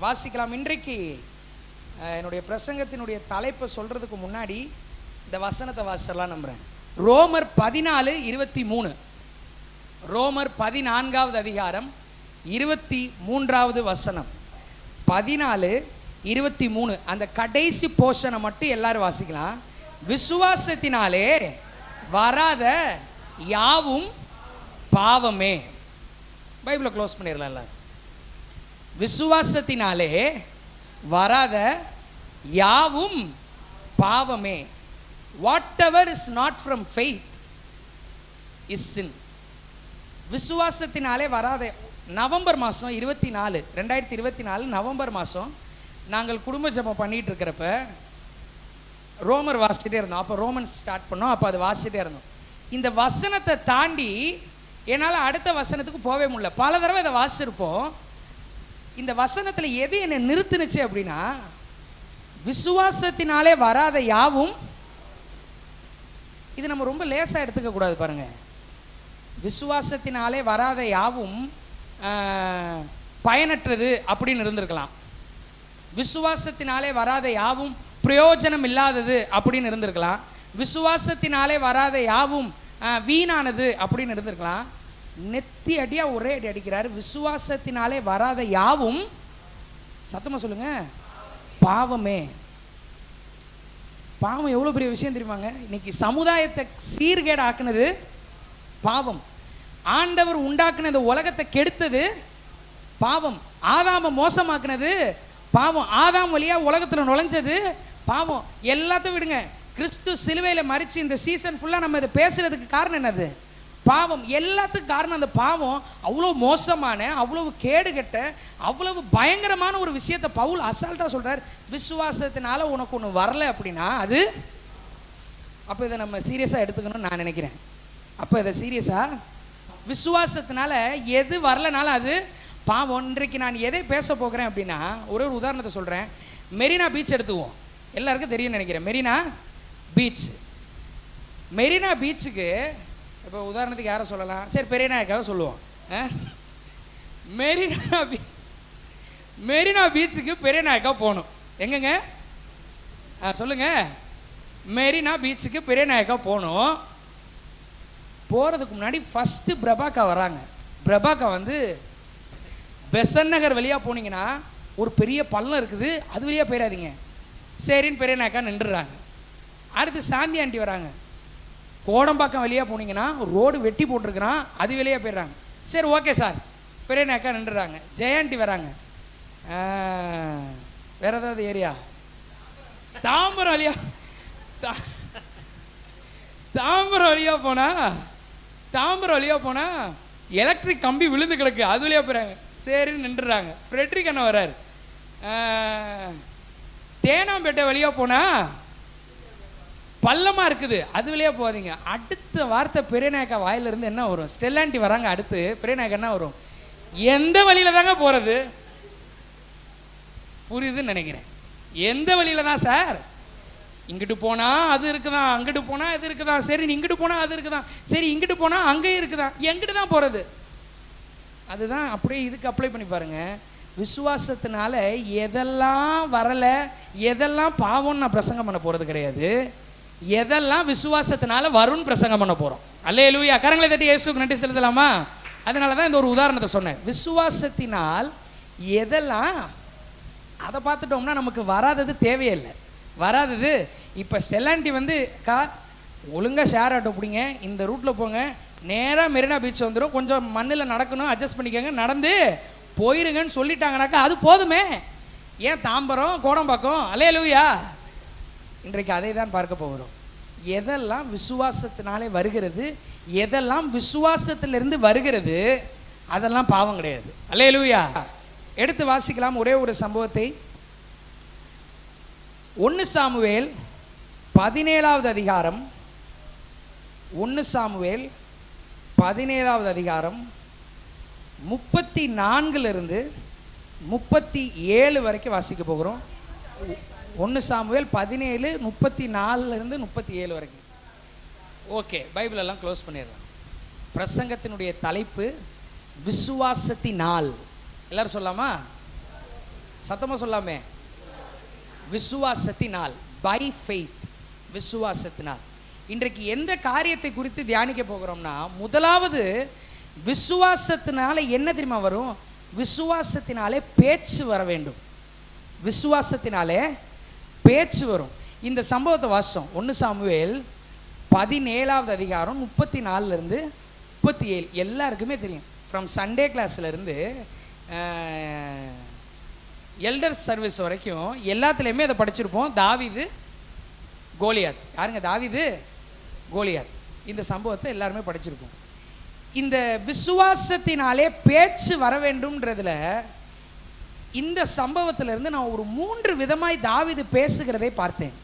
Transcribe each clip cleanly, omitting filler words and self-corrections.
வாசிக்கலாம். இன்றைக்கு என்னுடைய பிரசங்கத்தினுடைய தலைப்பை சொல்றதுக்கு முன்னாடி இந்த வசனத்தை வாசிச்சலாம் நம்புறேன். ரோமர் 14:23. ரோமர் 14வது அதிகாரம் 23வது வசனம். 14:23 அந்த கடைசி போர்ஷனை மட்டும் எல்லாரும் வாசிக்கலாம். விசுவாசத்தினாலே வராத யாவும் பாவமே. பைபிளை க்ளோஸ் பண்ணிடலாம் எல்லாரும். விசுவாசத்தினாலே வராத யாவும் பாவமே. whatever is not from faith is sin. விசுவாசத்தினாலே வராத. நவம்பர் மாதம் 24 2024 நவம்பர் மாதம் நாங்கள் குடும்ப ஜெபம் பண்ணிட்டு இருக்கிறப்ப ரோமர் வாசிச்சுட்டே இருந்தோம். அப்போ ரோமன் ஸ்டார்ட் பண்ணோம். அப்போ அது வாசிச்சுட்டே இருந்தோம். இந்த வசனத்தை தாண்டி என்னால் அடுத்த வசனத்துக்கு போகவே முடியல. பல தடவை இதை வாசிச்சிருப்போம். இந்த வசனத்தில் எது என்னை நிறுத்துனுச்சு அப்படின்னா, விசுவாசத்தினாலே வராத யாவும், இது நம்ம ரொம்ப லேசாக எடுத்துக்க கூடாது பாருங்க. விசுவாசத்தினாலே வராத யாவும் பயனற்றது அப்படின்னு இருந்திருக்கலாம். விசுவாசத்தினாலே வராத யாவும் பிரயோஜனம் இல்லாதது அப்படின்னு இருந்திருக்கலாம். விசுவாசத்தினாலே வராத யாவும் வீணானது அப்படின்னு இருந்திருக்கலாம். நெத்தி அடியா ஒரே அடி அடிக்கிறாரு. விசுவாசத்தினாலே வராத யாவும், சத்தமா சொல்லுங்க, பாவமே. பாவம் எவ்வளோ பெரிய விஷயம் தெரியுமாங்க? இன்னைக்கு சமுதாயத்தை சீர்கேடு ஆக்குனது பாவம். ஆண்டவர் உண்டாக்குன இந்த உலகத்தை கெடுத்தது பாவம். ஆதாம மோசமாக்குனது பாவம். ஆதாம் வழியா உலகத்தில் நுழைஞ்சது பாவம். எல்லாத்தையும் விடுங்க. கிறிஸ்து சிலுவையில் மரிச்சு இந்த சீசன் ஃபுல்லாக நம்ம இதை பேசுறதுக்கு காரணம் என்னது? பாவம். எல்லாத்துக்கும் காரணம் அந்த பாவம். அவ்வளோ மோசமான, அவ்வளவு கேடுகட்ட, அவ்வளவு பயங்கரமான ஒரு விஷயத்தை பவுல் அசால்ட்டாக சொல்கிறார். விசுவாசத்தினால உனக்கு ஒன்று வரலை அப்படின்னா அது, அப்போ இதை நம்ம சீரியஸாக எடுத்துக்கணும்னு நான் நினைக்கிறேன். அப்போ இதை சீரியஸாக, விசுவாசத்தினால எது வரலைனாலும் அது பாவம். இன்றைக்கு நான் எதை பேச போகிறேன் அப்படின்னா, ஒரு உதாரணத்தை சொல்கிறேன். மெரினா பீச் எடுத்துக்குவோம். எல்லாருக்கும் தெரியும்னு நினைக்கிறேன். மெரினா பீச். மெரினா பீச்சுக்கு இப்போ உதாரணத்துக்கு யாரை சொல்லலாம்? சரி, பெரியநாயக்காக சொல்லுவோம். மெரினா பீச்சுக்கு பெரியநாயக்கா போகணும். எங்கங்க சொல்லுங்க? மெரினா பீச்சுக்கு பெரியநாயக்கா போகணும். போகிறதுக்கு முன்னாடி ஃபஸ்ட்டு பிரபாக்கா வராங்க. பிரபாக்கா வந்து பெசன் நகர் வழியாக போனீங்கன்னா ஒரு பெரிய பள்ளம் இருக்குது, அது வழியாக போயிடாதீங்க. சரின்னு பெரியநாயக்கா நின்றுறாங்க. அடுத்து சாந்தி ஆண்டி வராங்க. கோடம்பாக்கம் வழியாக போனீங்கன்னா ரோடு வெட்டி போட்டிருக்கிறான், அது வழியாக போயிடுறாங்க. சரி, ஓகே சார், பெரியநாயக்கா நின்றுறாங்க. ஜெயாண்டி வராங்க. வேற ஏதாவது ஏரியா? தாம்பரம் வழியா, தாம்பரம் வழியாக போனால் எலக்ட்ரிக் கம்பி விழுந்து கிடக்கு, அது வழியாக போகிறாங்க. சரின்னு நின்றுறாங்க. ஃப்ரெட்ரிக் அண்ணன் வர்றாரு. தேனாம்பேட்டை வழியாக போனால் பள்ளமாக இருக்குது, அது வழியாக போகாதீங்க. அடுத்த வார்த்தை பெரியநாயக்கா வாயிலிருந்து என்ன வரும்? ஸ்டெல்லாண்டி வராங்க. அடுத்து பெரியநாயக்கா என்ன வரும்? எந்த வழியில் தாங்க போகிறது? புரியுதுன்னு நினைக்கிறேன். எந்த வழியில் தான் சார்? இங்கிட்டு போனால் அது இருக்குதான், அங்கிட்டு போனால் அது இருக்குதான். சரி, இங்கிட்டு போனால் அது இருக்குதான். சரி, இங்கிட்டு போனால் அங்கேயும் இருக்குதான். எங்கிட்டு தான் போகிறது? அதுதான் அப்படியே இதுக்கு அப்ளை பண்ணி பாருங்க. விசுவாசத்தினால எதெல்லாம் வரலை, எதெல்லாம் பாவம்னு நான் பிரசங்கம் பண்ண போகிறது கிடையாது. எதெல்லாம் விசுவாசத்தினால வரும்னு பிரசங்கம் பண்ண போகிறோம். அல்லேலூயா. கரங்களை தட்டி இயேசுவுக்கு நன்றி செலுத்தலாமா? அதனால தான் இந்த ஒரு உதாரணத்தை சொன்னேன். விசுவாசத்தினால் எதெல்லாம், அதை பார்த்துட்டோம்னா நமக்கு வராதது தேவையில்லை. வராதது இப்போ ஸ்டெல்லாண்டி வந்து ஒழுங்காக ஷேர் ஆட்டோ பிடிங்க, இந்த ரூட்டில் போங்க, நேராக மெரினா பீச் வந்துடும், கொஞ்சம் மண்ணில் நடக்கணும், அட்ஜஸ்ட் பண்ணிக்கோங்க, நடந்து போயிருங்கன்னு சொல்லிட்டாங்கனாக்கா அது போதுமே. ஏன் தாம்பரம், கோடம்பாக்கம்? அல்லேலூயா. இன்றைக்கு அதை தான் பார்க்க போகிறோம். எதெல்லாம் விசுவாசத்தினாலே வருகிறது, எதெல்லாம் விசுவாசத்திலிருந்து வருகிறது, அதெல்லாம் பாவம் கிடையாது. அல்லேலூயா. எடுத்து வாசிக்கலாம் ஒரே ஒரு சம்பவத்தை. 1 சாமுவேல் 17வது அதிகாரம். 1 சாமுவேல் 17வது அதிகாரம் 34 37 வரைக்கும் வாசிக்க போகிறோம். 1 சாமுவேல் 17 34 37 வரைக்கும். ஓகே, பைபிள் எல்லாம் க்ளோஸ் பண்ணிடலாம். பிரசங்கத்தினுடைய தலைப்பு விசுவாசத்தினால். எல்லாரும் சொல்லாமா? சத்தமா சொல்லாமே, விசுவாசத்தினால், பை ஃபெய்த், விசுவாசத்தினால். இன்றைக்கு எந்த காரியத்தை குறித்து தியானிக்க போகிறோம்னா, முதலாவது விசுவாசத்தினால என்ன தெரியுமா வரும்? விசுவாசத்தினாலே பேச்சு வர வேண்டும். விசுவாசத்தினாலே பேச்சு வரும். இந்த சம்பவத்தை வாசம் 1 சாமுவேல் 17வது அதிகாரம் 34 37 எல்லாருக்குமே தெரியும். ஃப்ரம் சண்டே கிளாஸ்லேருந்து எல்டர்ஸ் சர்வீஸ் வரைக்கும் எல்லாத்துலேயுமே அதை படிச்சிருப்போம். தாவீது கோலியாத். யாருங்க? தாவீது கோலியாத். இந்த சம்பவத்தை எல்லாருமே படிச்சிருப்போம். இந்த விசுவாசத்தினாலே பேச்சு வர வேண்டும்ன்றதுல இந்த சம்பவத்திலிருந்து நான் ஒரு 3 விதமாய் தாவீது பேசுகிறதை பார்த்தேன்.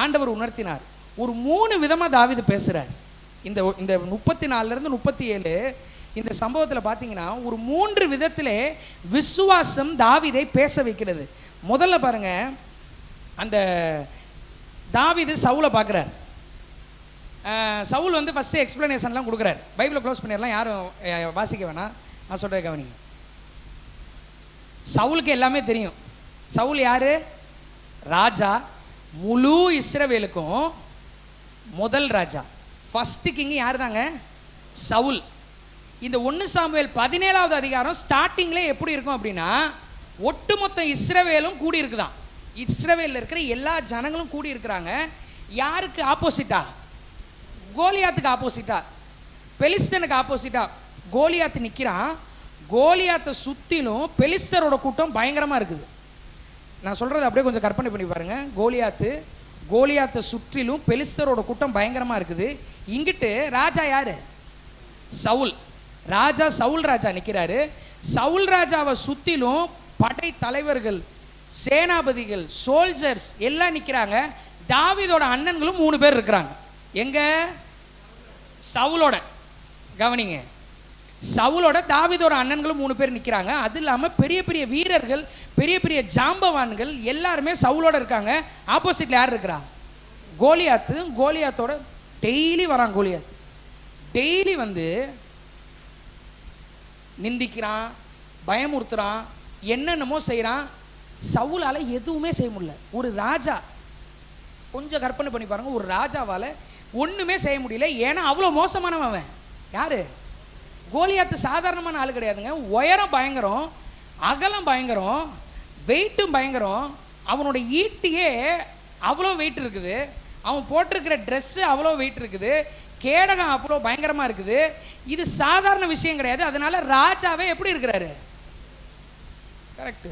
ஆண்டவர் உணர்த்தினார். ஒரு 3 விதமாக தாவீது பேசுகிறார். இந்த 34 37 இந்த சம்பவத்தில் பார்த்தீங்கன்னா ஒரு 3 விதத்திலே விசுவாசம் தாவீதை பேச வைக்கிறது. முதல்ல பாருங்க, அந்த தாவீது சவுலை பார்க்குறார். சவுல் வந்து ஃபஸ்ட்டு எக்ஸ்பிளனேஷன்லாம் கொடுக்குறார். பைபிளை க்ளோஸ் பண்ணிடலாம், யாரும் வாசிக்க வேணாம், நான் சொல்கிறேன் கவனிங்க. சவுலுக்கு எல்லாமே தெரியும். சவுல் யாரு? ராஜா, முழு இஸ்ரவேலுக்கும் முதல் ராஜா, ஃபர்ஸ்ட் கிங் யார் தாங்க? சவுல். இந்த 1 சாமுவேல் 17வது அதிகாரம் ஸ்டார்டிங்ல எப்படி இருக்கும் அப்படின்னா, ஒட்டுமொத்த இஸ்ரவேலும் கூடி இருக்குதான். இஸ்ரவேலில் இருக்கிற எல்லா ஜனங்களும் கூடி இருக்கிறாங்க. யாருக்கு ஆப்போசிட்டா? கோலியாத்துக்கு ஆப்போசிட்டா, பெலிஸ்தனுக்கு ஆப்போசிட்டா கோலியாத்து நிற்கிறான். கோலியாத்தை சுற்றிலும் பெலிஸ்தரோட கூட்டம் பயங்கரமாக இருக்குது. நான் சொல்கிறது அப்படியே கொஞ்சம் கற்பனை பண்ணி பாருங்க. கோலியாத்தை சுற்றிலும் பெலிஸ்தரோட கூட்டம் பயங்கரமாக இருக்குது. இங்கிட்டு ராஜா யாரு? சவுல் ராஜா. சவுல் ராஜா நிற்கிறாரு. சவுல் ராஜாவை சுற்றிலும் படை தலைவர்கள், சேனாபதிகள், சோல்ஜர்ஸ் எல்லாம் நிற்கிறாங்க. தாவீதோட அண்ணன்களும் 3 பேர் இருக்கிறாங்க. எங்க? சவுலோட. கவனிங்க, சவுலோட தாவீதோட அண்ணன்களும் 3 பேர் நிற்கிறாங்க. அது இல்லாமல் பெரிய பெரிய வீரர்கள், பெரிய பெரிய ஜாம்பவான்கள் எல்லாருமே சவுலோட இருக்காங்க. ஆப்போசிட்ல யார் இருக்கிறா? கோலியாத்து. கோலியாத்தோட டெய்லி வரான். கோலியாத் டெய்லி வந்து நிந்திக்கிறான், பயமுறுத்துறான், என்னென்னமோ செய்கிறான். சவுலால் எதுவுமே செய்ய முடியல. ஒரு ராஜா, கொஞ்சம் கற்பனை பண்ணி பாருங்க, ஒரு ராஜாவால் ஒன்றுமே செய்ய முடியல. ஏன்னா அவ்வளோ மோசமானவன் அவன். யாரு? கோலியாத்து சாதாரணமான ஆள் கிடையாதுங்க. உயரம் பயங்கரம், அகலம் பயங்கரம், வெயிட்டும் பயங்கரம். அவனோட ஈட்டியே அவ்வளோ வெயிட் இருக்குது. அவன் போட்டிருக்கிற ட்ரெஸ்ஸு அவ்வளோ வெயிட் இருக்குது. கேடகம் அவ்வளோ பயங்கரமாக இருக்குது. இது சாதாரண விஷயம் கிடையாது. அதனால ராஜாவே எப்படி இருக்கிறாரு? கரெக்டு.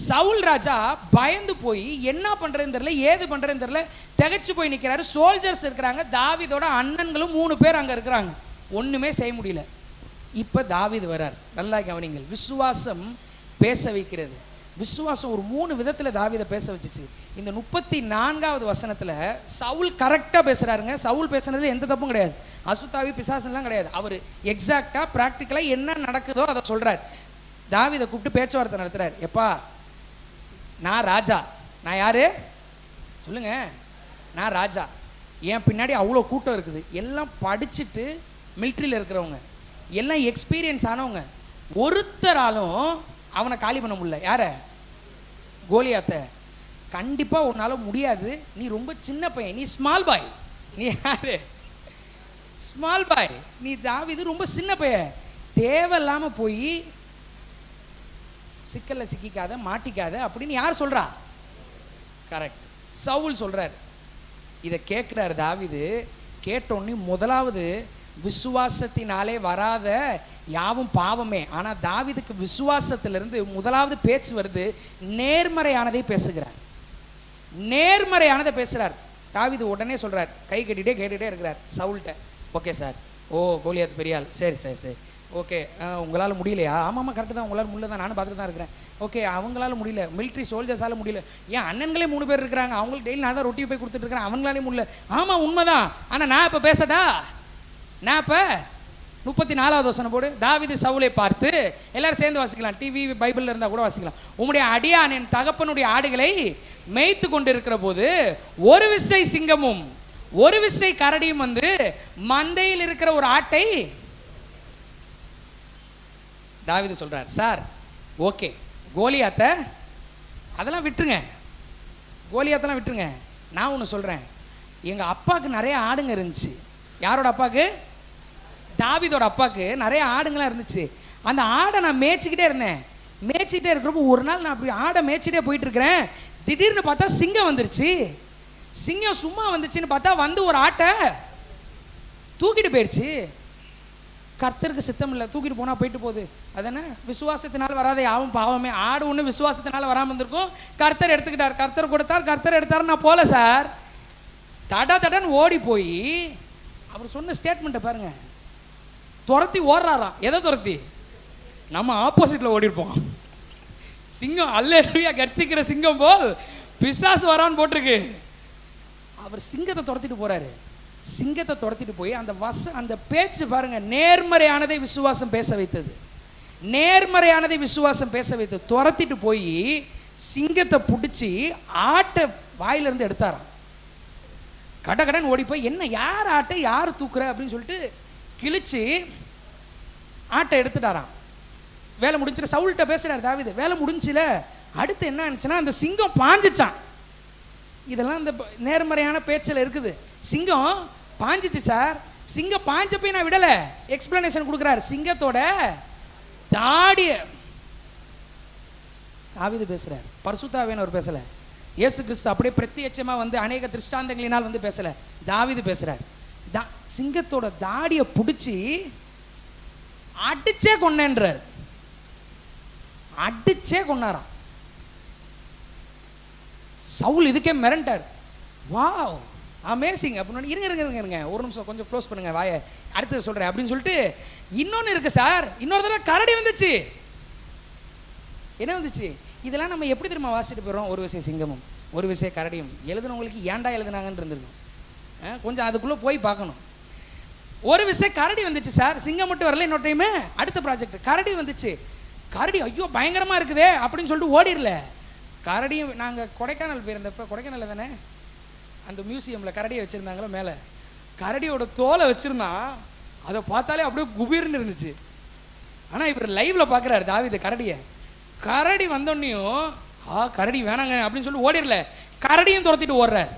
சவுல் ராஜா பயந்து போய் என்ன பண்ணுறதுன்னு தெரியல, ஏது பண்ணுறதுன்னு தெரியல, திகைச்சு போய் நிற்கிறாரு. சோல்ஜர்ஸ் இருக்கிறாங்க, தாவீதோட அண்ணன்களும் 3 பேர் அங்கே இருக்கிறாங்க. ஒன்றுமே செய்ய முடியல. இப்போ தாவீது வரார். நல்லா கவனிங்கள். விசுவாசம் பேச வைக்கிறது. விசுவாசம் ஒரு 3 விதத்தில் தாவீதை பேச வச்சுச்சு. இந்த 34வது வசனத்தில் சவுல் கரெக்டாக பேசுகிறாருங்க. சவுல் பேசுனதுல எந்த தப்பும் கிடையாது. அசுத்தாவி பிசாசெல்லாம் கிடையாது. அவர் எக்ஸாக்டாக ப்ராக்டிக்கலாக என்ன நடக்குதோ அதை சொல்கிறார். தாவீதை கூப்பிட்டு பேச்சுவார்த்தை நடத்துகிறார். எப்பா, நான் ராஜா. நான் யாரு சொல்லுங்க? நான் ராஜா. என் பின்னாடி அவ்வளோ கூட்டம் இருக்குது. எல்லாம் படிச்சுட்டு மிலிட்ரியில் இருக்கிறவங்க, எல்லாம் எக்ஸ்பீரியன்ஸ் ஆனவங்க. ஒருத்தராலும் அவனை காலி பண்ண முடியல. யார? கோலியாத்தை. கண்டிப்பாக உன்னால் முடியாது. நீ ரொம்ப சின்ன பையன், நீ ஸ்மால் பாய். நீ யாரு? Small boy. நீ தாவீது ரொம்ப சின்ன பையன். தேவையில்லாமல் போய் சிக்கல்ல சிக்கிக்காத, மாட்டிக்காத அப்படின்னு யார் சொல்றா? கரெக்ட், சவுல் சொல்றார். இதை கேட்கிறார் தாவீது. கேட்டோன்னே முதலாவது விசுவாசத்தினாலே வராத யாவும் பாவமே. ஆனால் தாவீதுக்கு விசுவாசத்திலிருந்து முதலாவது பேச்சு வருது. நேர்மறையானதை பேசுகிறார். நேர்மறையானதை பேசுகிறார். தாவீது உடனே சொல்கிறார், கை கட்டிகிட்டே கேட்டுகிட்டே இருக்கிறார் சவுல்கிட்ட. Okay sir. ஓ, கோலியாத் பெரியாள். சரி சரி சரி, ஓகே. உங்களால் முடியலையா? ஆமாம் கரெக்டு தான், உங்களால் முடியல தான், நானும் பார்த்துட்டு தான் இருக்கிறேன். ஓகே, அவங்களால முடியல, மிலிட்ரி சோல்ஜர்ஸால் முடியல. ஏன் அண்ணன்களே 3 பேர் இருக்கிறாங்க, அவங்களுக்கு டெய்லி நான் தான் ரொட்டி போய் கொடுத்துட்ருக்கிறேன், அவங்களாலே முடியல. ஆமாம் உண்மைதான். ஆனால் நான் இப்போ பேசட்டா? நான் இப்போ 34வது வசனம் போடு. தாவீது சவுலை பார்த்து, எல்லாரும் சேர்ந்து வாசிக்கலாம், டிவி பைபிளில் இருந்தால் கூட வாசிக்கலாம். உம்முடைய அடியான் என் தகப்பனுடைய ஆடுகளை மேய்த்து கொண்டிருக்கிற போது ஒரு விசை சிங்கமும் ஒரு விசை கரடியும் வந்து மந்தையில் இருக்கிற ஒரு ஆட்டை. தாவீது சொல்றார், சார் ஓகே, கோலியாத்தை அதெல்லாம் விட்டுருங்க, கோலியாத்தெல்லாம் விட்டுருங்க. நான் ஒன்று சொல்கிறேன், எங்கள் அப்பாவுக்கு நிறைய ஆடுங்க இருந்துச்சு. யாரோட அப்பாவுக்கு? தாவீதோட அப்பாவுக்கு நிறைய ஆடுங்களாம் இருந்துச்சு. அந்த ஆடை நான் மேய்ச்சிக்கிட்டே இருந்தேன். மேய்ச்சிக்கிட்டே இருக்கிறப்போ ஒரு நாள் நான் அப்படி ஆடை மேய்ச்சிட்டே போயிட்டு இருக்கிறேன். திடீர்னு பார்த்தா சிங்கம் வந்துருச்சு. சிங்கம் சும்மா வந்துச்சுன்னு பார்த்தா வந்து ஒரு ஆட்டை தூக்கிட்டு போயிடுச்சு. கர்த்தருக்கு சித்தம் இல்லை, தூக்கிட்டு போனால் போயிட்டு போகுது. அதென்ன விசுவாசத்தினால் வராத யாவும் பாவமே. ஆடு ஒன்று விசுவாசத்தினால வராமல் இருந்திருக்கும், கர்த்தர் எடுத்துக்கிட்டார். கர்த்தர் கொடுத்தார், கர்த்தர் எடுத்தார். நான் போல சார், தடன்னு ஓடி போய் அவர் சொன்ன ஸ்டேட்மெண்ட்டை பாருங்க, துரத்தி ஓடுறாராம். எதை துரத்தி? நம்ம ஆப்போசிட்டில் ஓடிருப்போம். சிங்கம் அல்லேலூயா கர்ச்சிக்கிற சிங்கம் போல் பிசாசு வரான்னு போட்டிருக்கு. அவர் சிங்கத்தை துரத்திட்டு போறாரு. சிங்கத்தை துரத்திட்டு போய் அந்த பேச்சு பாருங்க, நேர்மறையானதை விசுவாசம் பேச வைத்தது. நேர்மறையானதை விசுவாசம் பேச வைத்தது. துரத்திட்டு போய் சிங்கத்தை பிடிச்சி ஆட்டை வாயிலிருந்து எடுத்தாராம். கடகடன் ஓடி போய், என்ன யார் ஆட்டை யார் தூக்குற அப்படின்னு சொல்லிட்டு கிழிச்சு ஆட்டை எடுத்துட்டாராம். வேலை முடிஞ்சிட சவுல்கிட்ட பேசுறாரு தாவீது, வேலை முடிஞ்சில. அடுத்து என்ன ஆச்சுன்னா, அந்த சிங்கம் பாஞ்சிச்சான். இதெல்லாம் இந்த நேர்மறையான பேச்சில் இருக்குது. சிங்கம் பாஞ்சிச்சு சார். சிங்கம் பாஞ்ச போய் நான் விடலை, எக்ஸ்பிளனேஷன் கொடுக்குறாரு. சிங்கத்தோட தாடிய தாவீது பேசுறார், பரிசுத்தாவியானவர் பேசல. இயேசு கிறிஸ்து அப்படியே பிரத்யட்சமா வந்து அநேக திருஷ்டாந்தங்களினால் வந்து பேசல, தாவீது பேசுறார். சிங்கத்தோட தாடியை பிடிச்சி அடிச்சே கொன்னேன்றார். அடிச்சே கொன்னாராம். சவுல் இதுக்கே மிரண்டார். வாவ் அமேசிங் அப்படின்னு. இருங்க ஒரு நிமிஷம், கொஞ்சம் க்ளோஸ் பண்ணுங்க வாயை, அடுத்தது சொல்றேன் அப்படின்னு சொல்லிட்டு இன்னொன்று இருக்கு சார். இன்னொரு தடவை கரடி வந்துச்சு. என்ன வந்துச்சு? இதெல்லாம் நம்ம எப்படி தெரியுமா வாசிட்டு போயிடுறோம்? ஒரு விஷயம் சிங்கமும் ஒரு விஷயம் கரடியும். எழுதுனவங்களுக்கு ஏன்டா எழுதுனாங்கன்னு இருந்திருக்கும். கொஞ்சம் அதுக்குள்ளே போய் பார்க்கணும். ஒரு விஷயம் கரடி வந்துச்சு சார். சிங்கம் மட்டும் வரல, இன்னொரு டைமு அடுத்த ப்ராஜெக்ட் கரடி வந்துச்சு. கரடி ஐயோ பயங்கரமாக இருக்குதே அப்படின்னு சொல்லிட்டு ஓடிடல. கரடியும் நாங்கள் கொடைக்கானல் போயிருந்தப்போ, கொடைக்கானல் தானே அந்த மியூசியமில் கரடியை வச்சுருந்தாங்களோ மேலே, கரடியோட தோலை வச்சுருந்தான். அதை பார்த்தாலே அப்படியே குபீர்னு இருந்துச்சு. ஆனால் இவர் லைவில் பார்க்குறாரு தாவீது கரடியை. கரடி வந்தோடனையும் கரடி வேணாங்க அப்படின்னு சொல்லி ஓடிடல, கரடியும் துரத்திட்டு ஓடுறார்.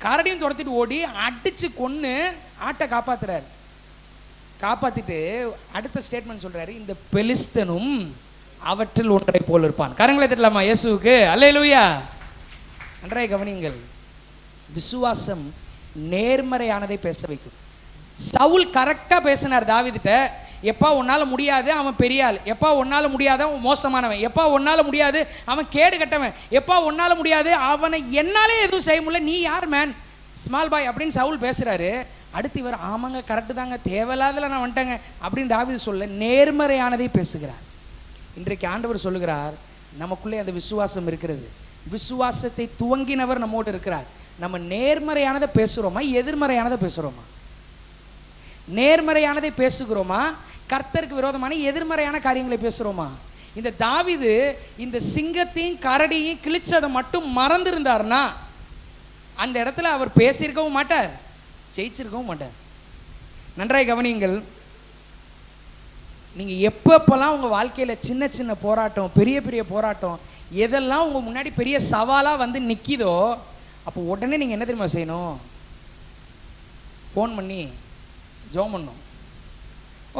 கரடியும் துரத்திட்டு ஓடி அடித்து கொன்று ஆட்டை காப்பாற்றுறாரு. காப்பாற்றிட்டு அடுத்த ஸ்டேட்மெண்ட் சொல்கிறாரு, இந்த பெலிஸ்தனும் அவற்றில் ஒன்றை போல் இருப்பான். கரங்களை தட்டலாமா இயேசுவுக்கு? அல்லேலூயா. நன்றாய் கவனியுங்கள், விசுவாசம் நேர்மறையானதை பேச வைக்கும். சவுல் கரெக்டாக பேசினார் தாவீதுட்ட. எப்பா உன்னால் முடியாது, அவன் பெரிய ஆள். எப்பா உன்னால் முடியாத அவன் மோசமானவன். எப்பா உன்னால் முடியாது, அவன் கேடு கட்டவன். எப்பா உன்னால் முடியாது, அவனை என்னாலே எதுவும் செய்ய முடியல, நீ யார் மேன், ஸ்மால் பாய் அப்படின்னு சவுல் பேசுகிறாரு. அடுத்து இவர் ஆமாங்க கரெக்டு தாங்க, தேவையில்லாதல நான் வந்துட்டேங்க அப்படின்னு தாவீது சொல்ல நேர்மறையானதை பேசுகிறார். இன்றைக்கு ஆண்டவர் சொல்லுகிறார், நமக்குள்ளே அந்த விசுவாசம் இருக்கிறது. விசுவாசத்தை துவங்கினவர் நம்மோடு இருக்கிறார். நம்ம நேர்மறையானதை பேசுகிறோமா, எதிர்மறையானதை பேசுகிறோமா? நேர்மறையானதை பேசுகிறோமா, கர்த்தருக்கு விரோதமான எதிர்மறையான காரியங்களை பேசுகிறோமா? இந்த தாவீது இந்த சிங்கத்தையும் கரடியையும் கிழிச்சதை மட்டும் மறந்திருந்தார்னா அந்த இடத்துல அவர் பேசியிருக்கவும் மாட்டார், ஜெயிச்சிருக்கவும் மாட்டார். நன்றாய் கவனியுங்கள், நீங்கள் எப்பப்பெல்லாம் உங்கள் வாழ்க்கையில் சின்ன சின்ன போராட்டம், பெரிய பெரிய போராட்டம், எதெல்லாம் உங்கள் முன்னாடி பெரிய சவாலாக வந்து நிற்கிதோ, அப்போ உடனே நீங்கள் என்ன தெரியுமா செய்யணும்? ஃபோன் பண்ணி ஜெபம் பண்ணணும்.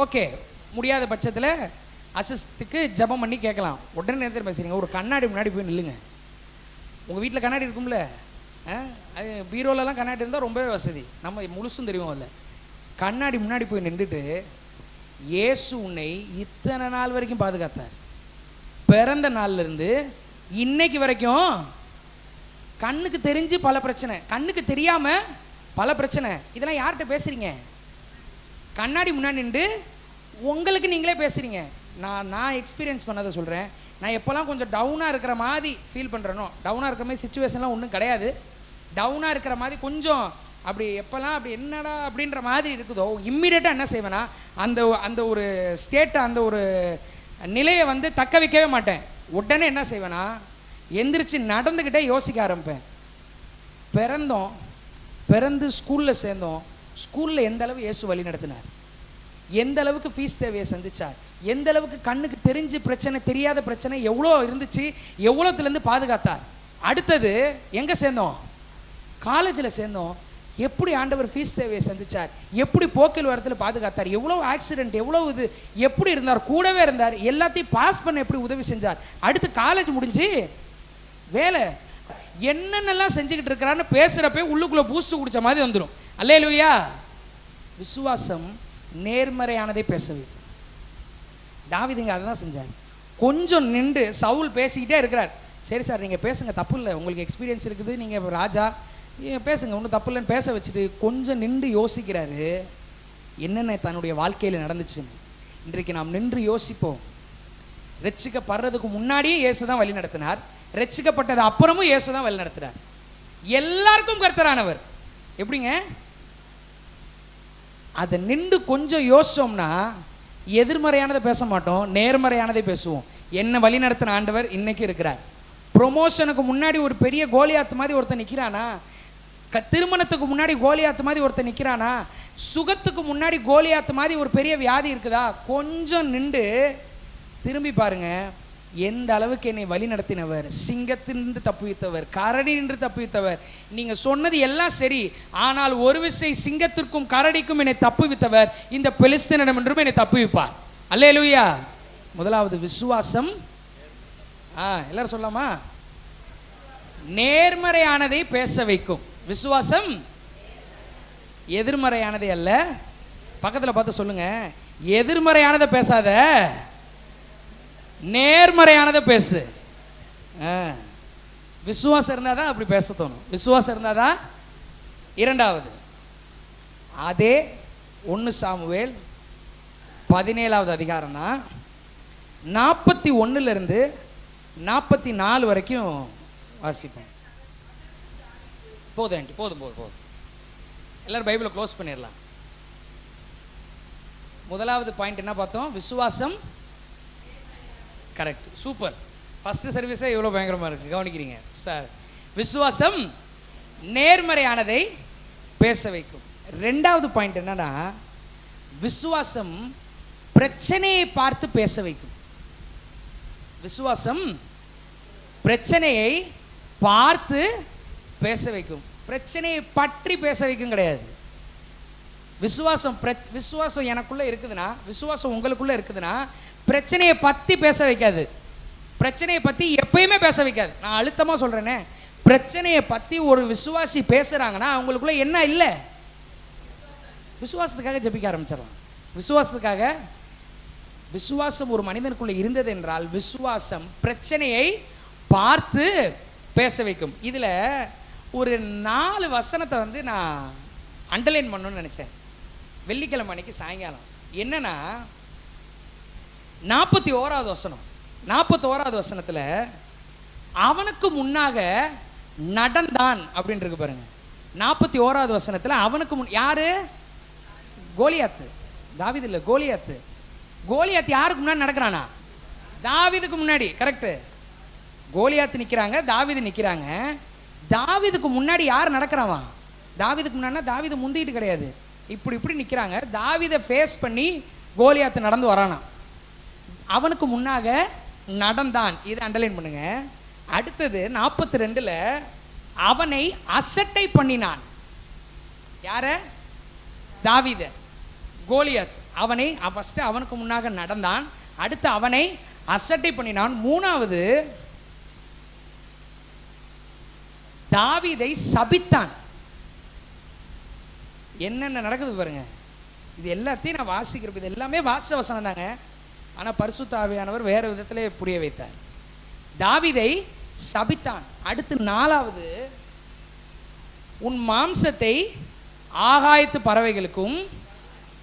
ஓகே, முடியாத பட்சத்தில் அசிஸ்டுக்கு ஜெபம் பண்ணி கேட்கலாம். உடனே என்ன தெரியுமா செய்யுங்க? ஒரு கண்ணாடி முன்னாடி போய் நில்லுங்க. உங்கள் வீட்டில் கண்ணாடி இருக்கும்ல, அது பீரோலெலாம் கண்ணாடி இருந்தால் ரொம்பவே வசதி, நம்ம முழுசும் தெரியும். அதில் கண்ணாடி முன்னாடி போய் நின்றுட்டு, இயேசு உன்னை இத்தனை நாள் வரைக்கும் பாதுகாத்தார், பிறந்த நாள்லேருந்து இன்னைக்கு வரைக்கும். கண்ணுக்கு தெரிஞ்சு பல பிரச்சனை, கண்ணுக்கு தெரியாமல் பல பிரச்சனை. இதெல்லாம் யார்கிட்ட பேசுகிறீங்க? கண்ணாடி முன்னாடி நின்று உங்களுக்கு நீங்களே பேசுகிறீங்க. நான் எக்ஸ்பீரியன்ஸ் பண்ணதை சொல்கிறேன். நான் எப்போல்லாம் கொஞ்சம் டவுனாக இருக்கிற மாதிரி ஃபீல் பண்ணுறேனோ, டவுனாக இருக்கிற மாதிரி சிச்சுவேஷன்லாம் ஒன்றும் கிடையாது, டவுனாக இருக்கிற மாதிரி கொஞ்சம் அப்படி எப்போல்லாம் அப்படி என்னடா அப்படின்ற மாதிரி இருக்குதோ, இம்மிடியேட்டாக என்ன செய்வேன்னா, அந்த ஒரு ஸ்டேட்டை, அந்த ஒரு நிலையை வந்து தக்க வைக்கவே மாட்டேன். உடனே என்ன செய்வேன்னா, எந்திரிச்சு நடந்துக்கிட்டே யோசிக்க ஆரம்பிப்பேன். பிறந்து ஸ்கூலில் சேர்ந்தோம், ஸ்கூலில் எந்த அளவு இயேசு வழி நடத்தினார், எந்த அளவுக்கு ஃபீஸ் தேவையை சந்திச்சார், எந்த அளவுக்கு கண்ணுக்கு தெரிஞ்சு பிரச்சனை தெரியாத பிரச்சனை எவ்வளோ இருந்துச்சு, எவ்வளோத்துலேருந்து பாதுகாத்தார். அடுத்தது எங்கே சேர்ந்தோம்? காலேஜில் சேர்ந்தோம். எப்படி ஆண்டவர் ஃபீஸ் தேவையை சந்திச்சார், எப்படி போக்கில் வரத்தில் பாதுகாத்தார், எவ்வளோ ஆக்சிடென்ட், எவ்வளோ இது, எப்படி இருந்தார், கூடவே இருந்தார், எல்லாத்தையும் பாஸ் பண்ண எப்படி உதவி செஞ்சார். அடுத்து காலேஜ் முடிஞ்சு வேலை என்னென்னலாம் செஞ்சுக்கிட்டு இருக்கிறான்னு பேசுகிறப்ப உள்ளுக்குள்ளே பூஸ்ட் குடித்த மாதிரி வந்துடும். அல்லேலூயா. விசுவாசம் நேர்மறையானதை பேச வைக்கும். தாவீதுங்க அதை தான் செஞ்சார். கொஞ்சம் நின்று சவுல் பேசிக்கிட்டே இருக்கிறார். சரி சார் நீங்கள் பேசுங்க, தப்பு இல்லை, உங்களுக்கு எக்ஸ்பீரியன்ஸ் இருக்குது, நீங்கள் ராஜா பேசுங்க, ஒன்றும் தப்பு இல்லைன்னு பேச வச்சுட்டு கொஞ்சம் நின்று யோசிக்கிறாரு என்னென்ன தன்னுடைய வாழ்க்கையில் நடந்துச்சுன்னு. இன்றைக்கு நாம் நின்று யோசிப்போம். ரட்சிக்கப்படுறதுக்கு முன்னாடியே இயேசு தான் வழி நடத்தினார், ரட்சிக்கப்பட்டது அப்புறமும் இயேசு தான் வழி நடத்தினார். எல்லாருக்கும் கர்த்தரானவர். எப்படிங்க? அதை நின்று கொஞ்சம் யோசிச்சோம்னா எதிர்மறையானதை பேச மாட்டோம், நேர்மறையானதை பேசுவோம். என்ன வழி நடத்தின ஆண்டவர் இன்னைக்கு இருக்கிறார். ப்ரொமோஷனுக்கு முன்னாடி ஒரு பெரிய கோலியாத்து மாதிரி ஒருத்தர் நிற்கிறானா, திருமணத்துக்கு முன்னாடி கோலியாத்து மாதிரி ஒருத்தர் நிற்கிறானா, சுகத்துக்கு முன்னாடி கோலியாத்து மாதிரி ஒரு பெரிய வியாதி இருக்குதா, கொஞ்சம் நின்று திரும்பி பாருங்க. எந்த அளவுக்கு என்னை வழி நடத்தினவர், சிங்கத்தினின்று தப்புவித்தவர், கரடி நின்று தப்புவித்தவர். நீங்கள் சொன்னது எல்லாம் சரி, ஆனால் ஒரு விசை சிங்கத்திற்கும் கரடிக்கும் என்னை தப்புவித்தவர் இந்த பெலிஸ்தீனிடம் என்றும் என்னை தப்புவிப்பார். அல்லேலூயா. முதலாவது விசுவாசம். எல்லாரும் சொல்லலாமா? நேர்மறையானதை பேச வைக்கும். விசுவாசம் எதிர்மறையானதை அல்ல. பக்கத்தில் பார்த்து சொல்லுங்க, எதிர்மறையானதை பேசாத, நேர்மறையானதை பேசு. விசுவாசம் இருந்தால் தான் அப்படி பேச தோணும். விசுவாசம் இருந்தால் தான். இரண்டாவது, அதே 1 சாமுவேல் 17வது அதிகாரம் தான் 41லிருந்து 44 வரைக்கும் வாசிப்போம். போதும் போதும் போதும் போதும். எல்லாரும் பைபிளை க்ளோஸ் பண்ணிடலாம். முதலாவது பாயிண்ட் என்ன பார்த்தோம்? விசுவாசம். Correct, super. ஃபர்ஸ்ட் சர்வீஸே எவ்வளோ பயங்கரமாக இருக்குது, கவனிக்கிறீங்க சார். விசுவாசம் நேர்மறையானதை பேச வைக்கும். ரெண்டாவது பாயிண்ட் என்னன்னா, விசுவாசம் பிரச்சனையை பார்த்து பேச வைக்கும். விசுவாசம் பிரச்சனையை பார்த்து பேச வைக்கும், பிரச்சனையை பற்றி பேச வைக்கும் கிடையாது. விசுவாசம் எனக்குள்ள இருக்குதுன்னா, விசுவாசம் உங்களுக்குள்ள இருக்குதுன்னா பிரச்சனையை பற்றி பேச வைக்காது, பிரச்சனையை பற்றி எப்பயுமே பேச வைக்காது. நான் அழுத்தமாக சொல்கிறேனே, பிரச்சனையை பற்றி ஒரு விசுவாசி பேசுகிறாங்கன்னா அவங்களுக்குள்ள என்ன இல்லை? விசுவாசத்துக்காக ஜெபிக்க ஆரம்பிச்சிடலாம். விசுவாசத்துக்காக. விசுவாசம் ஒரு மனிதனுக்குள்ளே இருந்தது என்றால் விசுவாசம் பிரச்சனையை பார்த்து பேச வைக்கும். இதில் ஒரு 4 வசனத்தை வந்து நான் அண்டர்லைன் பண்ணணும்னு நினச்சேன் வெள்ளிக்கிழமை அன்னைக்கு சாயங்காலம். என்னன்னா 41வது வசனம். 41வது வசனத்தில் அவனுக்கு முன்னாக நடந்தான் அப்படின்னு இருக்கு பாருங்க. 41வது வசனத்தில் அவனுக்கு யாரு? கோலியாத்து. தாவீது இல்லை, கோலியாத்து. கோலியாத்து யாருக்கு முன்னாடி நடக்கிறானா? தாவீதுக்கு முன்னாடி. கரெக்டு. கோலியாத்து நிற்கிறாங்க, தாவீது நிற்கிறாங்க. தாவீதுக்கு முன்னாடி யார் நடக்கிறாவா? தாவீதுக்கு முன்னாடினா தாவீது முந்திட்டு கிடையாது, இப்படி இப்படி நிற்கிறாங்க. தாவீதை ஃபேஸ் பண்ணி கோலியாத்து நடந்து வரானா. அவனுக்கு முன்னாக நடந்தான். இதை அண்டர்லைன் பண்ணுங்க. அடுத்தது 42ல் அவனை அசட்டை பண்ணினான். யார? தாவீத. கோலியாத் அவனை ஃபர்ஸ்ட் அவனுக்கு முன்னாக நடந்தான், அடுத்து அவனை அசட்டை பண்ணினான். 3வது தாவீதை சபித்தான். என்னென்ன நடக்குது பாருங்க. இது எல்லாத்தையும் நான் வாசிக்கிறப்ப இது எல்லாமே வாச வசனம் தாங்க, ஆனால் பரிசுத்த ஆவியானவர் வேறு விதத்திலே புரிய வைத்தார். தாவீதை சபித்தான். அடுத்து 4வது உன் மாம்சத்தை ஆகாயத்து பறவைகளுக்கும்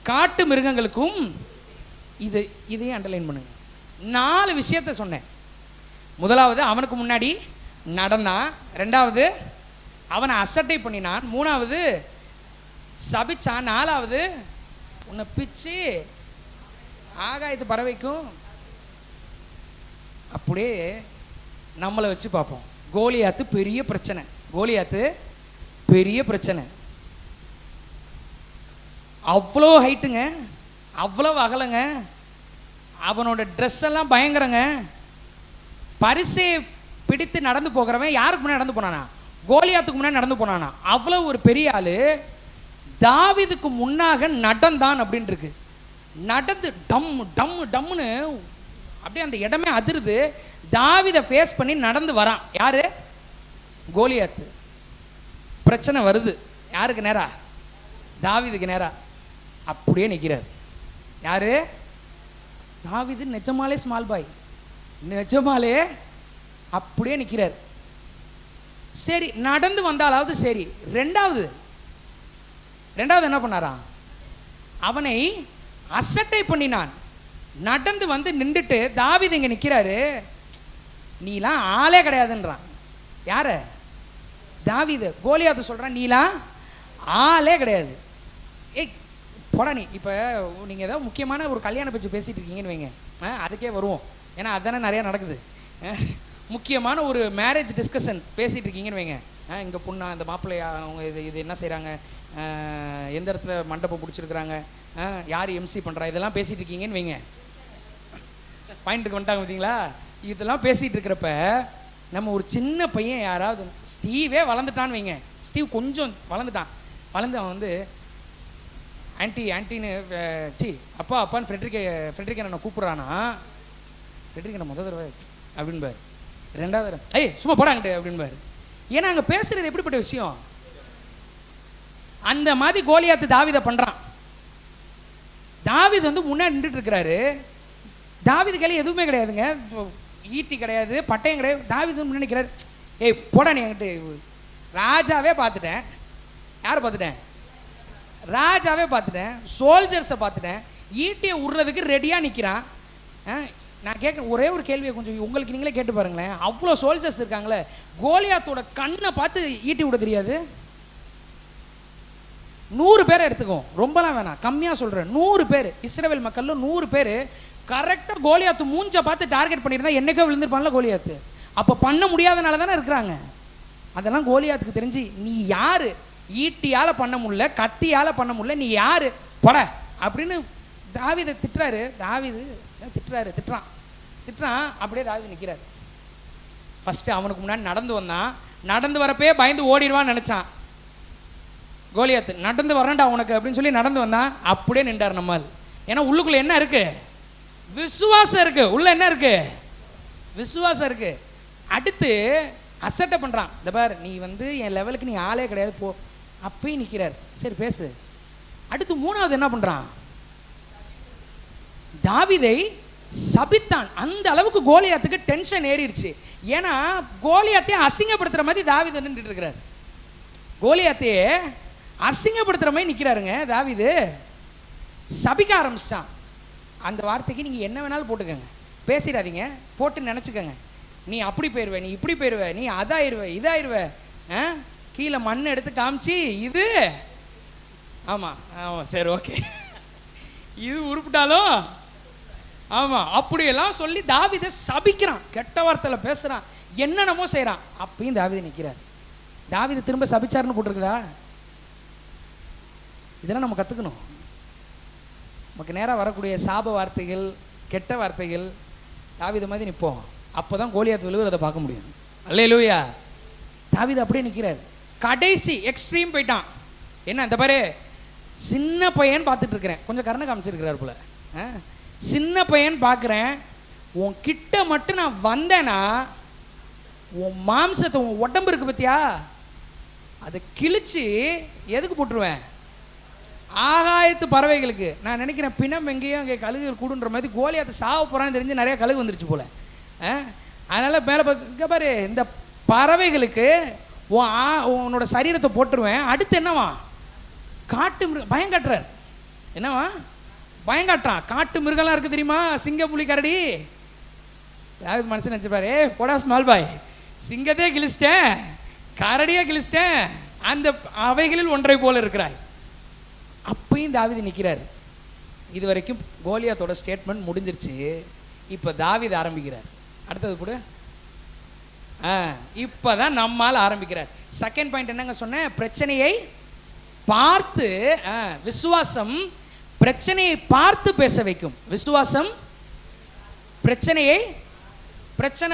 காட்டு மிருகங்களுக்கும். இதையும் அண்டர்லைன் பண்ணுங்க. 4 விஷயத்தை சொன்னேன். முதலாவது அவனுக்கு முன்னாடி நடந்தான், 2வது அவனை அசட்டை பண்ணினான், 3வது சபிச்சான், 4வது உன்னை பிச்சு ஆகாயத்து பறவைக்கும். அப்படியே நம்மளை வச்சு பார்ப்போம். கோலியாத்து பெரிய பிரச்சனை. கோலியாத்து பெரிய பிரச்சனை. அவ்வளோ ஹைட்டுங்க, அவ்வளவு அகலங்க. அவனோட ட்ரெஸ் எல்லாம் பயங்கரங்க. பரிசை பிடித்து நடந்து போகிறவன் யாருக்கு முன்னாடி நடந்து போனானா? கோலியாத்துக்கு முன்னாடி நடந்து போனானா. அவ்வளவு ஒரு பெரிய ஆளு தாவீதுக்கு முன்னாக நடந்தான் அப்படின்னு இருக்கு. நடந்து டம் டம் டம்னு அப்படியே அந்த இடமே அதிருது. தாவீதை ஃபேஸ் பண்ணி நடந்து வரான். யாரு? கோலியாத்து. பிரச்சனை வருது. யாருக்கு நேரா? தாவீதுக்கு நேரா. அப்படியே நிற்கிறார். யாரு? தாவீது நிஜமாலே ஸ்மால் பாய், நிஜமாலே அப்படியே நிற்கிறார். சரி, நடந்து வந்தாலாவது சரி. ரெண்டாவது என்ன பண்ணாரா? அவனை அசட்டை பண்ணினான். நடந்து வந்து நின்றுட்டு தாவீது இங்க நிற்கிறாரு. நீலாம் ஆளே கிடையாதுன்றான். யார? தாவீது. கோலியாத்து சொல்றான், நீலாம் ஆளே கிடையாது. ஏய் போடா நீ. இப்போ நீங்கள் ஏதாவது முக்கியமான ஒரு கல்யாண பேச்சு பேசிகிட்டு இருக்கீங்கன்னு வைங்க, அதுக்கே வருவோம். ஏன்னா அதுதானே நிறையா நடக்குது. முக்கியமான ஒரு மேரேஜ் டிஸ்கஷன் பேசிகிட்டு இருக்கீங்கன்னு வைங்க, இங்கே பொண்ணா இந்த மாப்பிள்ளையா, அவங்க இது என்ன செய்கிறாங்க, எந்த இடத்துல மண்டபம் பிடிச்சிருக்கிறாங்க, யார் எம்சி பண்ணுறா, இதெல்லாம் பேசிகிட்டு இருக்கீங்கன்னு வைங்க. பாயிண்ட்டுக்கு வந்துட்டாங்க பார்த்தீங்களா? இதெல்லாம் பேசிகிட்டு இருக்கிறப்ப நம்ம ஒரு சின்ன பையன், யாராவது ஸ்டீவே வளர்ந்துட்டான்னு வைங்க, ஸ்டீவ் கொஞ்சம் வளர்ந்துட்டான், வளர்ந்து அவன் வந்து ஆன்ட்டின்னு அப்பா அப்பான்னு ஃப்ரெட்ரிக் என்ன கூப்பிட்றானா, ஃப்ரெட்ரிக் என்ன முதல் தடவை அப்படின்பார், ரெண்டாவது தடவை ஐய் சும்மா போடாங்கிட்டு அப்படின்பார். ஏன்னா அங்கே பேசுறது எப்படிப்பட்ட விஷயம். அந்த மாதிரி கோலியாத்து தாவீதை பண்ணுறான். தாவீது வந்து முன்னாடி நின்றுட்டு இருக்கிறாரு. தாவீது கையில் எதுவுமே கிடையாதுங்க, ஈட்டி கிடையாது, பட்டயம் கிடையாது. தாவீது முன்னாடி நிற்கிறாரு. ஏய் போடா நீ என்கிட்ட. ராஜாவே பார்த்துட்டேன். யார் பார்த்துட்டேன்? ராஜாவே பார்த்துட்டேன், சோல்ஜர்ஸை பார்த்துட்டேன், ஈட்டியை விடுறதுக்கு ரெடியாக நிற்கிறான். நான் கேட்க ஒரே ஒரு கேள்வியை கொஞ்சம் உங்களுக்கு நீங்களே கேட்டு பாருங்களேன். அவ்வளோ சோல்ஜர்ஸ் இருக்காங்களே, கோலியாத்தோட கண்ணை பார்த்து ஈட்டி விட தெரியாது? 100 பேரை எடுத்துக்கோம், ரொம்பலாம் வேணாம், கம்மியாக சொல்கிறேன். 100 பேர், இஸ்ரவேல் மக்களில் 100 பேர் கரெக்டாக கோலியாத்து மூஞ்சை பார்த்து டார்கெட் பண்ணியிருந்தா என்னைக்கோ விழுந்திருப்பான்ல கோலியாத்து. அப்போ பண்ண முடியாதனால தானே இருக்கிறாங்க. அதெல்லாம் கோலியாத்துக்கு தெரிஞ்சு, நீ யார், ஈட்டியால் பண்ண முடியல, கத்தியால் பண்ண முடியல, நீ யார் பட அப்படின்னு தாவீதை திட்டுறாரு. தாவீது திட்டுறான். அப்படியே தாவீது நிற்கிறார். ஃபஸ்ட்டு அவனுக்கு முன்னாடி நடந்து வந்தான். நடந்து வரப்பே பயந்து ஓடிடுவான்னு நினச்சான் கோலியாத்து. நடந்து வரேன்டா உனக்கு அப்படின்னு சொல்லி நடந்து வந்தான். அப்படியே நின்றார் நம்மால். ஏன்னா உள்ளுக்குள்ளே என்ன இருக்கு? விசுவாசம் இருக்கு. உள்ள என்ன இருக்கு? விசுவாசம் இருக்கு. அடுத்து அசட்டை பண்ணுறான். இந்த பார், நீ வந்து என் லெவலுக்கு நீ ஆளே கிடையாது போ. அப்பயும் நிற்கிறார். சரி பேசு. அடுத்து மூணாவது என்ன பண்ணுறான்? தாவீதை சபித்தான். அந்த அளவுக்கு கோலியாத்துக்கு டென்ஷன் ஏறிடுச்சு. ஏன்னா கோலியாத்தையே அசிங்கப்படுத்துகிற மாதிரி தாவீது நின்றுட்டு இருக்கிறார். கோலியாத்தையே அசிங்கப்படுத்துகிற மாதிரி நிற்கிறாருங்க தாவீது. சபிக்க ஆரம்பிச்சிட்டான். அந்த வார்த்தைக்கு நீங்கள் என்ன வேணாலும் போட்டுக்கோங்க, பேசிடாதீங்க, போட்டு நினச்சிக்கோங்க. நீ அப்படி போயிடுவ, நீ இப்படி போயிடுவ, நீ அதாயிருவ இதாயிருவ, கீழே மண் எடுத்து காமிச்சு இது ஆமாம் சரி ஓகே இது உருப்பிட்டாலும் ஆமாம் அப்படியெல்லாம் சொல்லி தாவீதை சபிக்கிறான். கெட்ட வார்த்தையில் பேசுகிறான், என்னென்னமோ செய்கிறான். அப்பயும் தாவீது நிற்கிறார். தாவீது திரும்ப சபிச்சாருன்னு போட்டிருக்குதா? இதெல்லாம் நம்ம கற்றுக்கணும். நமக்கு நேராக வரக்கூடிய சாப வார்த்தைகள், கெட்ட வார்த்தைகள், தாவீது மாதிரி நிற்போம். அப்போ தான் கோலியாத்து விழுகிறத பார்க்க முடியும். அல்லேலூயா. தாவீது அப்படியே நிற்கிறார். கடைசி எக்ஸ்ட்ரீம் போயிட்டான். என்ன இந்த பாரு, சின்ன பையன் பார்த்துட்டு இருக்கிறேன், கொஞ்சம் கருணை காமிச்சிருக்கிறார் போல, சின்ன பையன் பார்க்குறேன், உன் கிட்ட மட்டும் நான் வந்தேன்னா உன் மாம்சத்தை, உன் உடம்பு இருக்கு பத்தியா, அதை கிழிச்சு எதுக்கு போட்டுருவேன்? ஆகாயத்து பறவைகளுக்கு. நான் நினைக்கிறேன் பிணம் எங்கேயும் அங்கே கழுகுகள் கூடுன்ற மாதிரி கோலியாத்தை சாவ போகிறான்னு தெரிஞ்சு நிறையா கழுகு வந்துருச்சு போல. அதனால் மேலே பார்த்து பாரு, இந்த பறவைகளுக்கு உன்னோட சரீரத்தை போட்டுருவேன். அடுத்து என்னவா? காட்டு மிருகம் பயங்காட்டுறார். என்னவா பயங்காட்டுறான்? காட்டு மிருகம்லாம் இருக்குது தெரியுமா, சிங்கம் புலி கரடி. யாவது மனசு நினச்சிப்பாரு, போடா ஸ்மால் பாய், சிங்கத்தையே கிழிச்சிட்டேன், கரடியே கிழிச்சிட்டேன், அந்த அவைகளில் ஒன்றை போல இருக்கிறாய். அப்பயும் தாவீது நிற்கிறார். இது வரைக்கும் கோலியாத்தோட ஸ்டேட்மெண்ட் முடிஞ்சிருச்சு. இப்போ தாவீது ஆரம்பிக்கிறார். அடுத்தது கூட இப்போதான் நம்மால் ஆரம்பிக்கிறார். செகண்ட் பாயிண்ட் என்னங்க சொன்னேன்? பிரச்சனையை பார்த்து விசுவாசம் பிரச்சனையை பார்த்து பேச வைக்கும். விசுவாசம் பிரச்சனை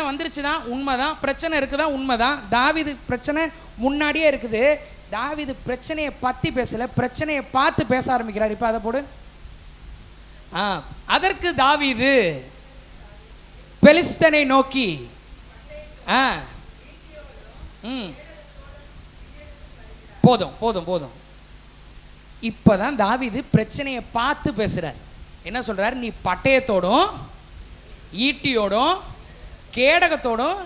வந்துருச்சுதான், உண்மைதான். பிரச்சனை இருக்குதான், உண்மைதான். தாவீது பிரச்சனை முன்னாடியே இருக்குது. தாவீது பிரச்சனையை பத்தி பேசல, பிரச்சனையை பார்த்து பேச ஆரம்பிக்கிறார். இப்ப அதை போடு. அதற்கு தாவீது பெலிஸ்தனை நோக்கி போதும் போதும் போதும். இப்பதான் தாவீது பிரச்சனையை பார்த்து பேசுறார். என்ன சொல்றார்? நீ பட்டயத்தோடும் ஈட்டியோடும் கேடகத்தோடும்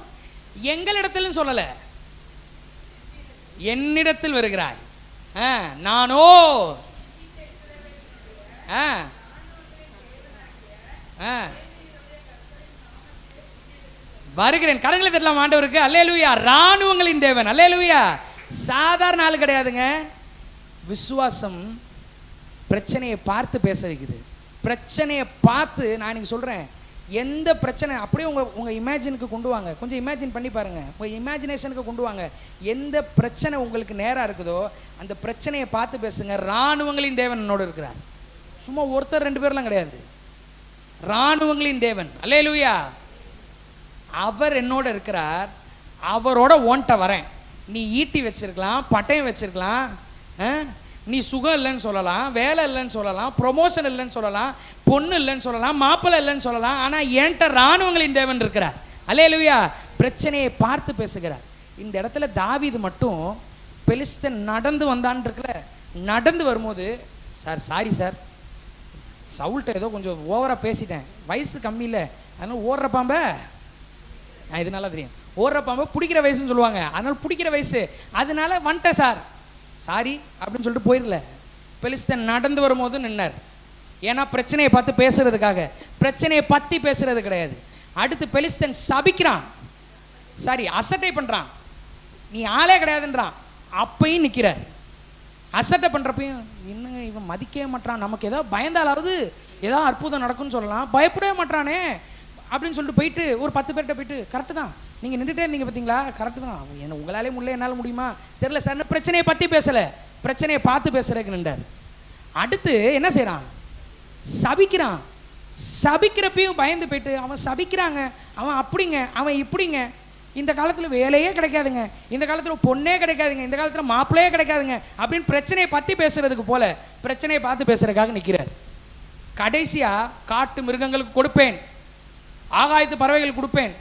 எங்களிடத்தில் சொல்லல, என்னிடத்தில் வருகிறாய். நானோ வருகிறேன். கரங்களை தட்டலாம் ஆண்டவருக்கு. அல்லேலூயா. ராணுவங்களின் தேவன். அல்லேலூயா. சாதாரண ஆள் கிடையாதுங்க. விசுவாசம் பிரச்சனையை பார்த்து பேச வைக்குது. பிரச்சனையை பார்த்து நான் இன்னைக்கு சொல்றேன், எந்த பிரச்சனை அப்படியே உங்க இமேஜினுக்கு கொண்டு வாங்க. கொஞ்சம் இமேஜின் பண்ணி பாருங்க, உங்க இமேஜினேஷனுக்கு கொண்டு வாங்க. எந்த பிரச்சனை உங்களுக்கு நேரா இருக்குதோ அந்த பிரச்சனையை பார்த்து பேசுங்க. ராணுவங்களின் தேவன் என்னோட இருக்கிறார். சும்மா ஒருத்தர் ரெண்டு பேர்லாம் கிடையாது, ராணுவங்களின் தேவன். அல்லேலூயா. அவர் என்னோட இருக்கிறார். அவரோட ஓன்ட்ட வரேன். நீ ஈட்டி வச்சிருக்கலாம், பட்டயம் வச்சிருக்கலாம், நீ சுகம் இல்லைன்னு சொல்லலாம், வேலை இல்லைன்னு சொல்லலாம், ப்ரொமோஷன் இல்லைன்னு சொல்லலாம், பொண்ணு இல்லைன்னு சொல்லலாம், மாப்பிள்ளை இல்லைன்னு சொல்லலாம். ஆனால் என்கிட்ட ராணுவங்களின் தேவன் இருக்கிறார். அல்லேலூயா. பிரச்சனையை பார்த்து பேசுகிறார். இந்த இடத்துல தாவீது மட்டும் பெலிஸ்தன் நடந்து வந்தான்னு இருக்குல்ல, நடந்து வரும்போது சாரி சார், சவுல்ட்ட ஏதோ கொஞ்சம் ஓவராக பேசிட்டேன், வயசு கம்மி இல்லை, அதனால ஓடுற பாம்ப நான் இது நல்லா தெரியும், ஓடுற பாம்பை பிடிக்கிற வயசுன்னு சொல்லுவாங்க, அதனால பிடிக்கிற வயசு, அதனால வந்துட்டேன் சார், சாரி அப்படின்னு சொல்லிட்டு போயிடல. பெலிஸ்தன் நடந்து வரும்போது நின்னார். ஏன்னா பிரச்சனையை பார்த்து பேசுறதுக்காக, பிரச்சனையை பற்றி பேசுறது கிடையாது. அடுத்து பெலிஸ்தன் சபிக்கிறான், சாரி அசட்டை பண்ணுறான், நீ ஆளே கிடையாதுன்றான். அப்பையும் நிற்கிறார். அசட்டை பண்ணுறப்பையும் இன்னுங்க இவன் மதிக்கவே மாட்டான், நமக்கு ஏதாவது பயந்தாலாவது ஏதாவது அற்புதம் நடக்கும்னு சொல்லலாம், பயப்படவே மாட்டானே அப்படின்னு சொல்லிட்டு போயிட்டு ஒரு 10 பேர்கிட்ட போயிட்டு, கரெக்டு தான் நீங்கள் நின்றுட்டே இருந்தீங்க பார்த்தீங்களா, கரெக்டு தான், என்ன உங்களாலே முடியல என்னால் முடியுமா தெரியல சார், பிரச்சனையை பற்றி பேசலை, பிரச்சனையை பார்த்து பேசுறதுக்கு நின்றார். அடுத்து என்ன செய்கிறான்? சபிக்கிறான். சபிக்கிறப்பையும் பயந்து போயிட்டு, அவன் சபிக்கிறாங்க, அவன் அப்படிங்க, அவன் இப்படிங்க, இந்த காலத்தில் வேலையே கிடைக்காதுங்க, இந்த காலத்தில் பொண்ணே கிடைக்காதுங்க, இந்த காலத்தில் மாப்பிள்ளையே கிடைக்காதுங்க அப்படின்னு பிரச்சனையை பற்றி பேசுறதுக்கு போல பிரச்சனையை பார்த்து பேசுறதுக்காக நிற்கிறார். கடைசியாக காட்டு மிருகங்களுக்கு கொடுப்பேன், ஆகாயத்து பறவைகள் கொடுப்பேன்,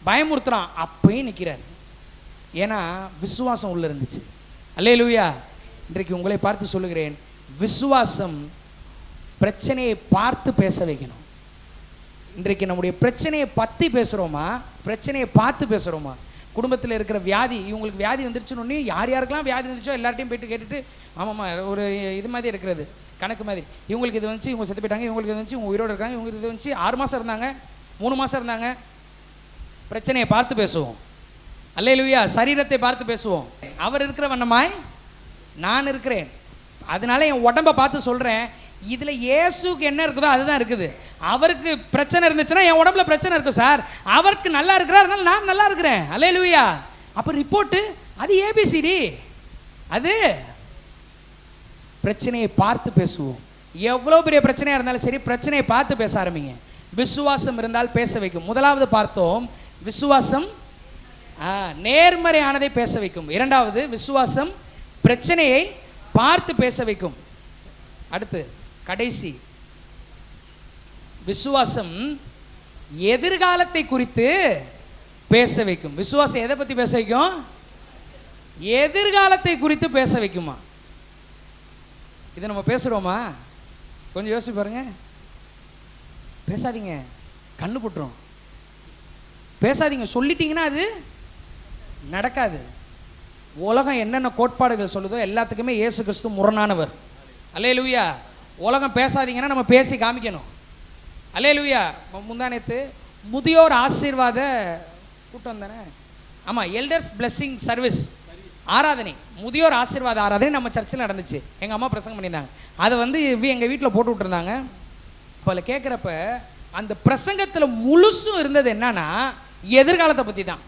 பயமுறுத்துறான். அப்பயும் நிற்கிறார். ஏன்னா விசுவாசம் உள்ள இருந்துச்சு. அல்லேலூயா. இன்றைக்கு உங்களை பார்த்து சொல்லுகிறேன், விசுவாசம் பிரச்சனையை பார்த்து பேச வைக்கணும். இன்றைக்கு நம்முடைய பிரச்சனையை பற்றி பேசுகிறோமா, பிரச்சனையை பார்த்து பேசுகிறோமா? குடும்பத்தில் இருக்கிற வியாதி, இவங்களுக்கு வியாதி வந்துருச்சுன்னு யார் யாருக்கெல்லாம் வியாதி வந்துச்சோ எல்லார்ட்டையும் போயிட்டு கேட்டுட்டு, ஆமாம்மா ஒரு இது மாதிரி இருக்கிறது கணக்கு மாதிரி, இவங்களுக்கு இது வந்துச்சு, இவங்க செத்து போயிட்டாங்க, இவங்களுக்கு இது வந்துச்சு, இவங்க உயிரோடு இருக்காங்க, இவங்களுக்கு இது வந்துச்சு, 6 மாதம் இருந்தாங்க, 3 மாதம் இருந்தாங்க. பிரச்சனையை பார்த்து பேசுவோம். அல்லேலூயா. சரீரத்தை பார்த்து பேசுவோம். அவர் இருக்கிற வண்ணமாய் நான் இருக்கிறேன். அதனால என் உடம்பை பார்த்து சொல்கிறேன், இதில் இயேசுக்கு என்ன இருக்குதோ அதுதான் இருக்குது. அவருக்கு பிரச்சனை இருந்துச்சுன்னா என் உடம்புல பிரச்சனை இருக்கும் சார், அவருக்கு நல்லா இருக்கிறார், அதனால நான் நல்லா இருக்கிறேன். அல்லேலூயா. அப்போ ரிப்போர்ட்டு அது ஏபிசிடி. அது பிரச்சனையை பார்த்து பேசுவோம். எவ்வளோ பெரிய பிரச்சனையாக இருந்தாலும் சரி, பிரச்சனையை பார்த்து பேச ஆரம்பிங்க. விசுவாசம் இருந்தால் பேச வைக்கும். முதலாவது பார்த்தோம், விசுவாசம் நேர்மறையானதை பேச வைக்கும். இரண்டாவது, விசுவாசம் பிரச்சனையை பார்த்து பேச வைக்கும். அடுத்து கடைசி, விசுவாசம் எதிர்காலத்தை குறித்து பேச வைக்கும். விசுவாசம் எதை பற்றி பேச வைக்கும்? எதிர்காலத்தை குறித்து பேச வைக்குமா? இதை நம்ம பேசுகிறோமா? கொஞ்சம் யோசிச்சு பாருங்க. பேசாதீங்க, கண்ணு போட்டுரும். பேசாதீங்க, சொல்லிட்டீங்கன்னா அது நடக்காது. உலகம் என்னென்ன கோட்பாடுகள் சொல்லுதோ எல்லாத்துக்குமே இயேசு கிறிஸ்து முரணானவர். அல்லேலூயா. உலகம் பேசாதீங்கன்னா நம்ம பேசி காமிக்கணும். அல்லேலூயா. முந்தானேத்து முதியோர் ஆசீர்வாத கூட்டம் தானே, ஆமாம், எல்டர்ஸ் பிளெஸ்ஸிங் சர்வீஸ் ஆராதனை, முதியோர் ஆசீர்வாத ஆராதனை நம்ம சர்ச்சில் நடந்துச்சு. எங்கள் அம்மா பிரசங்கம் பண்ணியிருந்தாங்க. அதை வந்து எங்கள் வீட்டில் போட்டு விட்டுருந்தாங்க. இப்போ கேட்குறப்ப அந்த பிரசங்கத்தில் முழுசும் இருந்தது என்னன்னா எதிர்காலத்தை பற்றி தான்.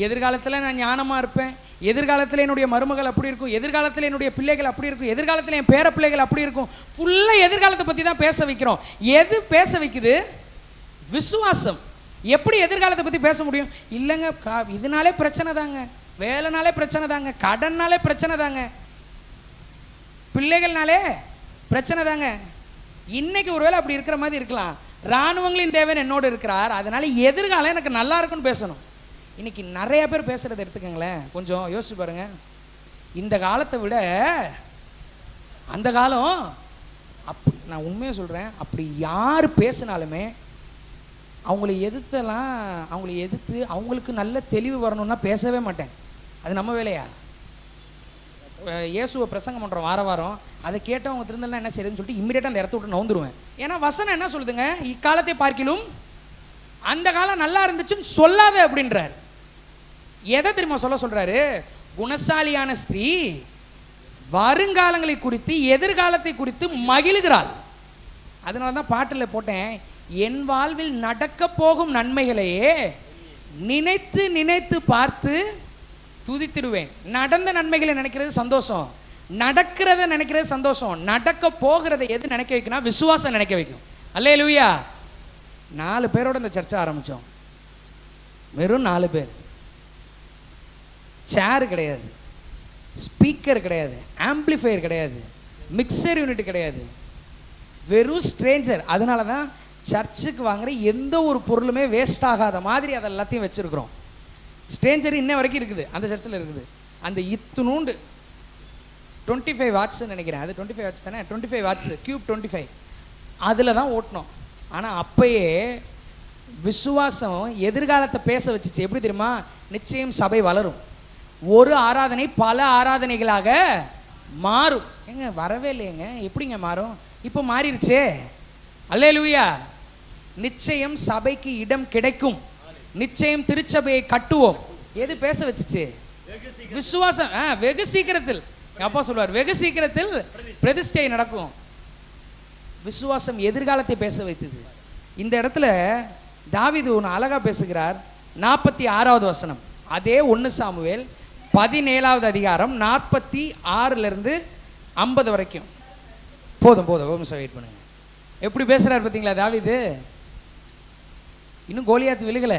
எதிர்காலத்தில் நான் ஞானமாக இருப்பேன், எதிர்காலத்தில் என்னுடைய மருமகள் அப்படி இருக்கும், எதிர்காலத்தில் என்னுடைய பிள்ளைகள் அப்படி இருக்கும், எதிர்காலத்தில் என் பேர பிள்ளைகள் அப்படி இருக்கும். ஃபுல்லாக எதிர்காலத்தை பற்றி தான் பேச வைக்கிறோம். எது பேச வைக்குது? விசுவாசம். எப்படி எதிர்காலத்தை பற்றி பேச முடியும்? இல்லைங்க, இதனாலே பிரச்சனை தாங்க, வேலைனாலே பிரச்சனை தாங்க, கடன்னாலே பிரச்சனை தாங்க, பிள்ளைகள்னாலே பிரச்சனை தாங்க. இன்னைக்கு ஒருவேளை அப்படி இருக்கிற மாதிரி இருக்கலாம். இராணுவங்களின் தேவன் என்னோடு இருக்கிறார், அதனால எதிர்காலம் எனக்கு நல்லா இருக்குன்னு பேசணும். இன்னைக்கு நிறைய பேர் பேசுறதை எடுத்துக்கங்களேன், கொஞ்சம் யோசிச்சு பாருங்க. இந்த காலத்தை விட அந்த காலம், நான் உண்மையாக சொல்கிறேன், அப்படி யார் பேசினாலுமே அவங்களை எதிர்த்து அவங்களுக்கு நல்ல தெளிவு வரணும்னா பேசவே மாட்டேன். அது நம்ம வேலையா? இயேசுவை பிரசங்கம் பண்ணுறோம் வாரம், அதை கேட்டவங்க திருந்தலாம் என்ன செய்யுதுன்னு சொல்லிட்டு இம்மிடியேட்டாக அந்த இடத்த விட்டு நவுந்துருவேன். ஏன்னா வசனம் என்ன சொல்லுதுங்க? இக்காலத்தை பார்க்கிலும் அந்த காலம் நல்லா இருந்துச்சுன்னு சொல்லாத அப்படின்றார். எதை தெரியுமா சொல்றாரு? குணசாலியான ஸ்திரீ வருங்காலங்களை குறித்து எதிர்காலத்தை குறித்து மகிழுகிறாள். அதனால தான் பாட்டில் போட்டேன், என் வாழ்வில் நடக்க போகும் நன்மைகளையே நினைத்து நினைத்து பார்த்து துதித்திடுவேன். நடந்த நன்மைகளை நினைக்கிறது சந்தோஷம், நடக்கிறத நினைக்கிறது சந்தோஷம், நடக்க போகிறத எது நினைக்க வைக்கணும்? விசுவாசம் நினைக்க வைக்கும். அல்லேலூயா. 4 பேரோட இந்த சர்ச்சை ஆரம்பித்தோம், வெறும் 4 பேர். சேர் கிடையாது, ஸ்பீக்கர் கிடையாது, ஆம்பிளிஃபையர் கிடையாது, மிக்சர் யூனிட் கிடையாது, வெறும் ஸ்ட்ரேஞ்சர். அதனால தான் சர்ச்சுக்கு வாங்குற எந்த ஒரு பொருளுமே வேஸ்ட் ஆகாத மாதிரி அதை எல்லாத்தையும் வச்சுருக்குறோம். ஸ்ட்ரேஞ்சர் இன்ன வரைக்கும் இருக்குது, அந்த சர்ச்சில் இருக்குது. அந்த இத்துணூண்டு 25 வாட்ஸ்ன்னு நினைக்கிறேன், அது 25 வாட்ஸ் தானே, 25 வாட்ஸ் கியூப் 25, அதில் தான் ஓட்டணும். ஆனால் அப்பயே விசுவாசம் எதிர்காலத்தை பேச வச்சுச்சு. எப்படி தெரியுமா? நிச்சயம் சபை வளரும், ஒரு ஆராதனை பல ஆராதனைகளாக மாறும். எங்க வரவே இல்லையங்க, எப்படிங்க மாறும்? இப்போ மாறிடுச்சே. அல்லேலூயா. நிச்சயம் சபைக்கு இடம் கிடைக்கும், நிச்சயம் திருச்சபையை கட்டுவோம். எது பேச வச்சுச்சு? விசுவாசம். வெகு சீக்கிரத்தில், அப்பா சொல்வார், வெகு சீக்கிரத்தில் பிரதிஷ்டை நடக்கும். விசுவாசம் எதிர்காலத்தை பேச வைத்தது. இந்த இடத்துல தாவீது ஒன்று அழகா பேசுகிறார். 46வது வசனம், அதே 1 சாமுவேல் 17வது அதிகாரம் 46லிருந்து 50 வரைக்கும். போதும் வெயிட் பண்ணுங்க. எப்படி பேசுறாரு பார்த்தீங்களா தாவீது? இன்னும் கோலியாத்து விழுகல,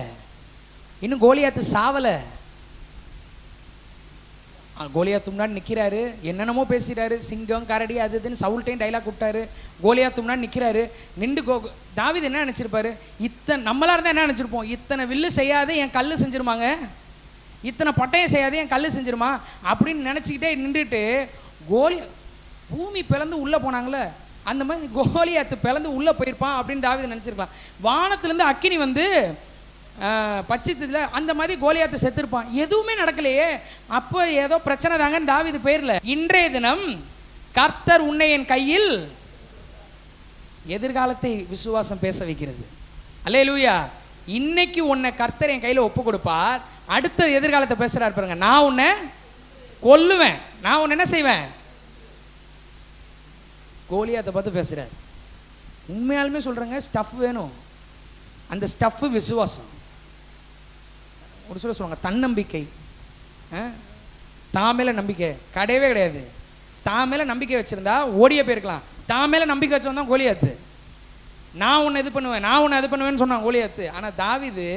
இன்னும் கோலியாத்து சாவல. கோலியாத்து முன்னாடி நிற்கிறாரு, என்னென்னமோ பேசுகிறாரு, சிங்கம் கரடி அது இதுன்னு சவுல்ட்டையும் டைலாக் விட்டாரு. கோலியாத்து முன்னாடி நிற்கிறாரு, நின்று தாவீது என்ன நினச்சிருப்பாரு? நம்மளா இருந்தால் என்ன நினச்சிருப்போம்? இத்தனை வில்லு செய்யாத என் கல் செஞ்சிருமாங்க, இத்தனை பட்டயம் செய்யாத என் கல் செஞ்சிருமா அப்படின்னு நினச்சிக்கிட்டே நின்றுட்டு, பூமி பிளந்து உள்ளே போனாங்களே அந்த மாதிரி கோலியாத்து பிளந்து உள்ளே போயிருப்பான் அப்படின்னு தாவீது நினச்சிருக்கலாம். வானத்துலேருந்து அக்கினி வந்து பட்சத்தில் அந்த மாதிரி கோலியாத்து செத்துருப்பான். எதுவுமே நடக்கலையே, அப்போ ஏதோ பிரச்சனை தாங்கன்னு தாவீது போயிடல. இன்றைய தினம் கர்த்தர் உன்னை என் கையில், எதிர்காலத்தை விசுவாசம் பேச வைக்கிறது. அல்லேலூயா. இன்னைக்கு உன்னை கர்த்தர் என் கையில் ஒப்பு கொடுப்பார், அடுத்த எதிர்காலத்தை பேசுகிறார் பாருங்க. நான் உன்னை கொல்லுவேன், நான் உன்னை என்ன செய்வேன்? கோலியாத்தை பார்த்து பேசுகிறார். உண்மையாலுமே சொல்கிறேங்க, ஸ்டஃப் வேணும். அந்த ஸ்டஃப்பு விசுவாசம். ஒரு சில சொல்லுவாங்க தன்னம்பிக்கை, தான் மேலே நம்பிக்கை கிடையவே கிடையாது. தான் மேலே நம்பிக்கை வச்சுருந்தா ஓடிய போயிருக்கலாம். தான் மேலே நம்பிக்கை வச்சவன் தான் கோலியாத்து. நான் உன்னை இது பண்ணுவேன், நான் உன்னை அது பண்ணுவேன்னு சொன்னான் கோலியாத்து. ஆனால் தாவீது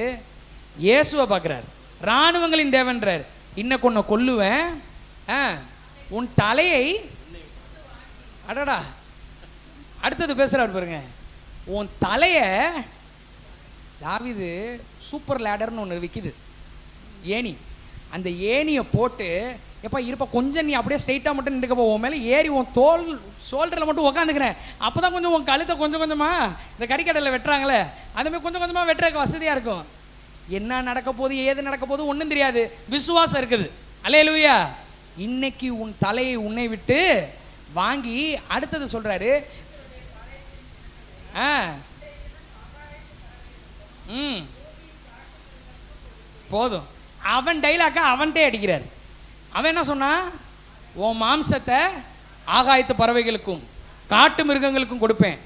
இயேசுவை பார்க்குறார், இராணுவங்களின் தேவன்றார். இன்னைக்கு உன்னை கொல்லுவேன், உன் தலையை, அடடா அடுத்தது பேசுகிறார் பாருங்க, உன் தலையை. தாவீது சூப்பர் லேடர்னு ஒன்று விற்கிது, ஏணி. அந்த ஏணியை போட்டு, எப்போ இருப்பா கொஞ்சம் நீ அப்படியே ஸ்ட்ரைட்டாக மட்டும் நின்றுக்கப்போ, உன் மேலே ஏறி உன் ஷோல்டரில் மட்டும் உட்காந்துக்கிறேன். அப்போ தான் கொஞ்சம் உன் கழுத்தை கொஞ்சம் கொஞ்சமாக இந்த கறிக்கடையில் வெட்டுறாங்களே அதுமாதிரி கொஞ்சம் கொஞ்சமாக வெட்டுறதுக்கு வசதியாக இருக்கும். என்ன நடக்க போகுது ஏது நடக்க போகுது ஒன்றும் தெரியாது, விசுவாசம் இருக்குது. அல்லேலூயா. இன்னைக்கு உன் தலையை உன்னை விட்டு வாங்கி அடுத்தது சொல்கிறாரு, போதும். அவன் டைலாக்கா அவன்கிட்டே அடிக்கிறார். அவன் என்ன சொன்னா? உன் மாம்சத்தை ஆகாயத்து பறவைகளுக்கும் காட்டு மிருகங்களுக்கும் கொடுப்பேன்.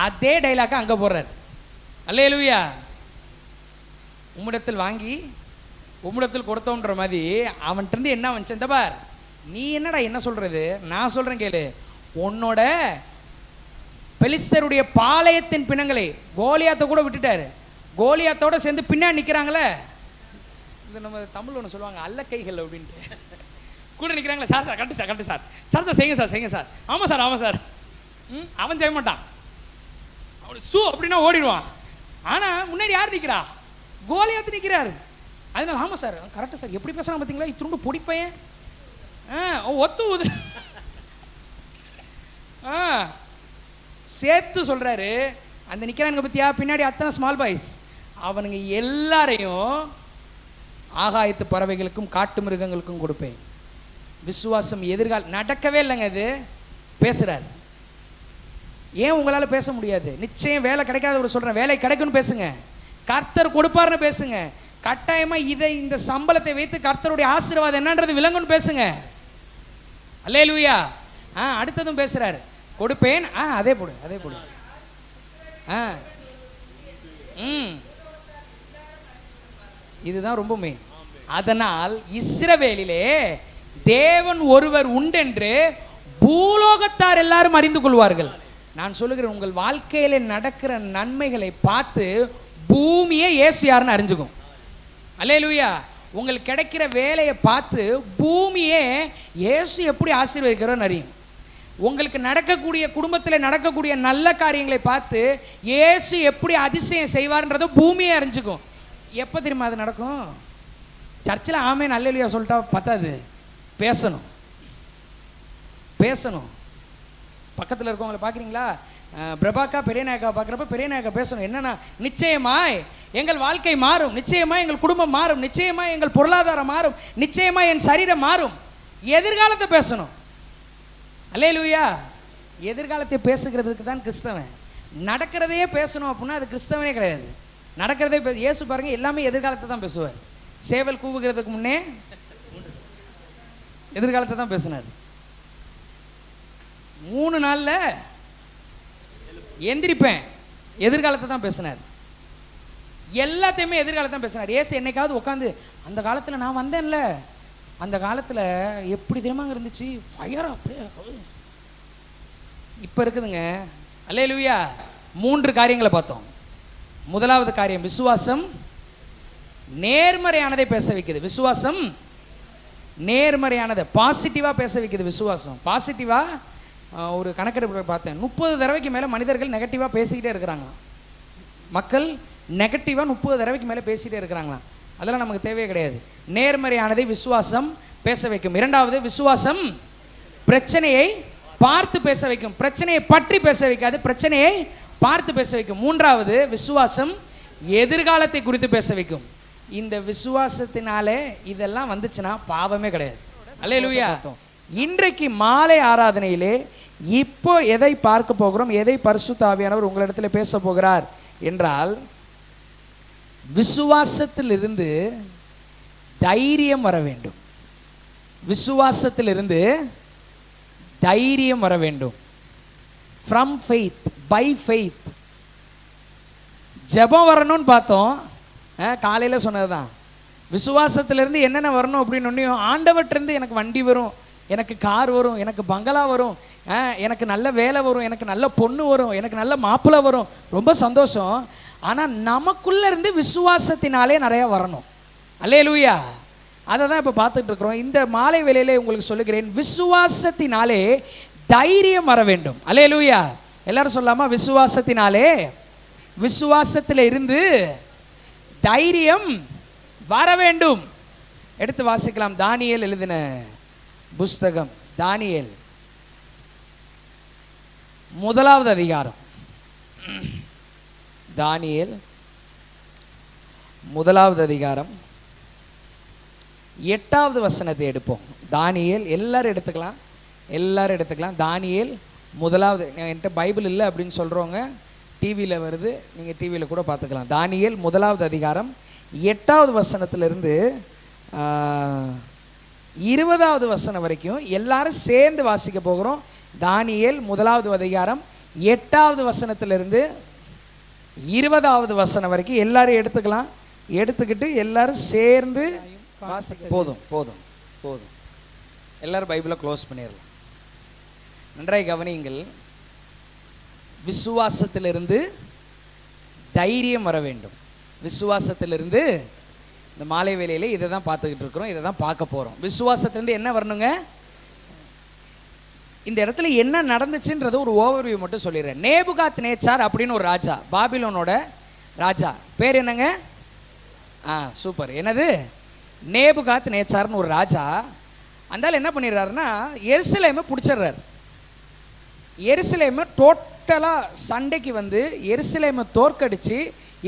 அதே டைலாக்கா அங்கே போடுறார். அல்லேலூயா. உம்மிடத்தில் வாங்கி உம்மிடத்தில் கொடுத்தோன்ற மாதிரி அவன்கிட்ட இருந்து என்ன வந்துச்சு, இந்த பார் நீ என்னடா என்ன சொல்றது, நான் சொல்றேன் கேளு, உன்னோட பெலிஸ்தருடைய பாளையத்தின் பிணங்களை, கோலியாத்தை கூட விட்டுட்டாரு, கோலியாத்தோட சேர்ந்து பின்னாடி நிற்கிறாங்களே, இந்த நம்ம தமிழ் ஒன்று சொல்லுவாங்க அல்ல கைகள் அப்படின்ட்டு, கூட நிற்கிறாங்களே, சார் சார் கட்டு சார் கட்டு சார், சார் சார் செய்யுங்க சார் செய்யுங்க சார், ஆமாம் சார் ஆமாம் சார். அவன் செய்ய மாட்டான், அவனுக்கு சூ அப்படின்னா ஓடிடுவான். ஆனால் முன்னாடி யார் நிற்கிறா, கோலியாத்து நிற்கிறாரு. அதனால ஆமாம் சார் கரெக்டாக சார், எப்படி பேசுகிறான் பார்த்தீங்களா, இத்திருண்டு பொடிப்பையன் ஒத்து ஊது சேர்த்து சொல்கிறாரு. அந்த நிற்கிறானுங்க பற்றியா பின்னாடி அத்தனை ஸ்மால் பாய்ஸ், அவனுங்க எல்லாரையும் ஆகாயத்து பறவைகளுக்கும் காட்டு மிருகங்களுக்கும் கொடுப்பேன். விசுவாசம் எதிர்கால நடக்கவே இல்லைங்க, இது பேசுகிறார். ஏன் உங்களால் பேச முடியாது? நிச்சயம் வேலை கிடைக்காத ஒரு சொல்கிறேன், வேலை கிடைக்கும்னு பேசுங்க, கர்த்தர் கொடுப்பாருன்னு பேசுங்க, கட்டாயமாக இதை இந்த சம்பளத்தை வைத்து கர்த்தருடைய ஆசீர்வாதம் என்னன்றது விளங்குன்னு பேசுங்க. அல்லேலூயா. அடுத்ததும் பேசுகிறாரு, கொடுப்பேன். அதே போடு அதே போடு. இதுதான் ரொம்ப மெயின். அதனால் இஸ்ரவேலிலே தேவன் ஒருவர் உண்டென்று பூலோகத்தார் எல்லாரும் அறிந்து கொள்வார்கள். நான் சொல்லுகிறேன், உங்கள் வாழ்க்கையில நடக்கிற நன்மைகளை பார்த்து பூமியே இயேசு யாருன்னு அறிஞ்சுக்கும். அல்லேலூயா. உங்களுக்கு கிடைக்கிற வேலையை பார்த்து பூமியே இயேசு எப்படி ஆசீர்வதிக்கிறோன்னு அறியும். உங்களுக்கு நடக்கக்கூடிய குடும்பத்தில் நடக்கக்கூடிய நல்ல காரியங்களை பார்த்து இயேசு எப்படி அதிசயம் செய்வார்ன்றதை பூமியே அறிஞ்சுக்கும். எப்போ தெரியுமா அது நடக்கும்? சர்ச்சில் ஆமேன் அல்லேலூயா சொல்லிட்டா பத்தாது, பேசணும் பேசணும். பக்கத்தில் இருக்கவங்களை பார்க்குறீங்களா, பிரபாக்கா பெரியநாயக்கா பார்க்குறப்ப பெரியநாயக்கா பேசணும். என்னன்னா, நிச்சயமாய் எங்கள் வாழ்க்கை மாறும், நிச்சயமாக எங்கள் குடும்பம் மாறும், நிச்சயமாக எங்கள் பொருளாதாரம் மாறும், நிச்சயமாக என் சரீரம் மாறும். எதிர்காலத்தை பேசணும். அல்லேலூயா. எதிர்காலத்தை பேசுகிறதுக்கு தான் கிறிஸ்தவன். நடக்கிறதையே பேசணும் அப்படின்னா அது கிறிஸ்தவனே கிடையாது. நடக்கிறதே இயேசு பாருங்க, எல்லாமே எதிர்காலத்தை தான் பேசுவார். சேவல் கூவுகிறதுக்கு முன்னே எதிர்காலத்தை தான் பேசினார். 3 நாளில் எந்திரிப்பேன், எதிர்காலத்தை தான் பேசினார். எல்லாத்தையுமே எதிர்காலத்தை தான் பேசினார். இயேசு என்னைக்காவது உட்காந்து அந்த காலத்தில் நான் வந்தேன்ல, அந்த காலத்தில் எப்படி தெரியுமாங்க இருந்துச்சு, ஃபயர் அப்படியே இப்போ இருக்குதுங்க. அல்லேலூயா. 3 காரியங்களை பார்த்தோம். முதலாவது காரியம், விசுவாசம் நேர்மறையானதை பேச வைக்குது. விசுவாசம் நேர்மறையானதை பாசிட்டிவாக பேச வைக்குது. விசுவாசம் பாசிட்டிவாக. ஒரு கணக்கெடுப்பு பார்த்தேன், 30 தடவைக்கு மேலே மனிதர்கள் நெகட்டிவாக பேசிக்கிட்டே இருக்கிறாங்களாம். மக்கள் நெகட்டிவாக 30 தடவைக்கு மேலே பேசிகிட்டே இருக்கிறாங்களாம். அதெல்லாம் நமக்கு தேவையே கிடையாது. நேர்மறையானதை விசுவாசம் பேச வைக்கும். 2வது, விசுவாசம் பிரச்சனையை பார்த்து பேச வைக்கும். பிரச்சனையை பற்றி பேச வைக்காது, பிரச்சனையை பார்த்து பேச வைக்கும். 3வது, விசுவாசம் எதிர்காலத்தை குறித்து பேச வைக்கும். இந்த விசுவாசத்தினாலே இதெல்லாம் வந்துச்சுன்னா பாவமே கிடையாது. அல்லேலூயா. இன்றைக்கு மாலை ஆராதனையிலே இப்போ எதை பார்க்க போகிறோம், எதை பரிசுத்த ஆவியானவர் உங்களிடத்தில் பேச போகிறார் என்றால், விசுவாசத்திலிருந்து தைரியம் வர வேண்டும். விசுவாசத்திலிருந்து தைரியம் வர வேண்டும். From faith, by faith. ஜெபம் வரணும்னு பார்த்தோம், காலையில் சொன்னது தான். விசுவாசத்திலிருந்து என்னென்ன வரணும் அப்படின்னு ஆண்டவற்றிலிருந்து எனக்கு வண்டி வரும், எனக்கு கார் வரும், எனக்கு பங்களா வரும், எனக்கு நல்ல வேலை வரும், எனக்கு நல்ல பொண்ணு வரும், எனக்கு நல்ல மாப்பிள்ளை வரும், ரொம்ப சந்தோஷம். ஆனால் நமக்குள்ளே இருந்து விசுவாசத்தினாலே நிறையா வரணும். அல்லேலூயா. அதை தான் இப்போ பார்த்துட்டு இருக்கிறோம். இந்த மாலை வேளையிலே உங்களுக்கு சொல்லுகிறேன், விசுவாசத்தினாலே தைரியம் வர வேண்டும். அல்லேலூயா. எல்லாரும் சொல்லாமா, விசுவாசத்தினாலே, விசுவாசத்தில் இருந்து தைரியம் வர வேண்டும். எடுத்து வாசிக்கலாம். தானியேல் எழுதின புஸ்தகம், தானியேல் 1வது அதிகாரம். தானியேல் 1வது அதிகாரம் 8வது வசனத்தை எடுப்போம். தானியேல் எல்லாரும் எடுத்துக்கலாம், எல்லாரும் எடுத்துக்கலாம். தானியேல் 1வது. என்கிட்ட பைபிள் இல்லை அப்படின்னு சொல்கிறவங்க டிவியில் வருது, நீங்கள் டிவியில் கூட பார்த்துக்கலாம். தானியேல் 1வது அதிகாரம் 8வது வசனத்திலிருந்து 20வது வசனம் வரைக்கும் எல்லாரும் சேர்ந்து வாசிக்க போகிறோம். தானியேல் 1வது அதிகாரம் 8வது வசனத்திலிருந்து 20வது வசனம் வரைக்கும் எல்லாரும் எடுத்துக்கலாம். எடுத்துக்கிட்டு எல்லாரும் சேர்ந்து போதும் போதும் போதும். எல்லாரும் பைபிளை க்ளோஸ் பண்ணிடலாம். நன்றாய் கவனியுங்கள். விசுவாசத்திலிருந்து தைரியம் வர வேண்டும். விசுவாசத்திலிருந்து இந்த மாலை வேளையில இதை தான் பார்த்துக்கிட்டு இருக்கிறோம், இதை தான் பார்க்க போகிறோம். விசுவாசத்திலிருந்து என்ன வரணுங்க? இந்த இடத்துல என்ன நடந்துச்சுன்றது ஒரு ஓவர்வியூ மட்டும் சொல்லிடுறேன். நேபுகாத் நேச்சார் அப்படின்னு ஒரு ராஜா, பாபிலோனோட ராஜா. பேர் என்னங்க? சூப்பர். என்னது? நேபுகாத் நேச்சார்னு ஒரு ராஜா. அந்தால என்ன பண்ணிடுறாருன்னா எருசலேமை பிடிச்சிடுறாரு. எருசலேமை டோட்டலாக சண்டைக்கு வந்து எருசலேமை தோற்கடிச்சு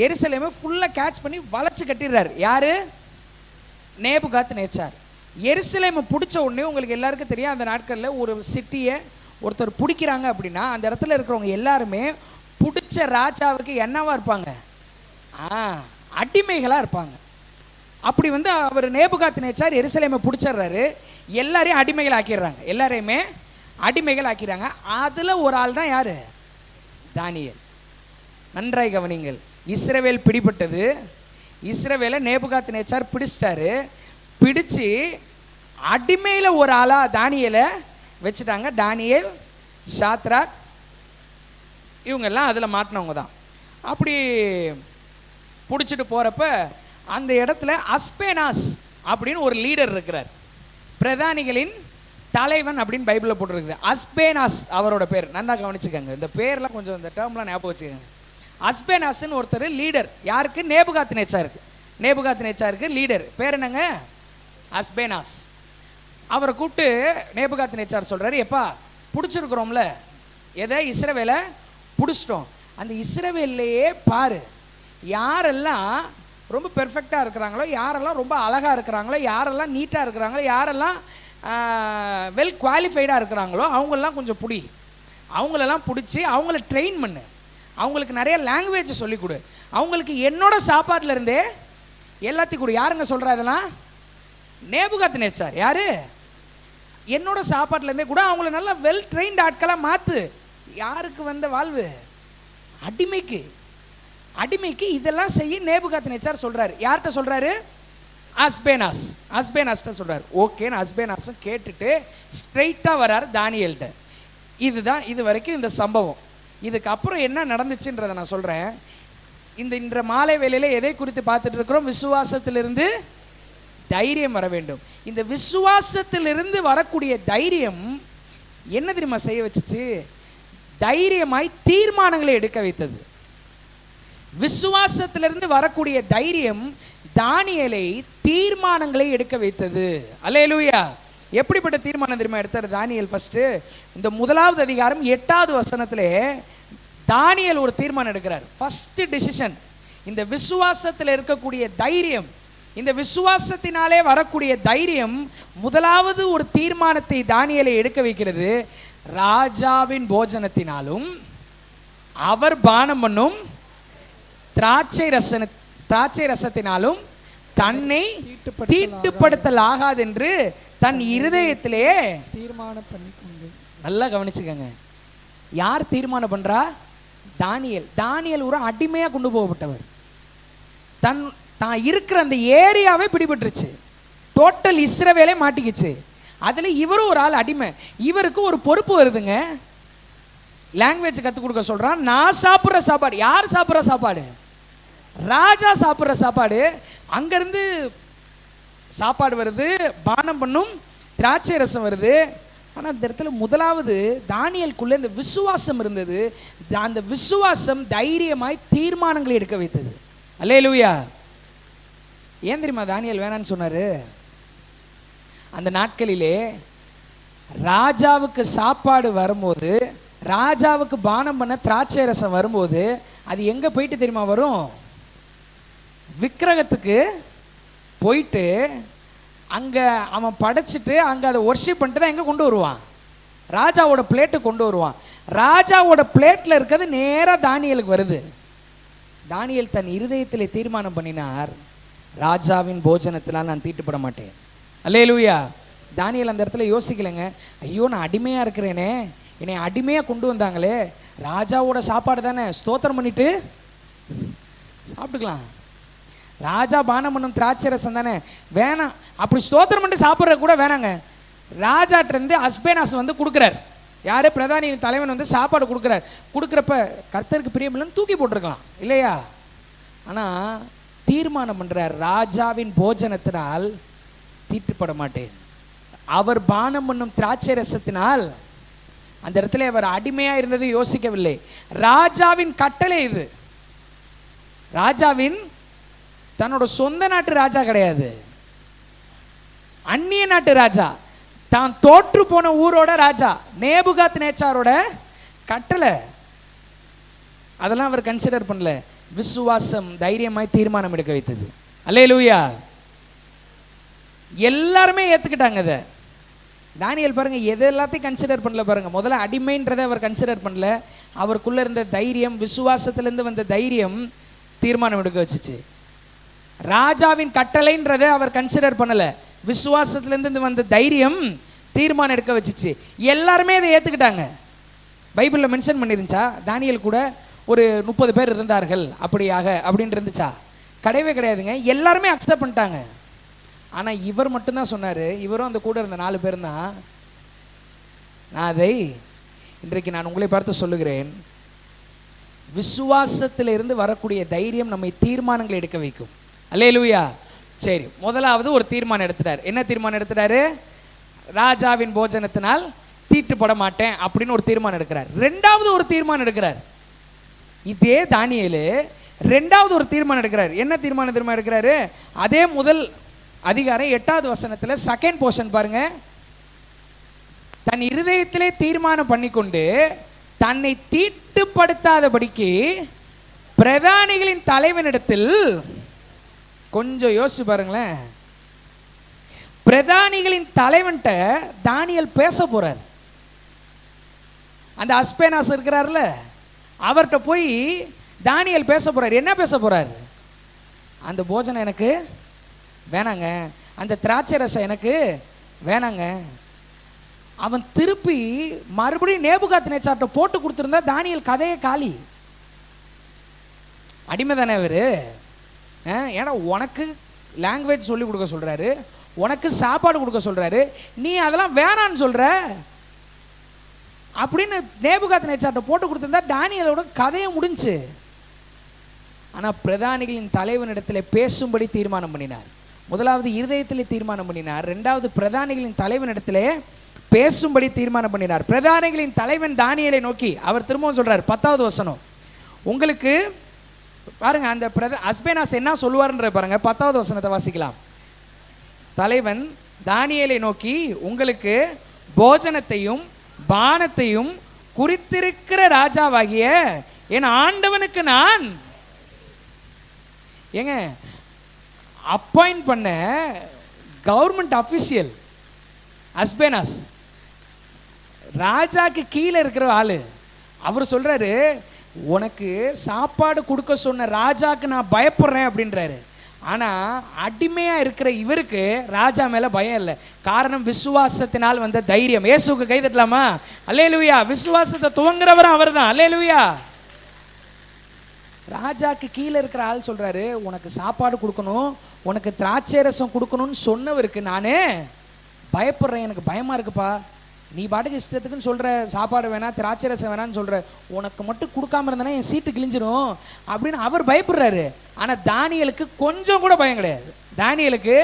எருசலேமை ஃபுல்லாக கேட்ச் பண்ணி வளைச்சு கட்டிடுறாரு. யாரு? நேபுகாத் நேச்சார். எருசலேமை பிடிச்ச உடனே உங்களுக்கு எல்லாருக்கும் தெரியும், அந்த நாட்களில் ஒரு சிட்டியை ஒருத்தர் பிடிக்கிறாங்க அப்படின்னா அந்த இடத்துல இருக்கிறவங்க எல்லாருமே பிடிச்ச ராஜாவுக்கு என்னவா இருப்பாங்க? அடிமைகளாக இருப்பாங்க. அப்படி வந்து அவர் நேபுகாத் நேச்சார் எருசலேமை பிடிச்சிடுறாரு, எல்லாரையும் அடிமைகள் ஆக்கிடுறாங்க. எல்லாரையுமே அடிமைகள் ஆக்கிறாங்க. அதில் ஒரு ஆள் தான் யார்? தானியேல். நன்றாய் கவனிங்கள். இஸ்ரவேல் பிடிபட்டது. இஸ்ரவேலை நேபுகாத் நேச்சார் பிடிச்சிட்டாரு. பிடிச்சு அடிமையில் ஒரு ஆளாக தானியேலை வச்சுட்டாங்க. தானியேல், சாத்ராக் இவங்கெல்லாம் அதில் மாட்டினவங்க தான். அப்படி பிடிச்சிட்டு போகிறப்ப அந்த இடத்துல அஸ்பேனாஸ் அப்படின்னு ஒரு லீடர் இருக்கிறார், பிரதானிகளின் தலைவன் அப்படின்னு பைபிளில் போட்டுருக்குது. அஸ்பேனாஸ் அவரோட பேர். நல்லா கவனிச்சுக்கோங்க, இந்த பேர்லாம் கொஞ்சம் இந்த டேர்ம்லாம் ஞாபகம் வச்சுக்கோங்க. அஸ்பேனாஸ்ன்னு ஒருத்தர் லீடர். யாருக்கு? நேபுகாத் நேச்சாருக்கு. நேபுகாத் நேச்சாருக்கு லீடர் பேர் என்னங்க? அஸ்பேனாஸ். அவரை கூப்பிட்டு நேபுகாத் நேச்சார் சொல்கிறாரு, எப்பா பிடிச்சிருக்கிறோம்ல, எதை? இஸ்ரவேலை பிடிச்சிட்டோம். அந்த இஸ்ரவேல்லையே பாரு, யாரெல்லாம் ரொம்ப பெர்ஃபெக்டாக இருக்கிறாங்களோ, யாரெல்லாம் ரொம்ப அழகாக இருக்கிறாங்களோ, யாரெல்லாம் நீட்டாக இருக்கிறாங்களோ, யாரெல்லாம் வெல் குவாலிஃபைடாக இருக்கிறாங்களோ அவங்களெல்லாம் கொஞ்சம் பிடி. அவங்களெல்லாம் பிடிச்சி அவங்கள ட்ரெயின் பண்ணு, அவங்களுக்கு நிறைய லாங்குவேஜ் சொல்லிக் கொடு, அவங்களுக்கு என்னோட சாப்பாட்டில் இருந்தே எல்லாத்தையும் கொடு. யாருங்க சொல்கிறா இதெல்லாம்? நேபுகாத் நேச்சார். யார்? என்னோட சாப்பாட்டிலேருந்தே கூட அவங்கள நல்லா வெல் ட்ரெயின்ட் ஆட்களாக மாற்று. யாருக்கு வந்த வாழ்வு? அடிமைக்கு. அடிமைக்கு இதெல்லாம் செய்ய நேபுகாத் நேச்சார் சொல்கிறாரு. யார்கிட்ட சொல்கிறாரு? அஸ்பேனாஸ். அஸ்பேனாஸ்ட்ட சொல்கிறார். ஓகேன்னு அஸ்பேனாஸும் கேட்டுட்டு ஸ்ட்ரெயிட்டாக வர்றாரு தானியேல்கிட்ட. இதுதான் இது வரைக்கும் இந்த சம்பவம். இதுக்கப்புறம் என்ன நடந்துச்சுன்றதை நான் சொல்கிறேன். இன்ற மாலை வேளையில் எதை குறித்து பார்த்துட்டு இருக்கிறோம்? விசுவாசத்திலிருந்து தைரியம் வர வேண்டும். இந்த விசுவாசத்திலிருந்து வரக்கூடிய தைரியம் என்ன தெரியுமா செய்ய வச்சுச்சு? தைரியமாய் தீர்மானங்களை எடுக்க வைத்தது. விசுவாசத்திலிருந்து வரக்கூடிய தைரியம் தானியேலை தீர்மானங்களை எடுக்க வைத்தது. அல்லேலூயா. எப்படிப்பட்ட தீர்மானம் தெரியுமா எடுத்தார் தானியேல்? ஃபர்ஸ்ட் இந்த 1வது அதிகாரம் 8வது வசனத்திலே தானியேல் ஒரு தீர்மானம் எடுக்கிறார். First decision. இந்த விசுவாசத்தில் இருக்கக்கூடிய தைரியம், இந்த விசுவாசத்தினாலே வரக்கூடிய தைரியம் முதலாவது ஒரு தீர்மானத்தை தானியேலை எடுக்க வைக்கிறது. ராஜாவின் போஜனத்தினாலும் அவர் பானம் பண்ணும் திராட்சை ரசத்தினாலும் தன்னை தீட்டுப்படுத்தல் ஆகாதென்று தன் இருதயத்திலே தீர்மானம் பண்ணிக்கொண்டு. நல்லா கவனிச்சுக்கங்க, யார் தீர்மானம் பண்றா? தானியேல். தானியேல் ஒரு அடிமையா கொண்டு போகப்பட்டவர். தான் இருக்கிற அந்த ஏரியாவே பிடிபட்டுருச்சு. டோட்டல் இஸ்ரவேலே மாட்டிக்கிச்சு. அதுல இவரும் ஒரு ஆள் அடிமை. இவருக்கு ஒரு பொறுப்பு வருதுங்க. லாங்குவேஜ் கற்றுக் கொடுக்க சொல்றான். நான் சாப்பிட்ற சாப்பாடு. யார் சாப்பிட்ற சாப்பாடு? ராஜா சாப்பிட்ற சாப்பாடு. அங்கேருந்து சாப்பாடு வருது, பானம் பண்ணும் திராட்சை ரசம் வருது. ஆனால் இந்த இடத்துல முதலாவது தானியேலுக்குள்ள இந்த விசுவாசம் இருந்தது. அந்த விசுவாசம் தைரியமாய் தீர்மானங்களை எடுக்க வைத்தது. அல்லேலூயா. ஏன் தெரியுமா தானியேல் வேணான்னு சொன்னாரு? அந்த நாட்களிலே ராஜாவுக்கு சாப்பாடு வரும்போது, ராஜாவுக்கு பானம் பண்ண திராட்சை ரசம் வரும்போது அது எங்கே போயிட்டு தெரியுமா வரும்? விக்கிரகத்துக்கு போயிட்டு அங்கே அவன் படைச்சிட்டு அங்கே அதை ஒர்ஷிப் பண்ணிட்டு தான் எங்கே கொண்டு வருவான்? ராஜாவோட பிளேட்டு கொண்டு வருவான். ராஜாவோட பிளேட்டில் இருக்கிறது நேராக தானியேலுக்கு வருது. தானியேல் தன் இருதயத்திலே தீர்மானம் பண்ணினார், ராஜாவின் போஜனத்தினால் நான் தீட்டுப்பட மாட்டேன். அல்லேலூயா. தானியேல் அந்த இடத்துல யோசிக்கலைங்க, ஐயோ நான் அடிமையாக இருக்கிறேனே, என்னை அடிமையாக கொண்டு வந்தாங்களே, ராஜாவோட சாப்பாடு தானே, ஸ்தோத்திரம் பண்ணிட்டு சாப்பிட்டுக்கலாம். ராஜா பானம் பண்ணும் திராட்சை ரசம் தானே, வேணாம் அப்படி ஸ்தோத்திரம் பண்ணி சாப்பிட்ற கூட வேணாங்க. ராஜாட்ட இருந்து அஸ்பேனாஸ் வந்து கொடுக்குறார். யாரு? பிரதானி தலைவன் வந்து சாப்பாடு கொடுக்குறார். கொடுக்குறப்ப கர்த்தருக்கு பிரியமில்லைன்னு தூக்கி போட்டிருக்கலாம் இல்லையா? ஆனால் தீர்மானம் பண்ணுறார், ராஜாவின் போஜனத்தினால் தீட்டுப்பட மாட்டேன். அவர் பானம் பண்ணும் திராட்சை ரசத்தினால், அந்த இடத்துல அவர் அடிமையாக இருந்தது யோசிக்கவில்லை. ராஜாவின் கட்டளை இது. ராஜாவின் தன்னோட சொந்த நாட்டு ராஜா கிடையாது, அந்நிய நாட்டு ராஜா, தான் தோற்று போன ஊரோட ராஜா, நேபுகாத் நேச்சாரோட கட்டளை. அதெல்லாம் அவர் கன்சிடர் பண்ணல. விசுவாசம் தைரியமாய் தீர்மானம் எடுக்க வைத்தது. அல்லேலூயா. எல்லாருமே ஏத்துக்கிட்டாங்க அதை. தானியேல் பாருங்க, எது எல்லாத்தையும் கன்சிடர் பண்ணல பாருங்க. முதல்ல அடிமைன்றதை அவர் கன்சிடர் பண்ணல. அவருக்குள்ள இருந்த தைரியம், விசுவாசத்திலிருந்து வந்த தைரியம் தீர்மானம் எடுக்க வச்சுச்சு. ராஜாவின் கட்டளைன்றதை அவர் கன்சிடர் பண்ணல. விசுவாசத்திலிருந்து வந்த தைரியம் தீர்மானம் எடுக்க வச்சுச்சு. எல்லாருமே அதை ஏத்துக்கிட்டாங்க. பைபிளில் மென்ஷன் பண்ணிருந்துச்சா தானியேல் கூட ஒரு 30 பேர் இருந்தார்கள் அப்படியாக அப்படின்னு இருந்துச்சா? கிடையவே கிடையாதுங்க. எல்லாருமே அக்செப்ட் பண்ணிட்டாங்க. ஆனால் இவர் மட்டும்தான் சொன்னார், இவரும் அந்த கூட இருந்த 4 பேர் தான், நான் அதை இன்றைக்கு நான் உங்களை பார்த்து சொல்லுகிறேன், விசுவாசத்தில் இருந்து வரக்கூடிய தைரியம் நம்மை தீர்மானங்களை எடுக்க வைக்கும். அல்லேலூயா. சரி, முதலாவது ஒரு தீர்மானம் எடுத்துட்டார். என்ன தீர்மானம் எடுத்துட்டாரு? ராஜாவின் போஜனத்தினால் தீட்டுப்பட மாட்டேன் அப்படின்னு ஒரு தீர்மானம் எடுக்கிறார். ரெண்டாவது ஒரு தீர்மானம் எடுக்கிறார். இதே தானியேலு ரெண்டாவது ஒரு தீர்மானம் எடுக்கிறார். என்ன தீர்மானம் எடுக்கிறாரு? அதே முதல் அதிகாரம் 8வது வசனத்துல செகண்ட் போர்ஷன் பாருங்க. தன் இருதயத்திலே தீர்மானம் பண்ணிக்கொண்டு தன்னை தீட்டுப்படுத்தாதபடிக்கு பிரதானிகளின் தலைவனிடத்தில், கொஞ்சம் யோசிச்சு பாருங்களேன், பிரதானிகளின் தலைவன்கிட்ட தானியேல் பேச போறார். அந்த அஸ்பேனாஸ் இருக்கிறார்ல, அவர்கிட்ட போய் தானியேல் பேச போறார். என்ன பேச போறார்? அந்த போஜனம் எனக்கு வேணாங்க, அந்த திராட்சை ரசம் எனக்கு வேணாங்க. அவன் திருப்பி மறுபடியும் நேபுகாத் நேச்சார்ட்ட போட்டு கொடுத்துருந்தா தானியேல் கதையே காலி. அடிமை தானே அவரு. ஏன்னா உனக்கு லாங்குவேஜ் சொல்லி கொடுக்க சொல்றாரு, உனக்கு சாப்பாடு கொடுக்க சொல்றாரு, நீ அதெல்லாம் வேணான்னு சொல்ற அப்படின்னு நேபுகாத் நேச்சார்ட்ட போட்டு கொடுத்திருந்தா தானியேலோட கதையை முடிஞ்சு. ஆனால் பிரதானிகளின் தலைவனிடத்தில் பேசும்படி தீர்மானம் பண்ணினார். முதலாவது இருதயத்திலே தீர்மானம் பண்ணினார். ரெண்டாவது பிரதானிகளின் தலைவனிடத்திலே பேசும்படி தீர்மானம் பண்ணினார். பிரதானிகளின் தலைவன் தானியேலை நோக்கி அவர் திரும்பவும் சொல்றார், 10வது வசனம். உங்களுக்கு பாருங்க, அந்த அஸ்பேனாஸ் என்ன சொல்லுவார்ன்ற பாருங்க. 10வது வசனத்தை வாசிக்கலாம். தலைவன் தானியேலை நோக்கி, உங்களுக்கு போஜனத்தையும் பானத்தையும் குறித்திருக்கிற ராஜாவாகிய என் ஆண்டவனுக்கு நான் ஏங்க அப்பாயிண்ட் பண்ண கவர்மெண்ட் அஃபிஷியல் அஸ்பேனாஸ், ராஜாக்கு கீழே இருக்கிற ஆளு. அவர் சொல்றாரு, உனக்கு சாப்பாடு கொடுக்க சொன்ன ராஜாக்கு நான் பயப்படுறேன் அப்படின்றாரு. ஆனால் அடிமையாக இருக்கிற இவருக்கு ராஜா மேலே பயம் இல்லை. காரணம் விசுவாசத்தினால் வந்த தைரியம். இயேசுவுக்கு கை தட்டலாமா? அல்லேலூயா. விசுவாசத்தை துவங்குறவரும் அவர் தான். அல்லேலூயா. ராஜாக்கு கீழே இருக்கிற ஆள் சொல்றாரு, உனக்கு சாப்பாடு கொடுக்கணும், உனக்கு திராட்சை ரசம் கொடுக்கணும்னு சொன்னவருக்கு நானே பயப்படுறேன், எனக்கு பயமா இருக்குப்பா. நீ பாட்டுக்கு இஷ்டத்துக்குன்னு சொல்ற, சாப்பாடு வேணாம் திராட்சை ரசம் வேணான்னு சொல்ற, உனக்கு மட்டும் கொடுக்காம இருந்தனா என் சீட்டு கிழிஞ்சிரும் அப்படின்னு அவர் பயப்படுறாரு. ஆனா தானியேலுக்கு கொஞ்சம் கூட பயம் கிடையாது. தானியேலுக்கு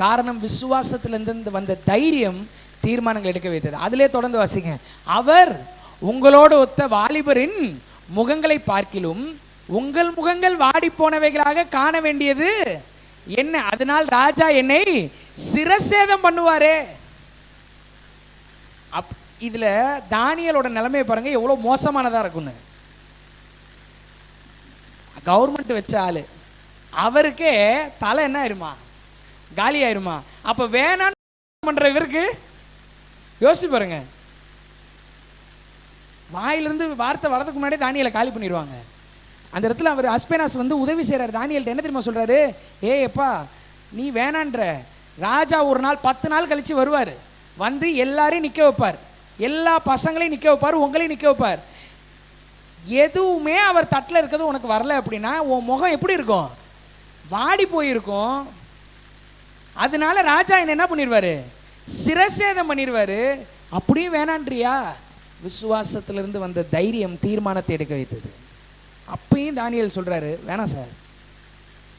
காரணம் விசுவாசத்திலிருந்து வந்த தைரியம் தீர்மானங்கள் எடுக்க வைத்தது. அதிலே தொடர்ந்து வாசிங்க. அவர் உங்களோடு ஒத்த வாலிபரின் முகங்களை பார்க்கிலும் உங்கள் முகங்கள் வாடி போனவைகளாக காண வேண்டியது என்ன? அதனால் ராஜா என்னை சிரசேதம் பண்ணுவாரே. இதுல தானியேலோட நிலைமையை பாருங்க, எவ்வளவு மோசமானதா இருக்குன்னு. கவர்மெண்ட் வச்ச ஆளு, அவருக்கே தலை என்ன ஆயிருமா? காலி ஆயிருமா? அப்ப வேணான்னு பண்ற இவருக்கு யோசிச்சு பாருங்க. வாயிலிருந்து வார்த்தை வரதுக்கு முன்னாடி தானியேலை காலி பண்ணிடுவாங்க. அந்த இடத்துல அவர் அஸ்பேனாஸ் வந்து உதவி செய்கிறார். தானியேல்ட்ட என்ன தெரியுமா சொல்றாரு? எப்பா நீ வேணான்ற, ராஜா ஒரு நாள் 10 நாள் கழிச்சு வருவார், வந்து எல்லாரையும் நிற்க வைப்பார், எல்லா பசங்களையும் நிற்க வைப்பார், உங்களையும் நிற்க வைப்பார். எதுவுமே அவர் தட்டில் இருக்கிறது உனக்கு வரல அப்படின்னா உன் முகம் எப்படி இருக்கும்? வாடி போயிருக்கும். அதனால ராஜா என்ன பண்ணிடுவாரு, சிரசேதம் பண்ணிடுவாரு. அப்படியும் வேணான்றியா? விசுவாசத்திலிருந்து வந்த தைரியம் தீர்மானத்தை எடுக்க வைத்தது. அப்பயும் தானியேல் சொல்றாரு, வேணாம் சார்,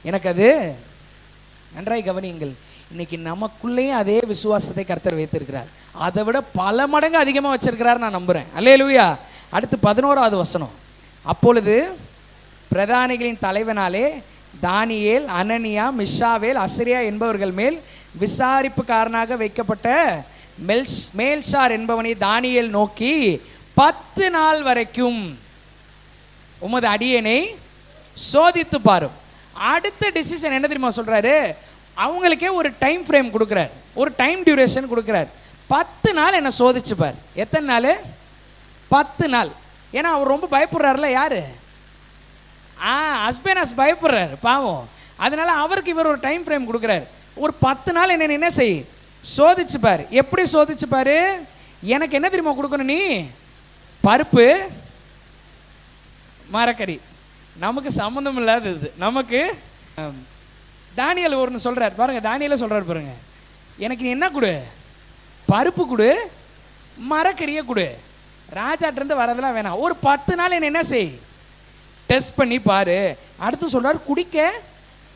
எனக்கு அது. நன்றாய் கவனியுங்கள், இன்னைக்கு நமக்குள்ளேயும் அதே விசுவாசத்தை கர்த்தர் வைத்திருக்கிறார். அதை விட பல மடங்கு அதிகமாக வச்சிருக்கிறார், நான் நம்புறேன். அல்லேலூயா. அடுத்து 11வது வசனம். அப்பொழுது பிரதானிகளின் தலைவனாலே தானியேல், அனனியா, மிஷாவேல், அசரியா என்பவர்கள் மேல் விசாரிப்புக்காரனாக வைக்கப்பட்ட மேல்ஷார் என்பவனை தானியேல் நோக்கி, 10 நாள் வரைக்கும் உமது அடியேனை சோதித்து பாரும். அடுத்த டிசிஷன் என்ன தெரியுமா சொல்றாரு? அவங்களுக்கே ஒரு டைம் ஃப்ரேம் கொடுக்குறார், ஒரு டைம் டியூரேஷன் கொடுக்குறார். 10 நாள் என்ன சோதிச்சு பார். எத்தனை நாள்? 10 நாள். ஏன்னா அவர் ரொம்ப பயப்படுறாருல. யாரு? அஸ்பேனாஸ் பயப்படுறாரு பாவம். அதனால அவருக்கு இவர் ஒரு டைம் ஃப்ரேம் கொடுக்குறாரு. ஒரு 10 நாள் என்ன செய், சோதிச்சு பாரு. எப்படி சோதிச்சு பாரு? எனக்கு என்ன தெரியுமா கொடுக்கணும்? நீ பருப்பு, மரக்கறி. நமக்கு சம்மந்தம் இல்லாதது. நமக்கு தானியேல் ஒன்று சொல்றாரு பாருங்க, தானியேல சொல்றாரு பாருங்க, எனக்கு நீ என்ன கொடு, பருப்பு கொடு, மரக்கறியை கொடு, ராஜாட்டிருந்து வரதெல்லாம் வேணாம். ஒரு 10 நாள் என்ன செய், டெஸ்ட் பண்ணி பாரு. அடுத்து சொல்றாரு, குடிக்க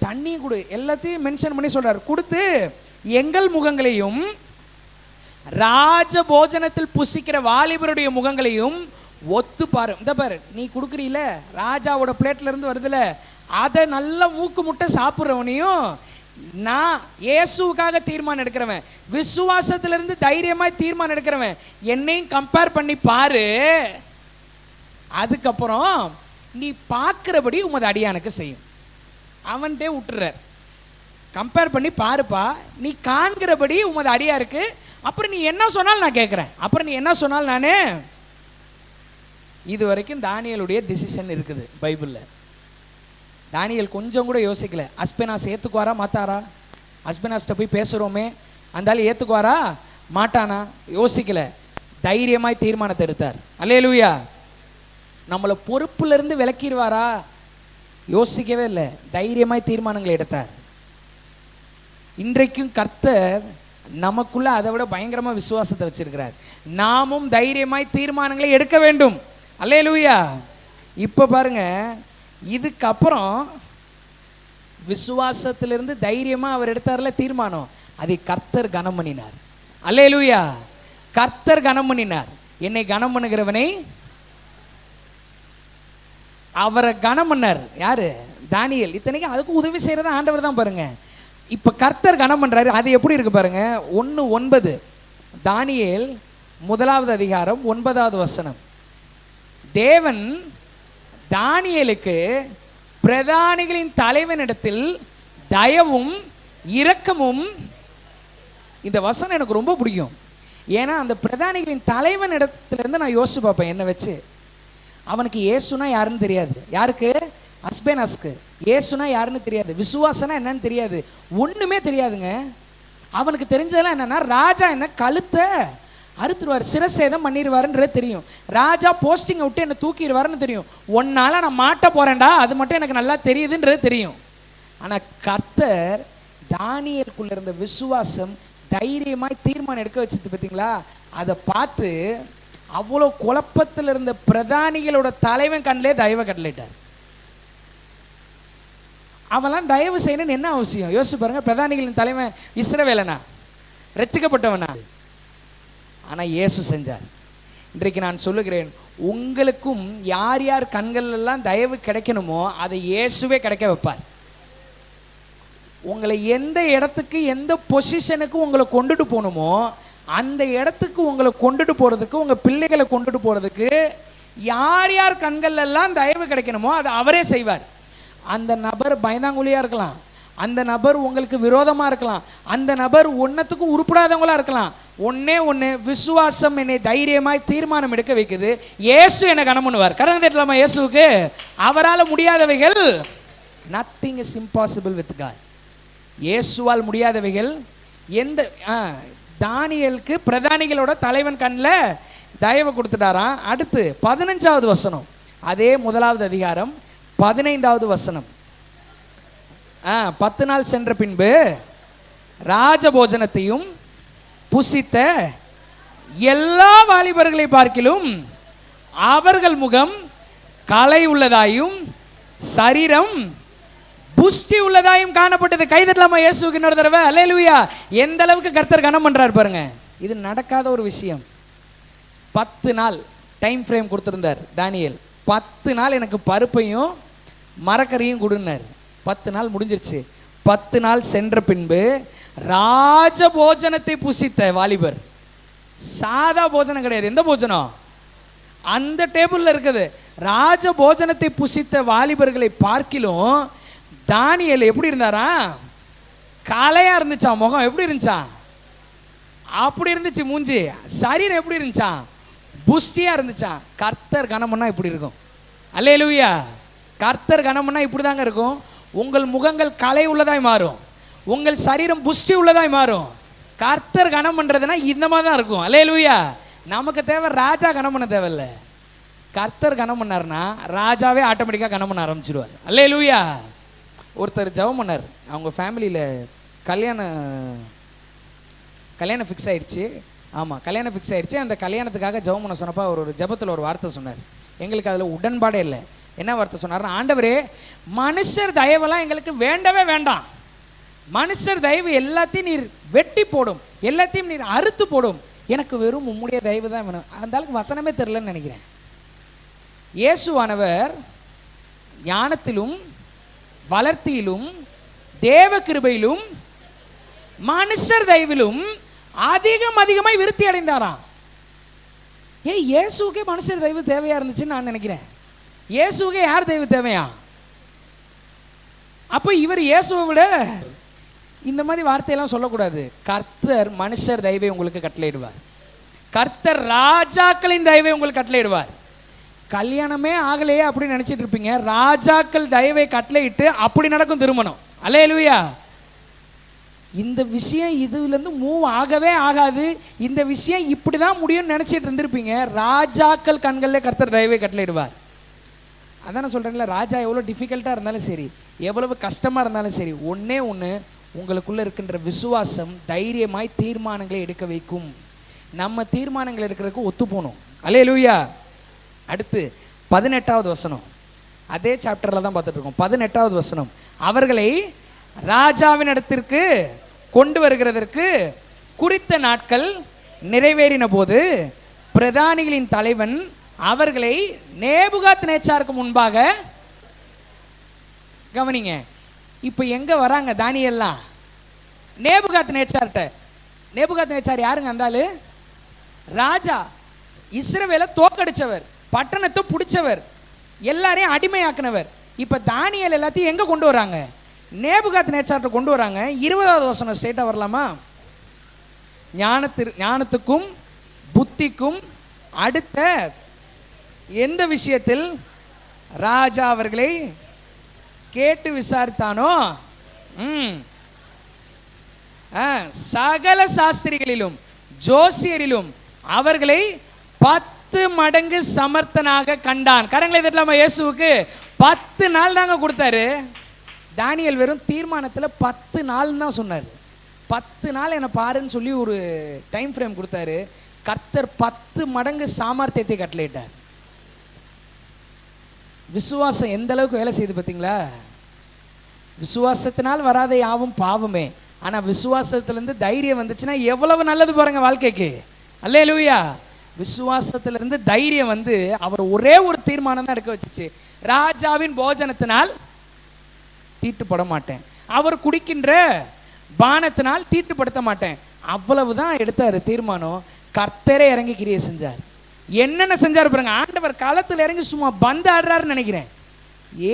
தண்ணியும் கொடு. எல்லாத்தையும் மென்ஷன் பண்ணி சொல்றாரு. கொடுத்து எங்கள் முகங்களையும் ராஜ போஜனத்தில் புசிக்கிற வாலிபருடைய முகங்களையும் ஒத்து பாரு. இந்த பாரு, நீ கொடுக்குறீல, ராஜாவோட பிளேட்ல இருந்து வருதுல, அதை நல்லா மூக்கு முட்டை சாப்பிட்றவனையும், நான் இயேசுவுக்காக தீர்மானம் எடுக்கிறவன், விசுவாசத்திலிருந்து தைரியமாய் தீர்மானம் எடுக்கிறவன், என்னையும் கம்பேர் பண்ணி பாரு. அதுக்கப்புறம் நீ பார்க்கிறபடி உமது அடியானுக்கு செய்யும். அவன்கிட்டே விட்டுறார். கம்பேர் பண்ணி பாருப்பா, நீ காண்கிறபடி உமது அடியாருக்கு. அப்புறம் நீ என்ன சொன்னாலும் நான் கேட்குறேன். அப்புறம் நீ என்ன சொன்னாலும் நானே. இது வரைக்கும் தானியேலுடைய டிசிஷன் இருக்குது பைபிளில். தானியேல் கொஞ்சம் கூட யோசிக்கல. அஸ்பேனாஸ் ஏற்றுக்குவாரா மாட்டாரா? அஸ்பேனாஸ்ட்ட போய் பேசுகிறோமே, அந்தாலும் ஏற்றுக்குவாரா மாட்டானா? யோசிக்கல. தைரியமாய் தீர்மானத்தை எடுத்தார். அல்லேலூயா. நம்மளை பொறுப்புலேருந்து விலக்கிடுவாரா? யோசிக்கவே இல்லை. தைரியமாய் தீர்மானங்களை எடுத்தார். இன்றைக்கும் கர்த்தர் நமக்குள்ள அதை விட பயங்கரமாக விசுவாசத்தை வச்சிருக்கிறார். நாமும் தைரியமாய் தீர்மானங்களை எடுக்க வேண்டும். அல்லேலூயா. இப்போ பாருங்க, இதுக்கப்புறம் விசுவாசத்திலிருந்து தைரியமாக அவர் எடுத்தார்ல தீர்மானம், அதை கர்த்தர் கனம் பண்ணினார். அல்லேலூயா. கர்த்தர் கனம் பண்ணினார். என்னை கனம் பண்ணுகிறவனை அவரை கனம் பண்ணார். யாரு? தானியேல். இத்தனைக்கும் அதுக்கு உதவி செய்யறதா ஆண்டவர் தான் பாருங்க. இப்ப கர்த்தர் கனம் பண்றாரு. அது எப்படி இருக்கு பாருங்க. 1:9 தானியேல் 1வது அதிகாரம் 9வது வசனம். தேவன் தானியேலுக்கு பிரதானிகளின் தலைவனிடத்தில் தயவும் இரக்கமும், இந்த வசனம் எனக்கு ரொம்ப பிடிக்கும். ஏன்னா அந்த பிரதானிகளின் தலைவன் இடத்துல நான் யோசிச்சு பார்ப்பேன் என்ன வச்சு. அவனுக்கு இயேசுனா யாருன்னு தெரியாது. யாருக்கு? அஸ்பேனாஸ்க்கு. இயேசுனா யாருன்னு தெரியாது. விசுவாசனா என்னன்னு தெரியாது. ஒண்ணுமே தெரியாதுங்க. அவனுக்கு தெரிஞ்சதெல்லாம் என்னன்னா, ராஜா என்ன கழுத்தை அறுத்துருவார், சிரசேதம் பண்ணிடுவாருன்றது தெரியும். ராஜா போஸ்டிங்கை விட்டு என்னை தூக்கிடுவாருன்னு தெரியும். ஒன்னால நான் மாட்ட போறேன்டா, அது மட்டும் எனக்கு நல்லா தெரியுதுன்றது தெரியும். ஆனா கர்த்தர் தானியேலுக்குள்ள இருந்த விசுவாசம், தைரியமாய் தீர்மானம் எடுக்க வச்சது பார்த்தீங்களா? அதை பார்த்து அவ்வளோ குழப்பத்தில் இருந்த பிரதானிகளோட தலைவன் கண்ணிலே தயவை கட்டளையிட்டார். அவெல்லாம் தயவு செய்யணும்னு என்ன அவசியம் யோசிச்சு பாருங்க. பிரதானிகளின் தலைவன் இஸ்ரவேலனா, ரட்சிக்கப்பட்டவனா? ஆனா இயேசு செஞ்சார். இன்றைக்கு நான் சொல்லுகிறேன், உங்களுக்கும் யார் யார் கண்கள் எல்லாம் தயவு கிடைக்கணுமோ அதை இயேசுவே கிடைக்க வைப்பார். உங்களை எந்த இடத்துக்கு, எந்த பொசிஷனுக்கு உங்களை கொண்டுட்டு போகணுமோ அந்த இடத்துக்கு உங்களை கொண்டுட்டு போறதுக்கு, உங்க பிள்ளைகளை கொண்டுட்டு போறதுக்கு யார் யார் கண்கள் எல்லாம் தயவு கிடைக்கணுமோ அதை அவரே செய்வார். அந்த நபர் பயந்தாங்குழியா இருக்கலாம், அந்த நபர் உங்களுக்கு விரோதமா இருக்கலாம், அந்த நபர் ஒன்னத்துக்கும் உருப்படாதவங்களா இருக்கலாம். ஒன்னே ஒன்று, விசுவாசம் என்னை தைரியமாய் தீர்மானம் எடுக்க வைக்குது. இயேசு என்னை கனம் பண்ணுவார். கடன் தட்டலாமா இயேசுவுக்கு? அவரால் முடியாதவைகள், nothing is impossible with God. இயேசுவால் முடியாதவைகள் எந்த. தானியேலுக்கு பிரதானிகளோட தலைவன் கண்ணில் தயவு கொடுத்துட்டாராம். அடுத்து 15வது வசனம், அதே 1வது அதிகாரம் 15வது வசனம். 10 நாள் சென்ற பின்பு ராஜபோஜனத்தையும் புசித்த எல்லா வாலிபர்களை பார்க்கிலும் அவர்கள் முகம் கலை உள்ளதாயும் சரீரம் புஷ்டி உள்ளதாயும் காணப்பட்டது. கைதட்டலாமா இயேசுவுக்கு இன்னொரு தடவை? அல்லேலூயா. எந்த அளவுக்கு கர்த்தர் கனம் பண்றாரு பாருங்க. இது நடக்காத ஒரு விஷயம். 10 நாள் டைம் ஃப்ரேம் கொடுத்துருந்தார் தானியேல். 10 நாள் எனக்கு பருப்பையும் மரக்கறியும் கொடுன்னார். 10 நாள் முடிஞ்சிருச்சு. 10 நாள் சென்ற பின்பு ராஜ போஜனத்தை புசித்த வாலிபர், சாதா போஜனம் கிடையாது, எந்த போஜனம்? அந்த டேபிள்ல இருக்குது. ராஜ போஜனத்தை புசித்த வாலிபர்களை பார்க்கிலும் தானியேல் எப்படி இருந்தாரா? கலையா இருந்துச்சா முகம்? எப்படி இருந்துச்சா? அப்படி இருந்துச்சு மூஞ்சி. சரீரம் எப்படி இருந்துச்சா? புஷ்டியா இருந்துச்சா? கர்த்தர் கனம்னா இப்படி இருக்கும். அல்லேலூயா. கர்த்தர் கனம்னா இப்படி தாங்க இருக்கும். உங்கள் முகங்கள் கலை உள்ளதாய் மாறும், உங்கள் சரீரம் புஷ்டி உள்ளதாய் மாறும். கர்த்தர் கனம் பண்றதுன்னா இந்த மாதிரி தான் இருக்கும். அல்லேலூயா. நமக்கு தேவை ராஜா கனம் பண்ண தேவையில்ல. கர்த்தர் கனம் பண்ணார்னா ராஜாவே ஆட்டோமேட்டிக்காக கனம் பண்ண ஆரம்பிச்சிடுவார். அல்லேலூயா. ஒருத்தர் ஜெபம் பண்ணார். அவங்க ஃபேமிலியில் கல்யாணம் ஃபிக்ஸ் ஆயிடுச்சு. ஆமாம், கல்யாணம் ஃபிக்ஸ் ஆயிடுச்சு. அந்த கல்யாணத்துக்காக ஜெபம் பண்ண சொன்னப்போ அவர் ஒரு ஜெபத்தில் ஒரு வார்த்தை சொன்னார். எங்களுக்கு அதில் உடன்பாடே இல்லை. என்ன வார்த்தை சொன்னார்னா, ஆண்டவரே, மனுஷர் தயவெல்லாம் எங்களுக்கு வேண்டவே வேண்டாம். மனுஷர் தயவு எல்லாத்தையும் நீர் வெட்டி போடும், எல்லாத்தையும் நீர் அறுத்து போடும். எனக்கு வெறும் உம்முடைய தயவு தான் வேணும். அந்த அளவுக்கு வசனமே தெரிலன்னு நினைக்கிறேன். இயேசுவானவர் ஞானத்திலும் வளர்த்தியிலும் தேவ கிருபையிலும் மனுஷர் தயவிலும் அதிகமாய் விருத்தி அடைந்தாராம். இயேசுக்கே மனுஷர் தயவு தேவையா இருந்துச்சுன்னு நான் நினைக்கிறேன். இயேசுக்கே யார் தயவு தேவையா? அப்போ இவர் இயேசுவை விட இந்த மாதிரி வார்த்தையெல்லாம் சொல்லக்கூடாது. கர்த்தர் மனுஷர் தயவை உங்களுக்கு கட்டளையிடுவார். கர்த்தர் ராஜாக்களின் தயவை உங்களுக்கு கட்டளையிடுவார். கல்யாணமே ஆகலையே அப்படின்னு நினைச்சிட்டு இருப்பீங்க. ராஜாக்கள் தயவை கட்டளையிட்டு அப்படி நடக்கும் திருமணம். அல்லேலூயா. இந்த விஷயம் இதுலேருந்து மூவ் ஆகவே ஆகாது, இந்த விஷயம் இப்படி தான் முடியும்னு நினச்சிட்டு இருந்திருப்பீங்க. ராஜாக்கள் கண்களில் கர்த்தர் தயவை கட்டளையிடுவார். அதான் சொல்கிறேன்ல, ராஜா எவ்வளோ டிஃபிகல்ட்டாக இருந்தாலும் சரி, எவ்வளவு கஷ்டமாக இருந்தாலும் சரி, ஒன்றே ஒன்று, உங்களுக்குள்ளே இருக்கின்ற விசுவாசம் தைரியமாய் தீர்மானங்களை எடுக்க வைக்கும். நம்ம தீர்மானங்கள் எடுக்கிறதுக்கு ஒத்து போகணும். அல்லேலூயா. அடுத்து 18வது வசனம், அதே சாப்டரில் தான் பார்த்துட்டு இருக்கோம். 18வது வசனம், அவர்களை ராஜாவின் இடத்திற்கு கொண்டு வருகிறதற்கு குறித்த நாட்கள் நிறைவேறின போது பிரதானிகளின் தலைவன் அவர்களை நேபுகாத்நேச்சாருக்கு முன்பாக, கவனிங்க, இப்போ எங்க வராங்க தானியேல்லாம்? நேபுகாத்நேச்சார்ட்ட. நேபுகாத்நேச்சார் யாருங்க? அந்தாலு ராஜா, இஸ்ரவேலை தோக்கடிச்சவர், பட்டணத்தை பிடிச்சவர், எல்லாரையும் அடிமையாக்குனவர். இப்போ தானியேல் எல்லாத்தையும் எங்க கொண்டு வராங்க? நேபுகாத்நேச்சார்ட்ட கொண்டு வராங்க. 20வது வசனம் ஸ்ட்ரெயிட்டா வரலாமா? ஞானத்துக்கும் புத்திக்கும் அடுத்த எந்த விஷயத்தில் ராஜா அவர்களை கேட்டு விசாரித்தானோ, சகல சாஸ்திரிகளிலும் ஜோசியரிலும் அவர்களை 10 மடங்கு சமர்த்தனாக கண்டான். கரங்களை தட்டலாமா இயேசுவுக்கு? 10 நாள் தாங்க கொடுத்தாரு. தானியேல் வெறும் தீர்மானத்தில் 10 நாள் தான் சொன்னார். 10 நாள் என்னை பாருன்னு சொல்லி ஒரு டைம் ஃப்ரேம் கொடுத்தாரு. கர்த்தர் 10 மடங்கு சாமர்த்தியத்தை கட்டளையிட்டார். விசுவாசம் எந்த அளவுக்கு வேலை செய்யுது பார்த்தீங்களா? விசுவாசத்தினால் வராத யாவும் பாவமே. ஆனால் விசுவாசத்திலேருந்து தைரியம் வந்துச்சுன்னா எவ்வளவு நல்லது பாருங்க வாழ்க்கைக்கு. அல்லேலூயா. விசுவாசத்திலிருந்து தைரியம் வந்து அவர் ஒரே ஒரு தீர்மானம் தான் எடுக்க வச்சுச்சு. ராஜாவின் போஜனத்தினால் தீட்டுப்பட மாட்டேன், அவர் குடிக்கின்ற பானத்தினால் தீட்டுப்படுத்த மாட்டேன், அவ்வளவுதான் எடுத்தாரு தீர்மானம். கர்த்தரே இறங்கி கிரியை செஞ்சார். என்னென்ன செஞ்சார் பாருங்க. ஆண்டவர் களத்தில் இறங்கி சும்மா பந்து ஆடுறாருன்னு நினைக்கிறேன்.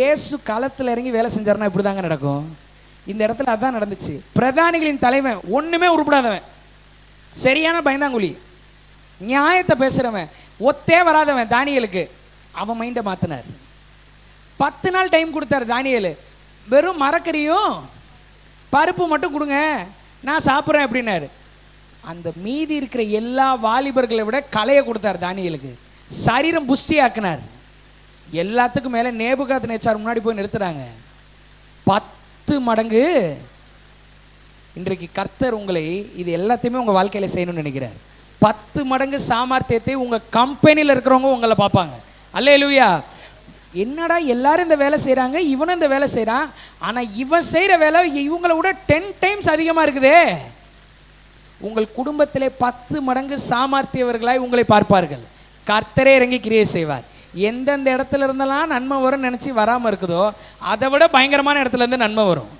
ஏசு களத்தில் இறங்கி வேலை செஞ்சாருன்னா இப்படி தாங்க நடக்கும். இந்த இடத்துல அதான் நடந்துச்சு. பிரதானிகளின் தலைவன் ஒண்ணுமே உருப்படாதவன், சரியான பயந்தாங்குழி, நியாயத்தை பேசுறவன், ஒத்தே வராதவன் தானியேலுக்கு, அவன் மைண்டை மாத்தினார். 10 நாள் டைம் கொடுத்தாரு தானியேலு. வெறும் மரக்கறியும் பருப்பு மட்டும் கொடுங்க, நான் சாப்பிட்றேன் அப்படின்னாரு. அந்த மீதி இருக்கிற எல்லா வாலிபர்களை விட கலையை கொடுத்தார் தானியேலுக்கு. சரீரம் புஷ்டியாக்குனார். எல்லாத்துக்கும் மேலே நேபுகாத்நேச்சார் முன்னாடி போய் நிறுத்துறாங்க. 10 மடங்கு இன்றைக்கு கர்த்தர் உங்களை இது எல்லாத்தையுமே உங்கள் வாழ்க்கையில் செய்யணும்னு நினைக்கிறார். 10 மடங்கு சாமர்த்தியத்தை உங்கள் கம்பெனியில் இருக்கிறவங்க உங்களை பார்ப்பாங்க. அல்லேலூயா. என்னடா எல்லாரும் இந்த வேலை செய்கிறாங்க, இவனும் இந்த வேலை செய்கிறான், ஆனால் இவன் செய்கிற வேலை இவங்களை விட 10 டைம்ஸ் அதிகமாக இருக்குதே. உங்கள் குடும்பத்திலே 10 மடங்கு சாமர்த்தியவர்களாய் உங்களை பார்ப்பார்கள். கர்த்தரே இறங்கி கிரியை செய்வார். எந்தெந்த இடத்துல இருந்தெல்லாம் நன்மை வரும்னு நினச்சி வராமல் இருக்குதோ அதை விட பயங்கரமான இடத்துல இருந்து நன்மை வரும்.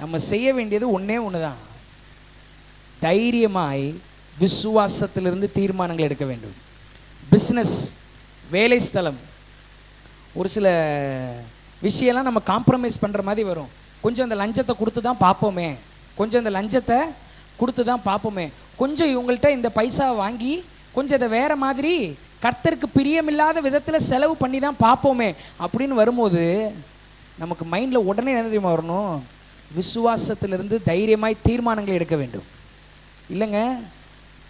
நம்ம செய்ய வேண்டியது ஒன்றே ஒன்று தான், தைரியமாய் விசுவாசத்திலிருந்து தீர்மானங்கள் எடுக்க வேண்டும். பிஸ்னஸ், வேலை ஸ்தலம், ஒரு சில விஷயம்லாம் நம்ம காம்ப்ரமைஸ் பண்ணுற மாதிரி வரும். கொஞ்சம் அந்த லஞ்சத்தை கொடுத்து தான் பார்ப்போமே, கொஞ்சம் இந்த லஞ்சத்தை கொடுத்து தான் பார்ப்போமே, கொஞ்சம் இவங்கள்ட்ட இந்த பைசா வாங்கி கொஞ்சம் இதை வேறு மாதிரி கர்த்தருக்கு பிரியமில்லாத விதத்தில் செலவு பண்ணி தான் பார்ப்போமே அப்படின்னு வரும்போது நமக்கு மைண்டில் உடனே என்ன தெரியுமா வரணும், விசுவாசத்திலிருந்து தைரியமாய் தீர்மானங்களை எடுக்க வேண்டும். இல்லைங்க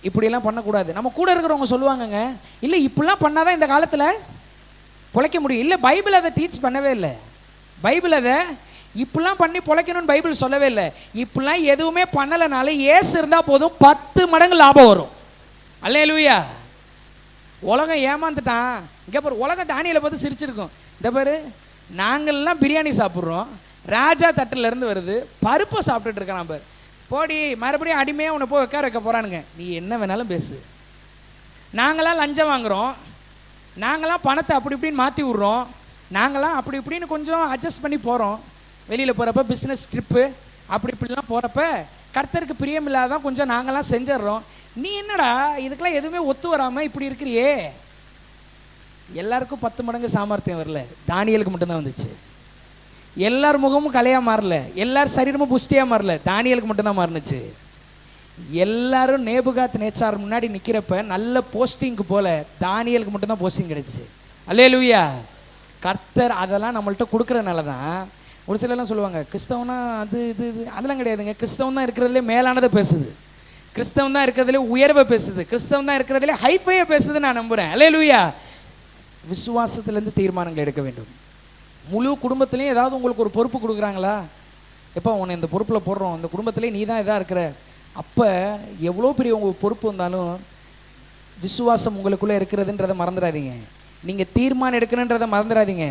இப்படியெல்லாம் பண்ணக்கூடாது. நம்ம கூட இருக்கிறவங்க சொல்லுவாங்கங்க, இல்லை இப்படிலாம் பண்ணாதான் இந்த காலத்தில் பொழைக்க முடியும். இல்லை பைபிள் அதை டீச் பண்ணவே இல்லை. பைபிள் அதை இப்படிலாம் பண்ணி பொழைக்கணும்னு பைபிள் சொல்லவே இல்லை. இப்படிலாம் எதுவுமே பண்ணலைனால ஏசு இருந்தால் போதும் 10 மடங்கு லாபம் வரும். அல்லேலூயா. உலகம் ஏமாந்துட்டான். இங்கே பாரு, உலகம் தானியலை பார்த்து சிரிச்சிருக்கும். இந்த பாரு, நாங்கள்லாம் பிரியாணி சாப்பிட்றோம், ராஜா தட்டிலேருந்து வருது, பருப்பை சாப்பிட்டுட்டு இருக்கிறான் பாரு, போடி மறுபடியும் அடிமையாக உன்னை போய் உட்கார வைக்க போகிறானுங்க, நீ என்ன வேணாலும் பேசு. நாங்களாம் லஞ்சம் வாங்குகிறோம், நாங்களாம் பணத்தை அப்படி இப்படின்னு மாற்றி விட்றோம், நாங்களாம் அப்படி இப்படின்னு கொஞ்சம் அட்ஜஸ்ட் பண்ணி போகிறோம். வெளியில் போகிறப்ப பிஸ்னஸ் ட்ரிப்பு அப்படி இப்படிலாம் போகிறப்ப கர்த்தருக்கு பிரியமில்லாதான் கொஞ்சம் நாங்களாம் செஞ்சிடறோம். நீ என்னடா இதுக்கெல்லாம் எதுவுமே ஒத்து வராமல் இப்படி இருக்கிறியே. எல்லாருக்கும் 10 மடங்கு சாமர்த்தியம் வரல, தானியலுக்கு மட்டும்தான் வந்துச்சு. எல்லார் முகமும் கலையாக மாறல, எல்லார் சரீரமும் புஷ்டியாக மாறல, தானியலுக்கு மட்டும்தான் மாறினுச்சு. எல்லாரும் நேபுகாத் நேச்சார் முன்னாடி நிற்கிறப்ப நல்ல போஸ்டிங்க்கு போல தானியலுக்கு மட்டும்தான் போஸ்டிங் கிடைச்சிச்சு. அல்லேலூயா. கர்த்தர் அதெல்லாம் நம்மள்கிட்ட கொடுக்குறனால தான் ஒரு சிலர்லாம் சொல்லுவாங்க, கிறிஸ்தவனா அது இது இது அதெல்லாம் கிடையாதுங்க. கிறிஸ்தவம் தான் இருக்கிறதுலே மேலானதை பேசுது, கிறிஸ்தவம் தான் இருக்கிறதுலே உயர்வை பேசுது, கிறிஸ்தவம் தான் இருக்கிறதுலே ஹைஃபையை பேசுது நான் நம்புகிறேன். அல்லேலூயா. விசுவாசத்துலேருந்து தீர்மானங்கள் எடுக்க வேண்டும். முழு குடும்பத்துலேயும் ஏதாவது உங்களுக்கு ஒரு பொறுப்பு கொடுக்குறாங்களா, எப்போ உன்னை இந்த பொறுப்பில் போடுறோம், இந்த குடும்பத்துலேயே நீ தான் இதாக இருக்கிற, அப்போ எவ்வளோ பெரிய உங்கள் பொறுப்பு வந்தாலும் விசுவாசம் உங்களுக்குள்ளே இருக்கிறதுன்றதை மறந்துடாதீங்க. நீங்கள் தீர்மானம் எடுக்கணுன்றதை மறந்துடாதீங்க.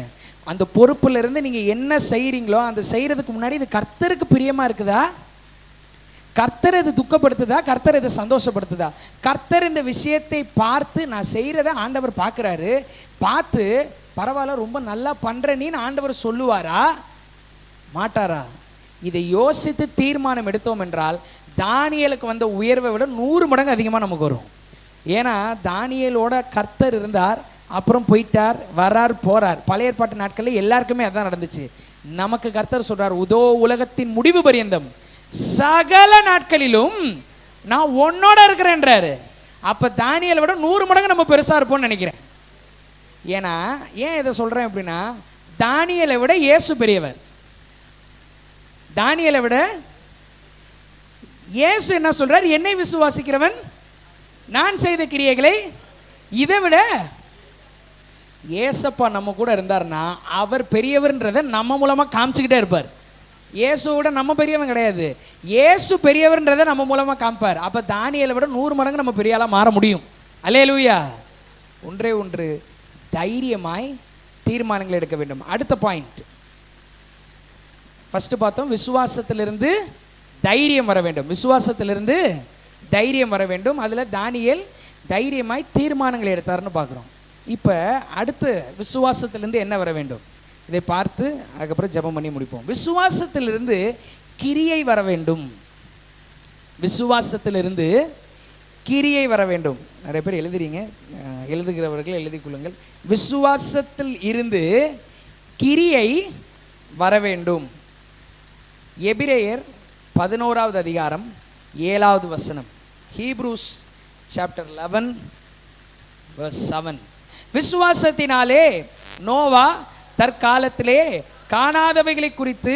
அந்த பொறுப்பில் இருந்து நீங்கள் என்ன செய்கிறீங்களோ அந்த செய்கிறதுக்கு முன்னாடி இது கர்த்தருக்கு பிரியமாக இருக்குதா, கர்த்தர் இது துக்கப்படுத்துதா, கர்த்தர் இதை சந்தோஷப்படுத்துதா, கர்த்தர் இந்த விஷயத்தை பார்த்து நான் செய்கிறத ஆண்டவர் பார்க்குறாரு, பார்த்து பரவாயில்ல ரொம்ப நல்லா பண்ணுறேன்னு ஆண்டவர் சொல்லுவாரா மாட்டாரா? இதை யோசித்து தீர்மானம் எடுத்தோம் என்றால் தானியலுக்கு வந்த உயர்வை விட 100 மடங்கு அதிகமாக நமக்கு வரும். ஏன்னா தானியலோட கர்த்தர் இருந்தார், அப்புறம் போயிட்டார், வரார், போறார். பழைய ஏற்பாட்டு நாட்களில் எல்லாருக்குமே அதான் நடந்துச்சு. நமக்கு கர்த்தர் சொல்றார், உதோ உலகத்தின் முடிவு பரியந்தம் சகல நாட்களிலும் நான் உன்னோட இருக்கிறேன்றாரு. அப்ப தானியலை விட 100 மடங்கு நம்ம பெருசா இருப்போம்னு நினைக்கிறேன். ஏன்னா ஏன் இதை சொல்றேன் அப்படின்னா, தானியலை விட இயேசு பெரியவர். தானியலை விட இயேசு என்ன சொல்றார், என்னை விசுவாசிக்கிறவன் நான் செய்த கிரியைகளை இதை விட. ஏசப்பா நம்ம கூட இருந்தார்னா அவர் பெரியவர்ன்றதை நம்ம மூலமா காமிச்சுக்கிட்டே இருப்பார். இயேசுவோட நம்ம பெரியவன் கிடையாது, இயேசு பெரியவர்ன்றதை நம்ம மூலமா காமிப்பார். அப்ப தானியலை விட 100 மடங்கு நம்ம பெரிய ஆளா மாற முடியும். அல்லேலூயா. ஒன்றே ஒன்று, தைரியமாய் தீர்மானங்கள் எடுக்க வேண்டும். அடுத்த பாயிண்ட், ஃபர்ஸ்ட் பார்த்தோம், விசுவாசத்திலிருந்து தைரியம் வர வேண்டும். விசுவாசத்திலிருந்து தைரியம் வர வேண்டும். அதுல தானியேல் தைரியமாய் தீர்மானங்களை எடுத்தார்னு பார்க்குறோம். இப்போ அடுத்து விசுவாசத்திலிருந்து என்ன வர வேண்டும் இதை பார்த்து அதுக்கப்புறம் ஜெபம் பண்ணி முடிப்போம். விசுவாசத்திலிருந்து கிரியை வர வேண்டும். விசுவாசத்திலிருந்து கிரியை வர வேண்டும். நிறைய பேர் எழுதுறீங்க, எழுதுகிறவர்கள் எழுதிக் கொள்ளுங்கள். விசுவாசத்தில் இருந்து கிரியை வர வேண்டும். எபிரேயர் 11வது அதிகாரம் 7வது வசனம். Hebrews chapter 11 verse 7. விசுவாசத்தினாலே நோவா தற்காலத்திலே காணாதவைகளை குறித்து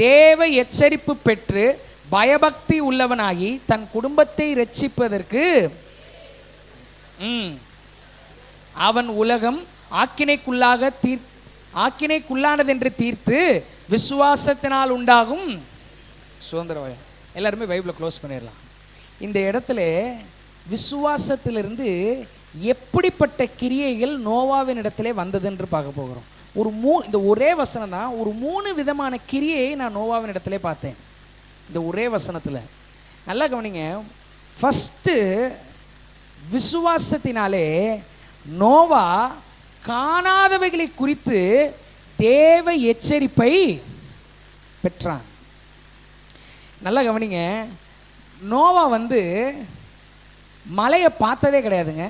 தேவ எச்சரிப்பு பெற்று பயபக்தி உள்ளவனாகி தன் குடும்பத்தை இரட்சிப்பதற்கு அவன் உலகம் ஆக்கினைக்குள்ளானதென்று தீர்த்து விசுவாசத்தினால் உண்டாகும் சுதந்திரம். எல்லாருமே பைபிளை க்ளோஸ் பண்ணிடலாம். இந்த இடத்துல விசுவாசத்திலிருந்து எப்படிப்பட்ட கிரியைகள் நோவாவின் இடத்துல வந்ததுன்று பார்க்க போகிறோம். இந்த ஒரே வசனம் தான், ஒரு 3 விதமான கிரியையை நான் நோவாவின் இடத்துல பார்த்தேன். இந்த ஒரே வசனத்தில் நல்லா கவனிங்க. ஃபஸ்ட்டு, விசுவாசத்தினாலே நோவா காணாதவைகளை குறித்து தேவ எச்சரிப்பை பெற்றான். நல்லா கவனிங்க. நோவா மலையை பார்த்ததே கிடையாதுங்க.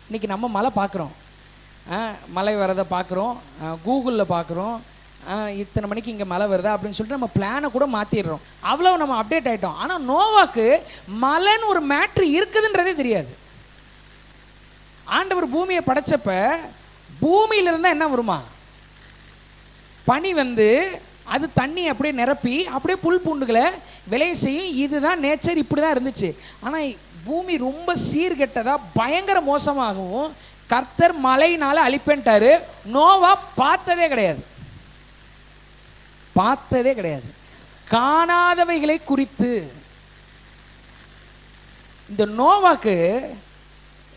இன்றைக்கி நம்ம மலை பார்க்குறோம், மலை வரதை பார்க்குறோம், கூகுளில் பார்க்குறோம், இத்தனை மணிக்கு இங்கே மழை வருதா அப்படின்னு சொல்லிட்டு நம்ம பிளானை கூட மாற்றிடுறோம். அவ்வளோ நம்ம அப்டேட் ஆகிட்டோம். ஆனால் நோவாக்கு மலைன்னு ஒரு மேட்ரு இருக்குதுன்றதே தெரியாது. ஆண்டவர் பூமியை படைச்சப்ப பூமியில இருந்தால் என்ன வருமா? பனி அது தண்ணி அப்படியே நிரப்பி அப்படியே புல் பூண்டுகளை விளைய செய்யும். இதுதான் நேச்சர், இப்படி தான் இருந்துச்சு. ஆனால் பூமி ரொம்ப சீர்கெட்டதா பயங்கர மோசமாகவும் கர்த்தர் மழையினால அழிப்பேன்ட்டாரு. நோவா பார்த்ததே கிடையாது, பார்த்ததே கிடையாது. காணாதவைகளை குறித்து இந்த நோவாக்கு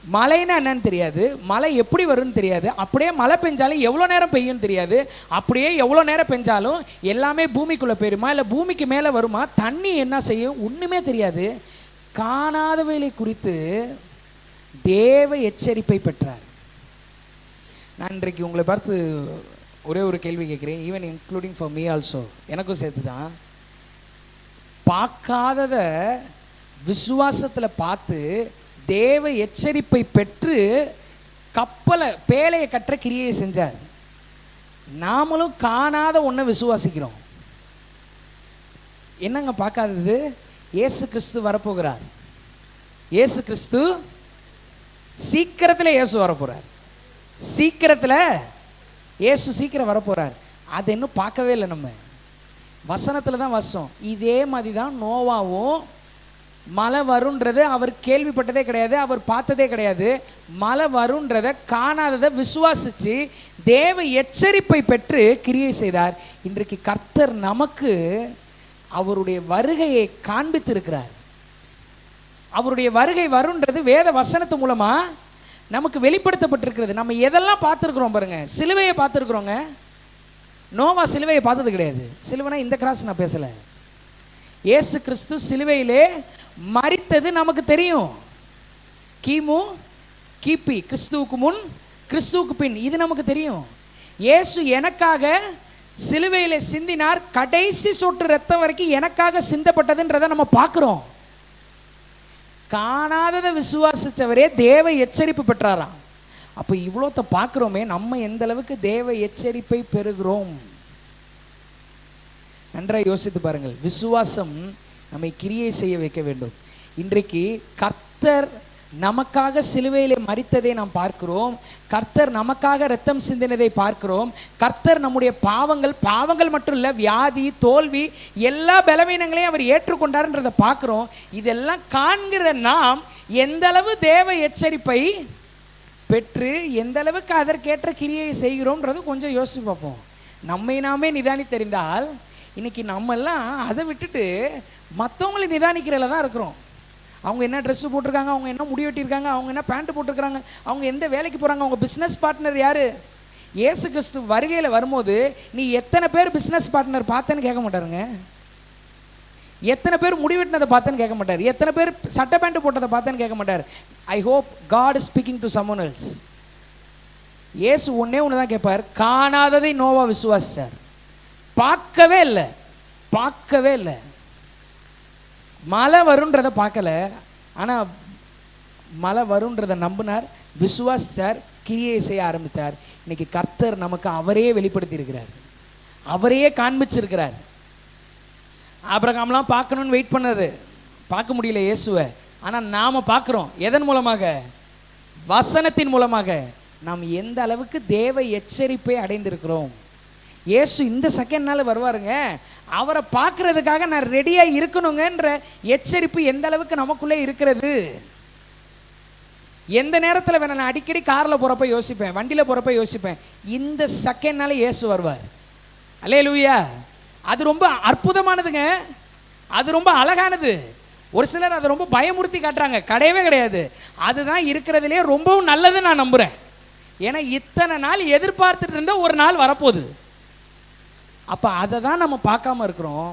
மழைன்னா என்னன்னு தெரியாது, மழை எப்படி வரும்னு தெரியாது, அப்படியே மழை பெஞ்சாலும் எவ்வளோ நேரம் பெய்யும்னு தெரியாது, அப்படியே எவ்வளோ நேரம் பெஞ்சாலும் எல்லாமே பூமிக்குள்ளே போயிருமா இல்லை பூமிக்கு மேலே வருமா, தண்ணி என்ன செய்யும் ஒன்றுமே தெரியாது. காணாதவைகளை குறித்து தேவ எச்சரிப்பை பெற்றார். நான் இன்றைக்கு உங்களை பார்த்து ஒரே ஒரு கேள்வி கேட்குறேன், even including for me also, எனக்கும் சேர்த்து தான். பார்க்காதத விசுவாசத்தில் பார்த்து தேவ எச்சரிப்பை பெற்று பேழையை கட்டுற கிரியை செஞ்சார். நாமளும் காணாத ஒன்றை விசுவாசிக்கிறோம். என்னங்க பார்க்காதது? இயேசு கிறிஸ்து வரப்போகிறார். இயேசு கிறிஸ்து சீக்கிரத்தில் இயேசு வரப்போகிறார். சீக்கிரத்தில் இயேசு சீக்கிரம் வரப்போகிறார். அது இன்னும் பார்க்கவே இல்லை. நம்ம வசனத்தில் தான் வசம். இதே மாதிரி தான் நோவாவும் மழை வருன்றதை அவர் கேள்விப்பட்டதே கிடையாது, அவர் பார்த்ததே கிடையாது. மழை வருன்றதை காணாததை விசுவாசித்து தேவ எச்சரிப்பை பெற்று கிரியை செய்தார். இன்றைக்கு கர்த்தர் நமக்கு அவருடைய வருகையை காண்பித்திருக்கிறார். அவருடைய வருகை வருன்றது வேத வசனத்து மூலமா நமக்கு வெளிப்படுத்தப்பட்டிருக்கிறது. நம்ம எதெல்லாம் பார்த்துருக்குறோம் பாருங்க. சிலுவையை பார்த்துருக்குறோங்க. நோவா சிலுவையை பார்த்தது கிடையாது. சிலுவைனா இந்த கிராஸ் நான் பேசலை. இயேசு கிறிஸ்து சிலுவையிலே மரித்தது நமக்கு தெரியும். கிமு கிபி, கிறிஸ்துவுக்கு முன் கிறிஸ்துவுக்கு பின், இது நமக்கு தெரியும். இயேசு எனக்காக சிலுவையிலே சிந்தினார், கடைசி சொட்டு ரத்தம் வரைக்கும் எனக்காக சிந்தப்பட்டதுன்றதை நம்ம பார்க்குறோம். காணாததை விசுவாசித்தவரே தேவ எச்சரிப்பு பெற்றாராம். அப்போ இவ்வளோத்த பார்க்குறோமே, நம்ம எந்த அளவுக்கு தேவ எச்சரிப்பை பெறுகிறோம் நன்றாக யோசித்து பாருங்கள். விசுவாசம் நம்மை கிரியை செய்ய வைக்க வேண்டும். இன்றைக்கு கர்த்தர் நமக்காக சிலுவையிலே மரித்ததை நாம் பார்க்கிறோம். கர்த்தர் நமக்காக ரத்தம் சிந்தினதை பார்க்கிறோம். கர்த்தர் நம்முடைய பாவங்கள் மட்டும் இல்லை, வியாதி, தோல்வி, எல்லா பலவீனங்களையும் அவர் ஏற்றுக்கொண்டார்ன்றதை பார்க்குறோம். இதெல்லாம் காண்கிற நாம் எந்த அளவு தேவ எச்சரிப்பை பெற்று எந்த அளவுக்கு அதற்கேற்ற கிரியை செய்கிறோம்ன்றது கொஞ்சம் யோசிச்சு பார்ப்போம். நம்மை நாமே நிதானி தெரிந்தால் இன்னைக்கு நம்மெல்லாம் அதை விட்டுட்டு மற்றவங்களை நிதானிக்கிறதுல தான் இருக்கிறோம். அவங்க என்ன ட்ரெஸ்ஸு போட்டிருக்காங்க, அவங்க என்ன முடி வெட்டியிருக்காங்க, அவங்க என்ன பேண்ட்டு போட்டிருக்காங்க, அவங்க எந்த வேலைக்கு போகிறாங்க, அவங்க பிஸ்னஸ் பார்ட்னர் யார். இயேசு கிறிஸ்து வருகையில் வரும்போது நீ எத்தனை பேர் பிஸ்னஸ் பார்ட்னர் பார்த்தேன்னு கேட்க மாட்டாருங்க. எத்தனை பேர் முடி வெட்டினதை பார்த்தேன்னு கேட்க மாட்டார். எத்தனை பேர் சட்டை பேண்ட்டு போட்டதை பார்த்தேன்னு கேட்க மாட்டார். I hope God is speaking to someone else. Yesu ஒன்னே ஒன்று தான் கேட்பார். காணாததை நோவா விசுவாசிச்சார். பார்க்கவே இல்லை. மழை வருன்றதை பார்க்கல, ஆனால் மழை வருன்றதை நம்பினார், விசுவாசித்தார், கிரியை செய்ய ஆரம்பித்தார். இன்னைக்கு கர்த்தர் நமக்கு அவரையே வெளிப்படுத்தி இருக்கிறார், அவரையே காண்பிச்சிருக்கிறார். ஆபிரகாம்லாம் பார்க்கணும்னு வெயிட் பண்ணாரு, பார்க்க முடியல இயேசுவை. ஆனால் நாம் பார்க்குறோம். எதன் மூலமாக? வசனத்தின் மூலமாக. நாம் எந்த அளவுக்கு தேவ எச்சரிப்பை அடைந்திருக்கிறோம். இயேசு இந்த செகண்ட்னால வருவாருங்க, அவரை பார்க்கறதுக்காக நான் ரெடியாக இருக்கணுங்கன்ற எச்சரிப்பு எந்த அளவுக்கு நமக்குள்ளே இருக்கிறது. எந்த நேரத்தில் வேணா, நான் அடிக்கடி காரில் போகிறப்ப யோசிப்பேன், வண்டியில் போகிறப்ப யோசிப்பேன், இந்த செகண்ட்னால இயேசு வருவார். அல்லேலூயா. அது ரொம்ப அற்புதமானதுங்க. அது ரொம்ப அழகானது. ஒரு சிலர் அதை ரொம்ப பயமுறுத்தி காட்டுறாங்க. கிடையவே கிடையாது. அதுதான் இருக்கிறதுலே ரொம்பவும் நல்லதுன்னு நான் நம்புகிறேன். ஏன்னா இத்தனை நாள் எதிர்பார்த்துட்டு இருந்த ஒரு நாள் வரப்போகுது. அப்போ அதை தான் நம்ம பார்க்காம இருக்கிறோம்.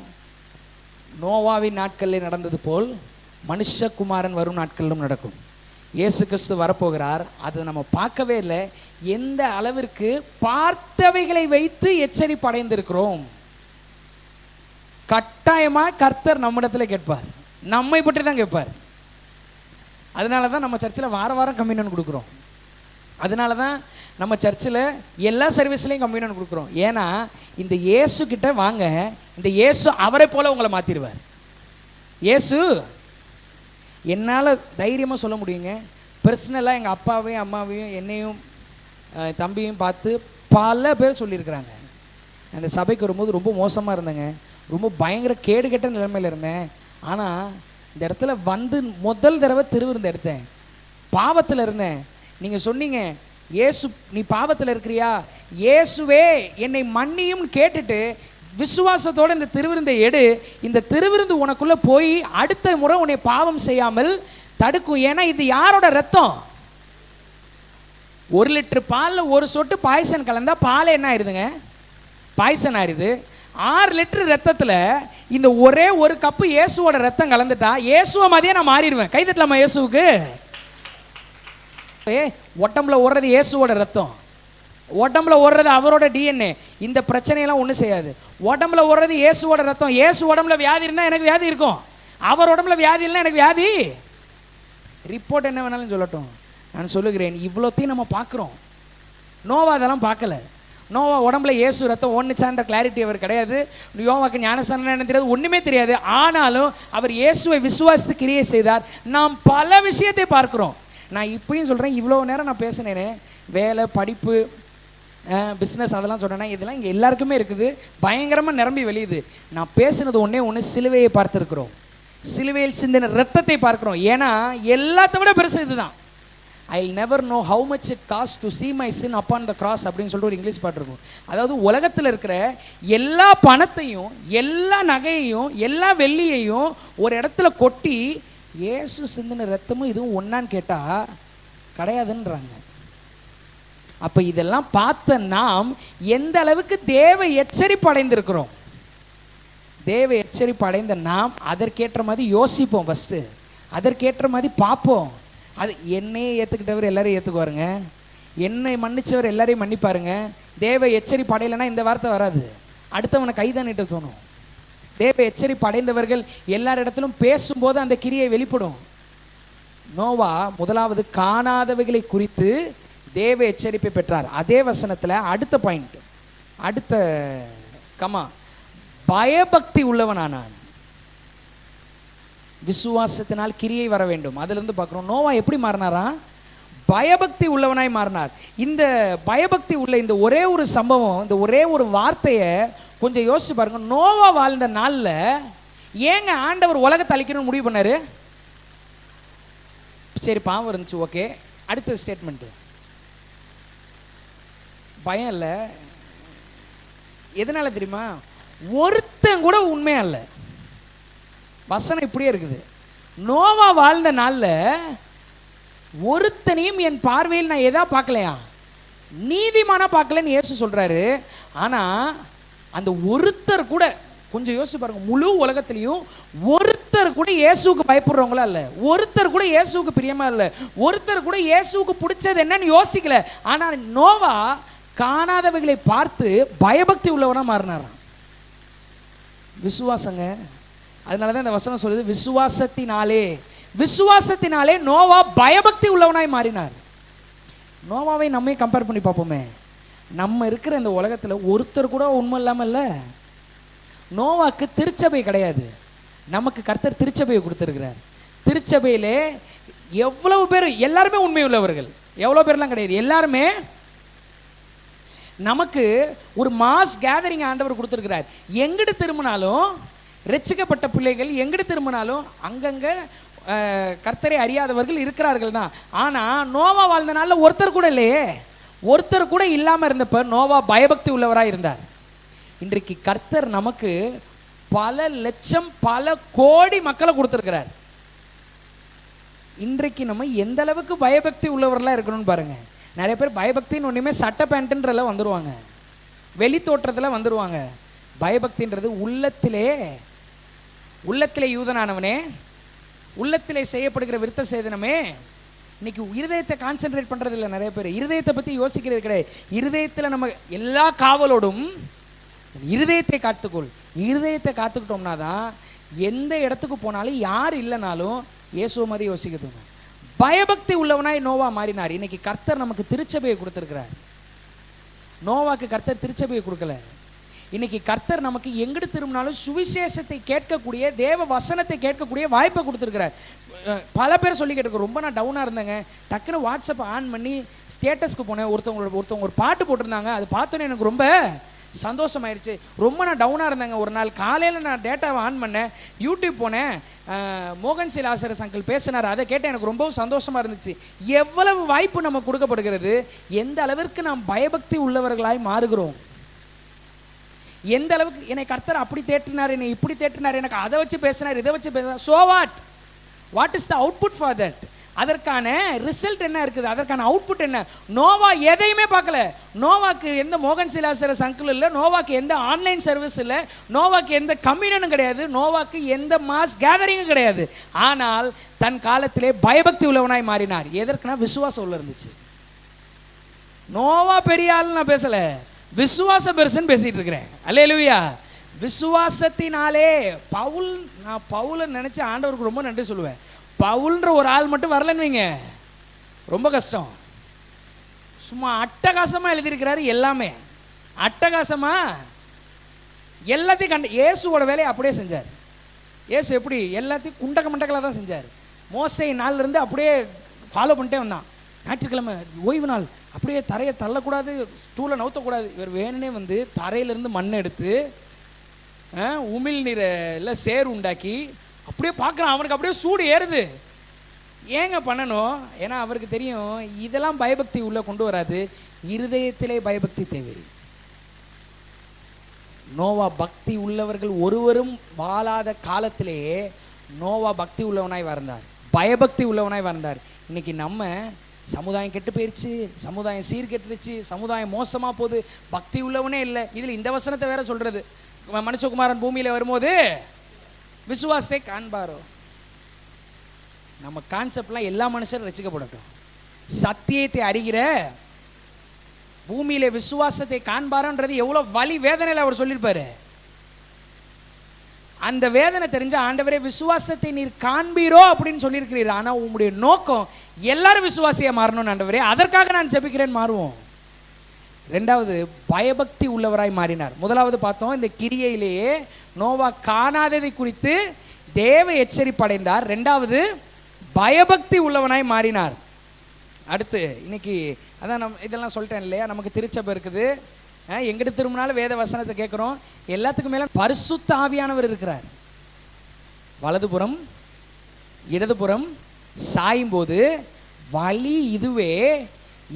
நோவாவின் நாட்களில் நடந்தது போல் மனுஷகுமாரன் வரும் நாட்களிலும் நடக்கும். இயேசு கிறிஸ்து வரப்போகிறார். அதை நம்ம பார்க்கவே இல்லை. எந்த அளவிற்கு பார்த்தவைகளை வைத்து எச்சரிப்பு அடைந்திருக்கிறோம். கட்டாயமாக கர்த்தர் நம்மிடத்துல கேட்பார், நம்மை பற்றி தான் கேட்பார். அதனால தான் நம்ம சர்ச்சில் வார வாரம் கம்யூனியன் கொடுக்குறோம். அதனால தான் நம்ம சர்ச்சில் எல்லா சர்வீஸ்லையும் கம்யூனியன் கொடுக்குறோம். ஏன்னா இந்த இயேசு கிட்ட வாங்க, இந்த இயேசு அவரை போல உங்களை மாற்றிடுவார். இயேசு என்னால் தைரியமாக சொல்ல முடியுங்க. பர்சனலாக எங்கள் அப்பாவையும் அம்மாவையும் என்னையும் தம்பியும் பார்த்து பல பேர் சொல்லியிருக்கிறாங்க, அந்த சபைக்கு வரும்போது ரொம்ப மோசமாக இருந்தேங்க, ரொம்ப பயங்கர கேடு கெட்ட நிலைமையில் இருந்தேன். ஆனால் இந்த இடத்துல வந்து முதல் தடவை திருவிருந்து எடுத்தேன், பாவத்தில் இருந்தேன். நீங்கள் சொன்னீங்க, இயேசு நீ பாவத்தில் இருக்கிறியா, இயேசுவே என்னை மன்னியும் கேட்டுட்டு விசுவாசத்தோடு இந்த திருவிருந்தை எடு. இந்த திருவிருந்து உனக்குள்ளே போய் அடுத்த முறை உன்னை பாவம் செய்யாமல் தடுக்கும். ஏன்னா இது யாரோட ரத்தம்? 1 லிட்டர் பாலில் 1 சொட்டு பாய்சன் கலந்தா பால் என்ன ஆயிடுதுங்க? பாய்சன் ஆயிடுது. 6 லிட்டர் ரத்தத்தில் இந்த ஒரே 1 கப்பு இயேசுவோட ரத்தம் கலந்துட்டா இயேசுவை மாதிரியே நான் மாறிடுவேன். கைதட்டலாமா இயேசுவுக்கு? உடம்புல ஓடுறது இயேசுவோட ரத்தம், உடம்புல ஓடுறது அவரோட டிஎன்ஏ. இந்த பிரச்சனையெல்லாம் ஒன்றும் செய்யாது. உடம்புல ஓடுறது இயேசுவோட ரத்தம். இயேசு உடம்புல வியாதி இருந்தால் எனக்கு வியாதி இருக்கும், அவர் உடம்புல வியாதி இல்லைன்னா எனக்கு வியாதி. ரிப்போர்ட் என்ன வேணாலும் சொல்லட்டும். நான் சொல்லுகிறேன், இவ்வளோத்தையும் நம்ம பார்க்குறோம். நோவா அதெல்லாம் பார்க்கல. நோவா உடம்புல இயேசு ரத்தம் ஒன்றுச்சான்ற கிளாரிட்டி அவர் கிடையாது. யோவாக்கு ஞானஸ்நானம் என்ன தெரியாது, ஒன்றுமே தெரியாது. ஆனாலும் அவர் இயேசுவை விசுவாசித்து கிரியை செய்தார். நாம் பல விஷயத்தை பார்க்குறோம். நான் இப்பயும் சொல்கிறேன், இவ்வளோ நேரம் நான் பேசினேனே, வேலை, படிப்பு, பிஸ்னஸ், அதெல்லாம் சொன்னேன்னா இதெல்லாம் இங்கே எல்லாருக்குமே இருக்குது, பயங்கரமாக நிரம்பி வெளியுது. நான் பேசுனது ஒன்று சிலுவையை பார்த்துருக்குறோம், சிலுவையில் சிந்தின ரத்தத்தை பார்க்குறோம். ஏன்னா எல்லாத்த விட பெருசு இதுதான். I will never know how much it cost to see my sin upon the cross அப்படின்னு சொல்லிட்டு ஒரு இங்கிலீஷ் பாட்டு இருக்கும். அதாவது உலகத்தில் இருக்கிற எல்லா பணத்தையும், எல்லா நகையையும், எல்லா வெள்ளியையும் ஒரு இடத்துல கொட்டி இயேசு சிந்தின ரத்தமும் இதுவும் ஒன்னான்னு கேட்டால் கிடையாதுன்றாங்க. அப்போ இதெல்லாம் பார்த்த நாம் எந்த அளவுக்கு தேவ எச்சரிப்பு அடைந்திருக்கிறோம். தேவ எச்சரிப்பு அடைந்த நாம் அதற்கேற்ற மாதிரி யோசிப்போம். ஃபஸ்ட்டு அதற்கேற்ற மாதிரி பார்ப்போம். அது என்னையே ஏற்றுக்கிட்டவர் எல்லாரையும் ஏற்றுக்குவாருங்க, என்னை மன்னிச்சவர் எல்லாரையும் மன்னிப்பாருங்க. தேவ எச்சரிப்பு அடையலைன்னா இந்த வார்த்தை வராது, அடுத்தவனை கைதானிட்டு தோணும். தேவ எச்சரிப்பு அடைந்தவர்கள் எல்லார் இடத்திலும் பேசும்போது அந்த கிரியை வெளிப்படும். நோவா முதலாவது காணாதவைகளை குறித்து தேவ எச்சரிப்பை பெற்றார். அதே வசனத்தில் அடுத்த பாயிண்ட், அடுத்த கமா, பயபக்தி உள்ளவனானான். விசுவாசத்தினால் கிரியை வர வேண்டும். அதிலிருந்து பார்க்குறோம் நோவா எப்படி மாறினாரா? பயபக்தி உள்ளவனாய் மாறினார். இந்த பயபக்தி உள்ள இந்த ஒரே ஒரு சம்பவம், இந்த ஒரே ஒரு வார்த்தையை கொஞ்சம் யோசிச்சு பாருங்க. நோவா வாழ்ந்த நாளில் ஏங்க ஆண்டவர் உலகத்தை அழிக்கணும்னு முடிவு பண்ணாரு? சரி, பாவம் இருந்துச்சு, ஓகே. அடுத்த ஸ்டேட்மெண்ட்டு, பயம் இல்லை. எதனால தெரியுமா? ஒருத்தன் கூட உண்மையா இல்லை. வசனம் இப்படியே இருக்குது. நோவா வாழ்ந்த நாளில் ஒருத்தனையும் என் பார்வையில் நான் எதா பார்க்கலையா, நீதிமானா பார்க்கலன்னு இயேசு சொல்றாரு. ஆனால் அந்த ஒருத்தர் கூட, கொஞ்சம் யோசிச்சு பாருங்க, முழு உலகத்திலையும் ஒருத்தர் கூட இயேசுவுக்கு பயப்படுறவங்களா இல்லை, ஒருத்தர் கூட இயேசுவுக்கு பிரியமா இல்லை, ஒருத்தர் கூட இயேசுவுக்கு பிடிச்சது என்னன்னு யோசிக்கல. ஆனால் நோவா காணாதவைகளை பார்த்து பயபக்தி உள்ளவனா மாறினாராம். விசுவாசங்க. அதனால தான் இந்த வசனம் சொல்லுது, விசுவாசத்தினாலே, விசுவாசத்தினாலே நோவா பயபக்தி உள்ளவனாய் மாறினார். நோவாவை நம்மை கம்பேர் பண்ணி பார்ப்போமே. நம்ம இருக்கிற இந்த உலகத்தில் ஒருத்தர் கூட உண்மை இல்லாமல் இல்லை. நோவாக்கு திருச்சபை கிடையாது, நமக்கு கர்த்தர் திருச்சபையை கொடுத்துருக்கிறார். திருச்சபையிலே எவ்வளவு பேர், எல்லாருமே உண்மை உள்ளவர்கள், எவ்வளோ பேர்லாம் கிடையாது, எல்லாருமே. நமக்கு ஒரு மாஸ் கேதரிங் ஆண்டவர் கொடுத்துருக்கிறார். எங்கிட்டு திரும்பினாலும் ரட்சிக்கப்பட்ட பிள்ளைகள், எங்கிட்டு திரும்பினாலும் அங்கங்கே கர்த்தரை அறியாதவர்கள் இருக்கிறார்கள் தான். ஆனால் நோவா வாழ்ந்த நாளில் ஒருத்தர் கூட இல்லையே, ஒருத்தர் கூட இல்லாமல் இருந்தப்ப நோவா பயபக்தி உள்ளவராக இருந்தார். இன்றைக்கு கர்த்தர் நமக்கு பல லட்சம் பல கோடி மக்களை கொடுத்துருக்கிறார். இன்றைக்கு நம்ம எந்த அளவுக்கு பயபக்தி உள்ளவர்களாக இருக்கணும்னு பாருங்க. நிறைய பேர் பயபக்தின்னு ஒன்றுமே சட்டை பேண்ட்டுன்றல வந்துடுவாங்க, வெளி தோற்றத்தில் வந்துடுவாங்க. பயபக்தின்றது உள்ளத்திலே யூதனானவனே, உள்ளத்திலே செய்யப்படுகிற விருத்த சேதனமே. இன்னைக்கு இருதயத்தை கான்சென்ட்ரேட் பண்ணுறது இல்லை நிறைய பேர், இருதயத்தை பற்றி யோசிக்கிறது கிடையாது. இருதயத்தில் நம்ம எல்லா காவலோடும் இருதயத்தை காத்துக்கொள். இருதயத்தை காத்துக்கிட்டோம்னா தான் எந்த இடத்துக்கு போனாலும் யார் இல்லைனாலும் இயேசுவை மாதிரி யோசிக்கணும். பயபக்தி உள்ளவனாய் நோவா மாறினார். இன்னைக்கு கர்த்தர் நமக்கு திருச்சபையை கொடுத்துருக்கிறார். நோவாக்கு கர்த்தர் திருச்சபையை கொடுக்கல. இன்னைக்கு கர்த்தர் நமக்கு எங்கிட்டு திரும்பினாலும் சுவிசேஷத்தை கேட்கக்கூடிய, தேவ வசனத்தை கேட்கக்கூடிய வாய்ப்பை கொடுத்துருக்கிறார். பல பேர் சொல்லி கேட்டுருக்கோம், ரொம்ப நான் டவுனாக இருந்தேங்க, டக்குன்னு வாட்ஸ்அப் ஆன் பண்ணி ஸ்டேட்டஸ்க்கு போனேன், ஒருத்தவங்க ஒரு பாட்டு போட்டிருந்தாங்க, அது பார்த்தோன்னே எனக்கு ரொம்ப சந்தோஷமாயிடுச்சு. ரொம்ப நான் டவுனாக இருந்தேங்க. ஒரு நாள் காலையில் நான் டேட்டாவை ஆன் பண்ணேன், யூடியூப் போனேன், மோகன் சி லாசரஸ் அங்கிள் பேசினார், அதை கேட்டேன், எனக்கு ரொம்பவும் சந்தோஷமாக இருந்துச்சு. எவ்வளவு வாய்ப்பு நமக்கு கொடுக்கப்படுகிறது, எந்த அளவிற்கு நாம் பயபக்தி உள்ளவர்களாய் மாறுகிறோம், எந்த அளவுக்கு. என்னை கர்த்தர் அப்படி தேற்றினார், என்னை இப்படி தேற்றினார், எனக்கு அதை வச்சு பேசினார், இதை வச்சு பேசினார். So what is the output for that? அதற்கான ரிசல்ட் என்ன இருக்குது, அதற்கான அவுட்புட் என்ன? நோவா எதையுமே பார்க்கல. நோவாக்கு எந்த மோகன் சி லாசரஸ் அங்கிள் இல்லை, நோவாக்கு எந்த ஆன்லைன் சர்வீஸ் இல்லை, நோவாக்கு எந்த கம்யூனியனும் கிடையாது, நோவாக்கு எந்த மாஸ் கேதரிங்கும் கிடையாது. ஆனால் தன் காலத்திலே பயபக்தி உள்ளவனாய் மாறினார். எதற்குனா விசுவாசம் உள்ள இருந்துச்சு. நோவா பெரிய ஆள் நான் பேசலை, விசுவாச பெருசுன்னு பேசிட்டு இருக்கிறேன். அல்லேலூயா. விசுவாசத்தினாலே நான் பவுலை நினைச்சு ஆண்டவருக்கு ரொம்ப நன்றி சொல்லுவேன். பவுல்ன்ற ஒரு ஆள் மட்டும் வரலன்னு வைங்க, ரொம்ப கஷ்டம். சும்மா அட்டகாசமா எழுதியிருக்கிறாரு, எல்லாமே அட்டகாசமா எல்லாத்தையும் இயேசுவோட வேலையை அப்படியே செஞ்சார். இயேசு எப்படி எல்லாத்தையும் குண்டக்க மண்டக்கலாக தான் செஞ்சார். மோசே நாள்ல இருந்து அப்படியே ஃபாலோ பண்ணிட்டே வந்தான். ஞாயிற்றுக்கிழமை ஓய்வு நாள், அப்படியே தரையை தள்ளக்கூடாது, ஸ்டூலை நவுத்தக்கூடாது. இவர் வேணுனே தரையிலேருந்து மண்ணை எடுத்து உமிழ் நீரில் சேர் உண்டாக்கி அப்படியே பார்க்குறான். அவனுக்கு அப்படியே சூடு ஏறுது. ஏங்க பண்ணணும்? ஏன்னா அவருக்கு தெரியும் இதெல்லாம் பயபக்தி உள்ள கொண்டு வராது, இருதயத்திலே பயபக்தி தேவை. நோவா பக்தி உள்ளவர்கள் ஒருவரும் வாழாத காலத்திலேயே நோவா பக்தி உள்ளவனாய் வாழ்ந்தார், பயபக்தி உள்ளவனாய் வாழ்ந்தார். இன்னைக்கு நம்ம சமுதாயம் கெட்டு போயிடுச்சு, சமுதாயம் சீர்கெட்டுருச்சு, சமுதாயம் மோசமாக போகுது, பக்தி உள்ளவனே இல்லை. இதில் இந்த வசனத்தை வேற சொல்கிறது, மனுஷகுமாரன் பூமியில் வரும்போது விசுவாசத்தை காண்பாரோ. நம்ம கான்செப்ட்லாம் எல்லா மனுஷரும் ரசிக்கப்படட்டும். சத்தியத்தை அறிகிற பூமியில விசுவாசத்தை காண்பாரோன்றது எவ்வளோ வலி வேதனையில் அவர் சொல்லியிருப்பாரு. அந்த வேதனை தெரிஞ்ச ஆண்டவரே விசுவாசத்தை நீர் காண்பீரோ அப்படின்னு சொல்லியிருக்கிறீர். ஆனால் உங்களுடைய நோக்கம் எல்லாரும் விசுவாசியா மாறணும்னு ஆண்டவரே, அதற்காக நான் ஜெபிக்கிறேன், மாறுவோம். ரெண்டாவது பயபக்தி உள்ளவராய் மாறினார். முதலாவது பார்த்தோம், இந்த கிரியையிலேயே நோவா காணாததை குறித்து தேவ எச்சரிப்படைந்தார். ரெண்டாவது பயபக்தி உள்ளவனாய் மாறினார். அடுத்து இன்னைக்கு அதான் இதெல்லாம் சொல்லிட்டேன் இல்லையா, நமக்கு திருச்சபை இருக்குது, எங்கிட்ட திரும்பினாலும் வேத வசனத்தை கேட்குறோம். எல்லாத்துக்கும் மேலே பரிசுத்த ஆவியானவர் இருக்கிறார். வலதுபுறம் இடதுபுறம் சாயும் போது வழி இதுவே,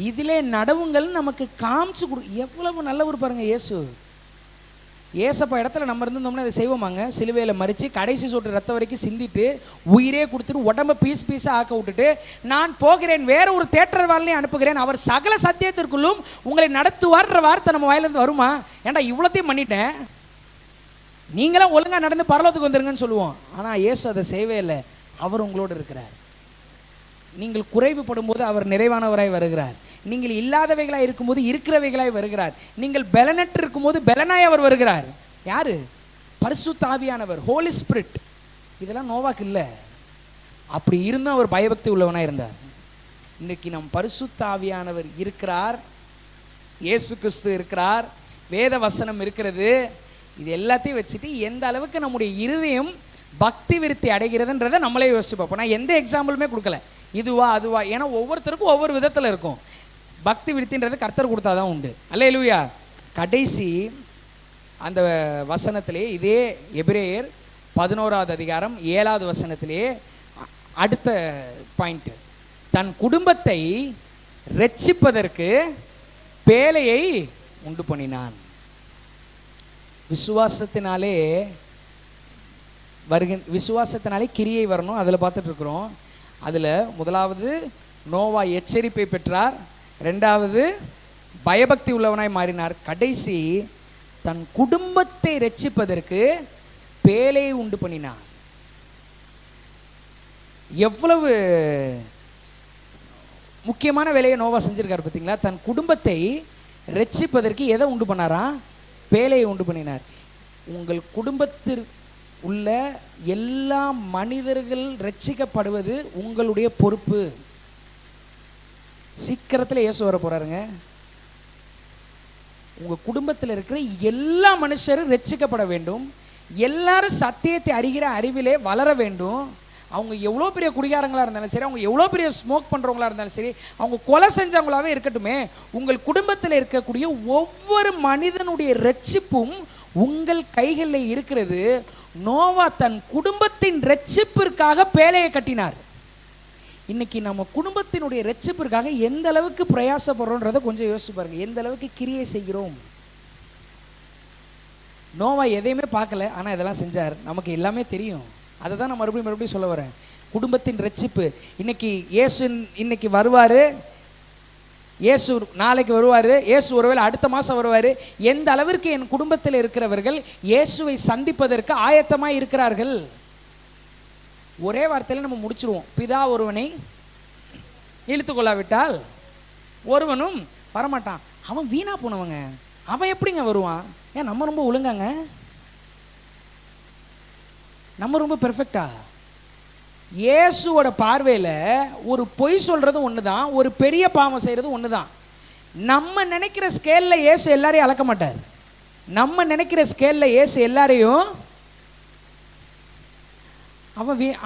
இதிலே நடவுங்கள் நமக்கு காமிச்சு கொடு. எவ்வளவு நல்லவர் பாருங்க இயேசு. ஏசப்பா இடத்துல நம்ம இருந்தோம்னா அதை செய்வோமாங்க? சிலுவையில் மறித்து கடைசி சொட்டு ரத்தம் வரைக்கும் சிந்திட்டு உயிரே கொடுத்துட்டு உடம்ப பீஸ் பீஸாக ஆக்க விட்டுட்டு நான் போகிறேன், வேற ஒரு தேற்றவாளனையும் அனுப்புகிறேன், அவர் சகல சத்தியத்திற்குள்ளும் உங்களை நடத்துவார்ன்ற வார்த்தை நம்ம வாயிலிருந்து வருமா? ஏன்டா இவ்வளோத்தையும் பண்ணிட்டேன், நீங்களாம் ஒழுங்காக நடந்து பரலோகத்துக்கு வந்துருங்கன்னு சொல்லுவோம். ஆனால் இயேசு அதை செய்யவே இல்லை. அவர் உங்களோடு இருக்கிறார். நீங்கள் குறைவுபடும் போது அவர் நிறைவானவராய் வருகிறார். நீங்கள் இல்லாதவைகளாய் இருக்கும்போது இருக்கிறவைகளாய் வருகிறார். நீங்கள் பலனற்று இருக்கும்போது பலனாய் அவர் வருகிறார். யாரு? பரிசுத்த ஆவியானவர், ஹோலி ஸ்பிரிட். இதெல்லாம் நோவாக்கு இல்லை. அப்படி இருந்தும் அவர் பயபக்தி உள்ளவனாக இருந்தார். இன்னைக்கு நம் பரிசுத்த ஆவியானவர் இருக்கிறார், இயேசு கிறிஸ்து இருக்கிறார், வேத வசனம் இருக்கிறது. இது எல்லாத்தையும் வச்சுட்டு எந்த அளவுக்கு நம்முடைய இருதயம் பக்தி விருத்தி அடைகிறதுன்றதை நம்மளே யோசிச்சு பார்ப்போம். நான் எந்த எக்ஸாம்பிளுமே கொடுக்கல, இதுவா அதுவா, ஏன்னா ஒவ்வொருத்தருக்கும் ஒவ்வொரு விதத்தில் இருக்கும். பக்தி விருத்தின்றது கர்த்தர் கொடுத்தாதான் உண்டு. அல்லேலூயா. கடைசி அந்த வசனத்திலே, இதே எபிரேயர் 11வது அதிகாரம் 7வது வசனத்திலே அடுத்த பாயிண்ட், தன் குடும்பத்தை ரட்சிப்பதற்கு பேழையை உண்டு பண்ணினான். விசுவாசத்தினாலே விசுவாசத்தினாலே கிரியை வரணும், அதில் பார்த்துட்டு இருக்கிறோம். அதில் முதலாவது நோவா எச்சரிப்பை பெற்றார், ரெண்டாவது பயபக்தி உள்ளவனாய் மாறினார், கடைசி தன் குடும்பத்தை ரட்சிப்பதற்கு பேழையை உண்டு பண்ணினார். எவ்வளவு முக்கியமான வேலையை நோவா செஞ்சிருக்காரு பார்த்தீங்களா? தன் குடும்பத்தை ரட்சிப்பதற்கு எதை உண்டு பண்ணாரா? பேழையை உண்டு பண்ணினார். உங்கள் குடும்பத்தில் உள்ள எல்லா மனிதர்கள் ரட்சிக்கப்படுவது உங்களுடைய பொறுப்பு. சீக்கிரத்தில் இயேசு வர போறாருங்க. உங்க குடும்பத்தில் இருக்கிற எல்லா மனுஷரும் ரட்சிக்கப்பட வேண்டும். எல்லாரும் சத்தியத்தை அறிகிற அறிவிலே வளர வேண்டும். அவங்க எவ்வளோ பெரிய குடிகாரங்களாக இருந்தாலும் சரி, அவங்க எவ்வளோ பெரிய ஸ்மோக் பண்ணுறவங்களா இருந்தாலும் சரி, அவங்க கொலை செஞ்சவங்களாவே இருக்கட்டுமே, உங்கள் குடும்பத்தில் இருக்கக்கூடிய ஒவ்வொரு மனிதனுடைய ரட்சிப்பும் உங்கள் கைகளில் இருக்கிறது. நோவா தன் குடும்பத்தின் ரட்சிப்பிற்காக பேழையை கட்டினார். இன்னைக்கு நம்ம குடும்பத்தினுடைய ரட்சிப்பிற்காக எந்த அளவுக்கு பிரயாசப்படுறோன்றதை கொஞ்சம் யோசிச்சு பாருங்க. எந்த அளவுக்கு கிரியை செய்கிறோம். நோவா எதையுமே பார்க்கல, ஆனால் இதெல்லாம் செஞ்சார். நமக்கு எல்லாமே தெரியும். அதை தான் நான் மறுபடியும் சொல்ல வரேன். குடும்பத்தின் ரட்சிப்பு. இயேசு இன்னைக்கு வருவார், இயேசு நாளைக்கு வருவார், இயேசு ஒருவேளை அடுத்த மாதம் வருவார். எந்த அளவிற்கு என் குடும்பத்தில் இருக்கிறவர்கள் இயேசுவை சந்திப்பதற்கு ஆயத்தமாக இருக்கிறார்கள்? ஒரே வார்த்தையில் நம்ம முடிச்சிருவோம். பிதா ஒருவனை இழுத்து கொள்ளாவிட்டால் ஒருவனும் வரமாட்டான். அவன் வீணா போனவங்க, அவன் எப்படிங்க வருவான்? ஏன் நம்ம ரொம்ப ஒழுங்காங்க? நம்ம ரொம்ப பெர்ஃபெக்டா? இயேசுவோட பார்வையில் ஒரு பொய் சொல்றது ஒன்று தான், ஒரு பெரிய பாவம் செய்கிறது ஒன்று தான். நம்ம நினைக்கிற ஸ்கேலில் இயேசு எல்லாரையும் அளக்க மாட்டார். நம்ம நினைக்கிற ஸ்கேலில் இயேசு எல்லாரையும்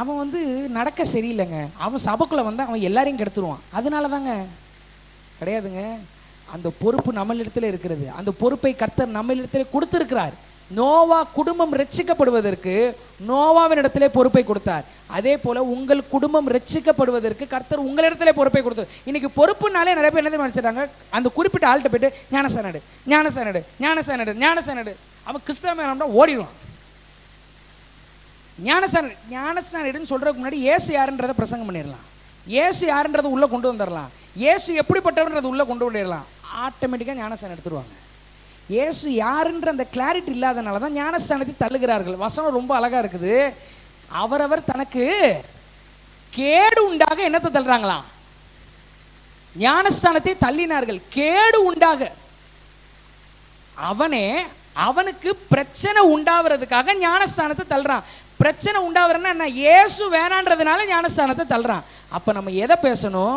அவன் வந்து நடக்க சரியில்லைங்க, அவன் சபைக்குள்ளே வந்து அவன் எல்லாரையும் கெடுத்துருவான். அதனால தாங்க கிடையாதுங்க. அந்த பொறுப்பு நம்மளிடத்தில் இருக்கிறது. அந்த பொறுப்பை கர்த்தர் நம்மளிடத்தில் கொடுத்திருக்கிறார். நோவா குடும்பம் ரட்சிக்கப்படுவதற்கு நோவாவின் இடத்திலே பொறுப்பை கொடுத்தார். அதே போல உங்கள் குடும்பம் ரட்சிக்கப்படுவதற்கு கர்த்தர் உங்களிடத்திலே பொறுப்பை கொடுத்தார். இன்னைக்கு பொறுப்புனாலே நிறைய பேர் என்ன நினைச்சிட்டாங்க? அந்த குறிப்பிட்ட ஆள்கிட்ட போயிட்டு ஞானசானடு ஞானசானடு ஞானசானடு ஞானசானடு, அவன் கிறிஸ்தவ ஓடிடுவான். ஞானசானடுன்னு சொல்றதுக்கு முன்னாடி இயேசு யாருன்றதை பிரசங்கம் பண்ணிடலாம். இயேசு யாருன்றதை உள்ள கொண்டு வந்துடலாம். இயேசு எப்படிப்பட்டவன்றதை உள்ள கொண்டு வந்துடலாம். ஆட்டோமேட்டிக்காக ஞானசானம் எடுத்துருவாங்க. இயேசு யாருன்ற அந்த கிளாரிட்டி இல்லாதனால தான் ஞானஸ்தானத்தை தள்ளுகிறார்கள். வசனம் ரொம்ப அழகா இருக்குது. அவரவர் தனக்கு கேடு உண்டாக என்னத்தை தள்ளுறாங்களாம்? ஞானஸ்தானத்தை தள்ளினார்கள் கேடு உண்டாக. அவனுக்கு பிரச்சனை உண்டாகிறதுக்காக ஞானஸ்தானத்தை தள்ளுறான். பிரச்சனை உண்டாகிறன்னா என்ன? இயேசு வேணான்றதுனால ஞானஸ்தானத்தை தள்ளுறான். அப்போ நம்ம எதை பேசணும்?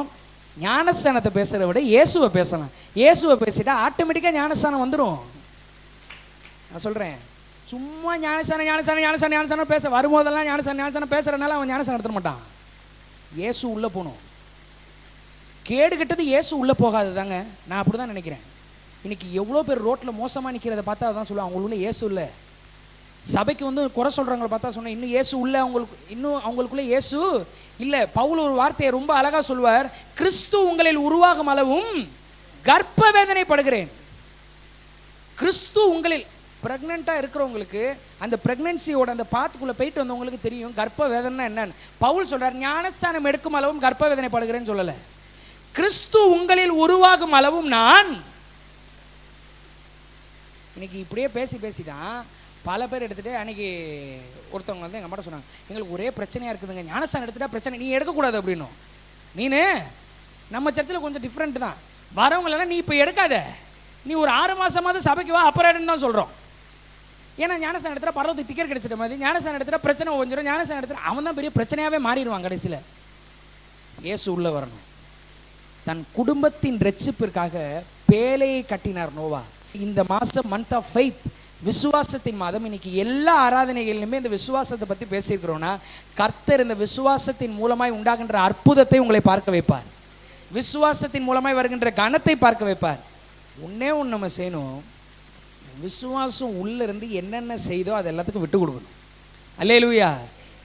ஞானஸ்தானத்தை பேசுறத விட இயேசுவை பேசலாம். இயேசுவை பேசிட்டா ஆட்டோமேட்டிக்காக ஞானஸ்தானம் வந்துடும். நான் சொல்கிறேன், சும்மா ஞானஸ்தானம் பேச வரும்போதெல்லாம் ஞானஸ்தானம் பேசுறதுனால அவன் ஞானஸ்தானம் எடுத்துட மாட்டான். இயேசு உள்ளே போகணும். கேடு கெட்டது இயேசு உள்ளே போகாது தாங்க. நான் அப்படி தான் நினைக்கிறேன். இன்னைக்கு எவ்வளோ பேர் ரோட்டில் மோசமாக நிற்கிறத பார்த்தா அதான் சொல்லுவாங்க, அவங்களுக்குள்ள இயேசு இல்லை. சபைக்கு வந்து குறை சொல்கிறவங்களை பார்த்தா சொன்னேன், இன்னும் இயேசு இல்லை, அவங்களுக்குள்ள இயேசு இல்லை. பவுல் ஒரு வார்த்தையை ரொம்ப அழகாக சொல்வார், கிறிஸ்து உங்களில் உருவாகும் அளவும் கர்ப்ப வேதனைப்படுகிறேன். கிறிஸ்து உங்களில் ப்ரெக்னெண்ட்டாக இருக்கிறவங்களுக்கு அந்த ப்ரெக்னென்சியோட அந்த பாத்துக்குள்ளே போயிட்டு வந்தவங்களுக்கு தெரியும் கர்ப்ப வேதனை என்னன்னு. பவுல் சொல்கிறார், ஞானஸ்தானம் எடுக்கும் அளவும் கர்ப்ப வேதனைப்படுகிறேன்னு சொல்லலை. கிறிஸ்து உங்களில் உருவாகும் அளவும் நான். இன்னைக்கு இப்படியே பேசிதான் பல பேர் எடுத்துகிட்டு, அன்றைக்கி ஒருத்தவங்க வந்து எங்கள் அம்மாட்ட சொன்னாங்க, எங்களுக்கு ஒரே பிரச்சனையாக இருக்குதுங்க, ஞானஸ்தானம் எடுத்துகிட்டா பிரச்சனை, நீ எடுக்கக்கூடாது அப்படின்னும். நம்ம சர்ச்சில் கொஞ்சம் டிஃப்ரெண்ட் தான். வரவங்களெல்லாம் நீ இப்போ எடுக்காத, நீ ஒரு 6 மாதமாவது சபைக்கு வா, அப்புறம் எடுன்னு தான் சொல்கிறோம். ஏன்னா ஞானஸ்தானம் எடுத்துகிட்டா பரவத்துக்கு டிக்கெட் கிடைச்சிட்ட மாதிரி, ஞானஸ்தானம் எடுத்துகிட்டா பிரச்சனை ஒஞ்சிடும், ஞானஸ்தானம் எடுத்துகிட்டா அவன் தான் பெரிய பிரச்சனையாகவே மாறிடுவான் கடைசியில். இயேசு உள்ளே வரணும். தன் குடும்பத்தின் ரட்சிப்பிற்காக பேழையை கட்டினார் நோவா. இந்த மாதம் மந்த் ஆஃப் ஃபெய்த், விசுவாசத்தின் மாதம். இன்னைக்கு எல்லா ஆராதனைகளிலுமே இந்த விசுவாசத்தை பற்றி பேசியிருக்கிறோன்னா, கர்த்தர் இந்த விசுவாசத்தின் மூலமாய் உண்டாகின்ற அற்புதத்தை உங்களை பார்க்க வைப்பார். விசுவாசத்தின் மூலமாய் வருகின்ற கனத்தை பார்க்க வைப்பார். ஒன்னே ஒன்று நம்ம செய்யணும், விசுவாசம் உள்ளிருந்து என்னென்ன செய்தோ அது எல்லாத்துக்கும் விட்டு கொடுக்கணும். அல்லேலூயா.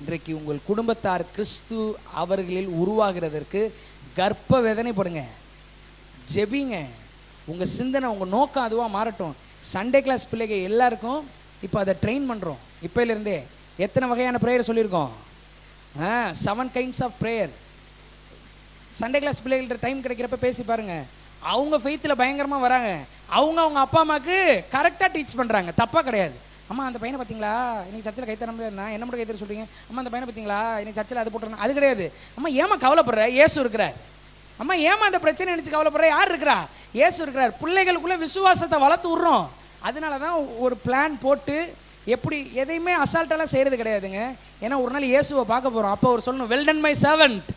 இன்றைக்கு உங்கள் குடும்பத்தார் கிறிஸ்து அவர்களில் உருவாகிறதற்கு கர்ப்ப வேதனைப்படுங்க, ஜெபிங்க. உங்கள் சிந்தனை, உங்கள் நோக்கம் அதுவாக மாறட்டும். சண்டே கிளாஸ் பிள்ளைங்க எல்லாருக்கும் இப்போ அதை ட்ரெயின் பண்ணுறோம். இப்போலேருந்தே எத்தனை வகையான ப்ரேயர் சொல்லியிருக்கோம்? 7 kinds of prayer. Sunday class பிள்ளைகள்கிட்ட டைம் கிடைக்கிறப்ப பேசி பாருங்க. அவங்க ஃபெய்த்தில் பயங்கரமாக வராங்க. அவங்க அப்பா அம்மாவுக்கு கரெக்டாக டீச் பண்ணுறாங்க, தப்பாக கிடையாது. அம்மா அந்த பையனை பார்த்தீங்களா, இன்னைக்கு சர்ச்சில் கைத்தர முடியாதுண்ணா, என்ன மட்டும் கைத்தர சொல்கிறீங்க? அம்மா அந்த பையனை பார்த்தீங்களா, இன்னைக்கு சர்ச்சில் அது போட்டுருங்க. அது கிடையாது. அம்மா ஏமா கவலைப்படுற, இயேசு இருக்கிறார். அம்மா ஏமா அந்த பிரச்சனை நினச்சி கவலைப்படுற, யார் இருக்கிறா? இயேசு இருக்கிறார். பிள்ளைகளுக்குள்ளே விசுவாசத்தை வளர்த்து விட்றோம். அதனால தான் ஒரு பிளான் போட்டு எப்படி எதையுமே அசால்ட்டெல்லாம் செய்கிறது கிடையாதுங்க. ஏன்னா ஒரு நாள் இயேசுவை பார்க்க போகிறோம். அப்போ அவர் சொல்லணும், வெல் டன் மை சர்வன்ட்,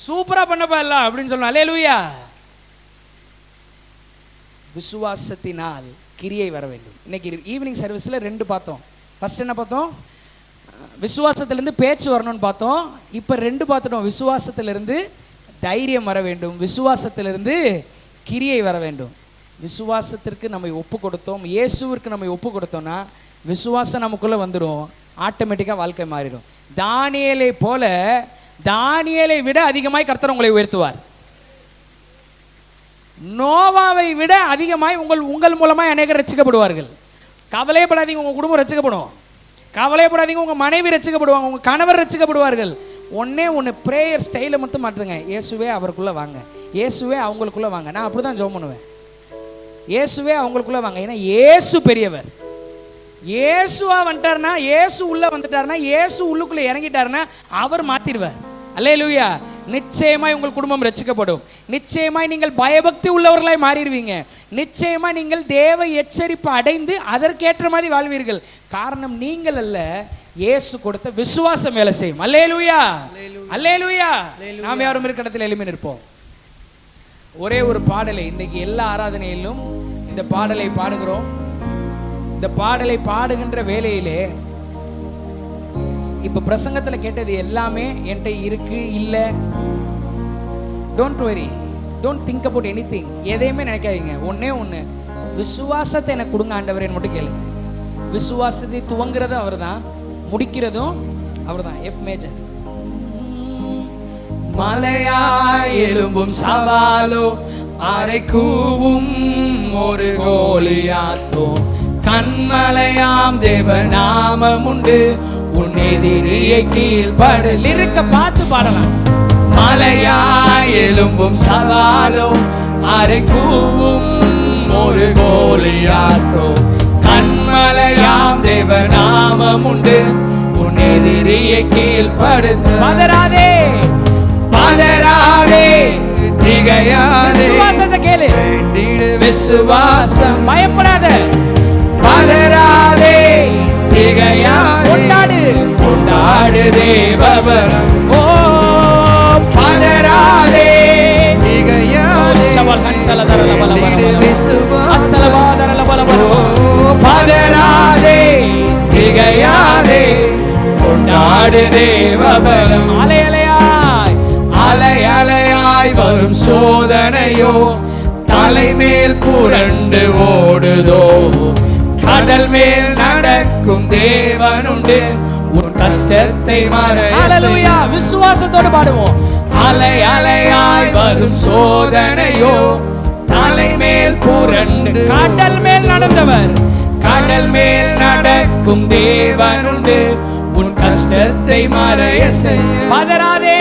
சூப்பராக பண்ணப்பா எல்லாம் அப்படின்னு சொல்லணும். அல்லேலூயா. விசுவாசத்தினால் கிரியை வர வேண்டும். இன்னைக்கு ஈவினிங் சர்வீஸில் 2 பார்த்தோம். ஃபர்ஸ்ட் என்ன பார்த்தோம்? விசுவாசத்திலேருந்து பேச்சு வரணும்னு பார்த்தோம். இப்போ 2 பார்த்துட்டோம். விசுவாசத்திலிருந்து தைரியம் வர வேண்டும், விசுவாசத்திலிருந்து கிரியை வர வேண்டும். விசுவாசத்திற்கு நம்ம ஒப்பு கொடுத்தோம், இயேசுவிற்கு நம்ம ஒப்பு கொடுத்தோம்னா விசுவாசம் நமக்குள்ளே வந்துடும். ஆட்டோமேட்டிக்காக வாழ்க்கை மாறிடும். தானியேலை போல, தானியேலை விட அதிகமாய் கர்த்தர் உங்களை உயர்த்துவார். நோவாவை விட அதிகமாய் உங்கள் மூலமாய் அநேகர் ரட்சிக்கப்படுவார்கள். கவலைப்படாதீங்க, உங்கள் குடும்பம் ரட்சிக்கப்படும். கவலைப்படாதீங்க, உங்கள் மனைவி ரட்சிக்கப்படுவாங்க, உங்கள் கணவர் ரட்சிக்கப்படுவார்கள். ஒன்று ப்ரேயர் ஸ்டைலை மட்டும் மாற்றுங்க. இயேசுவே அவருக்குள்ளே வாங்க, இயேசுவே அவங்களுக்குள்ளே வாங்க. நான் அப்படி தான் ஜெபம் பண்ணுவேன். இயேசுவே அவங்களுக்குள்ளே வாங்க. ஏன்னா இயேசு பெரியவர். இயேசுவா வந்துட்டார்னா, இயேசு உள்ளே வந்துட்டார்னா, இயேசு உள்ளுக்குள்ளே இறங்கிட்டார்னா அவர் மாற்றிடுவார். அல்லேலூயா. நிச்சயமாய் உங்கள் குடும்பம் ரட்சிக்கப்படும். நிச்சயமாய் நீங்கள் பயபக்தி உள்ளவர்களாய் மாறிடுவீங்க. நிச்சயமாய் நீங்கள் தேவ எச்சரிப்பு அடைந்து அதற்கேற்ற மாதிரி வாழ்வீர்கள். காரணம் நீங்கள் அல்ல, இயேசு கொடுத்த விசுவாசம் வேலை செய்யும். அல்லேலூயா, அல்லேலூயா. நாம் யாரும் இருக்கிற இடத்துல எழுப்பி நிற்போம். ஒரே ஒரு பாடலை இன்னைக்கு எல்லா ஆராதனையிலும் இந்த பாடலை பாடுகிறோம். இந்த பாடலை பாடுகின்ற வேளையிலே இப்ப பிரசங்கத்துல கேட்டது எல்லாமே என்கிட்ட இருக்கு இல்ல. Don't worry, don't think about anything. எதையுமே நினைக்காதீங்க. ஒண்ணு விசுவாசத்தை எனக்கு கொடுங்க ஆண்டவரேன்னு மட்டும் கேளுங்க. விசுவாசத்தை துவங்குறதும் அவர் தான், முடிக்கிறதும் அவர் தான். F major. மலையாய் எழும்பும் சவாலோ, அரை கூவும் ஒரு கோலியாத்தோ, கண்மலையாம் தேவ நாமம் உண்டு, உன் எதிரியை கீழ்படல் இருக்க பார்த்து பாடலாம். மலையாய் எழும்பும் சவாலோ, அரை கூவும் ஒரு கோலியாத்தோ, கண்மலையாம் தேவ நாமம் உண்டு, உன் எதிரியை கீழ்படுத்து. பதறாதே, பதறாதே, திகையாதே. விசுவாசத்தை கேளு, விசுவாசம். பயப்படாத, பதறாதே, திகையாதே. கொண்டாடு, கொண்டாடு தேவபரம். ஓ பதறாதே, திகையாதே. சவல் கண்டல தரல பலபல அத்தல வாதரல பலபல. பதறாதே, திகையாதே, கொண்டாடு தேவபலம். அலையலையாய், அலையலையாய் வரும் சோதனையோ, தலைமேல் புரண்டு ஓடுதோ, கடல் மேல் நடக்கும் தேவனுண்டு, உன் கஷ்டத்தை மறை. ஹல்லேலூயா. விசுவாசத்தோடு பாடுவோம். அலை அலையாய் வரும் சோதனையோ, தலைமேல் புரண்டு. கடல் மேல் நடந்தவர், கடல் மேல் நடக்கும் தேவனுண்டு, உன் கஷ்டத்தை மறைய செய். பதறாதே,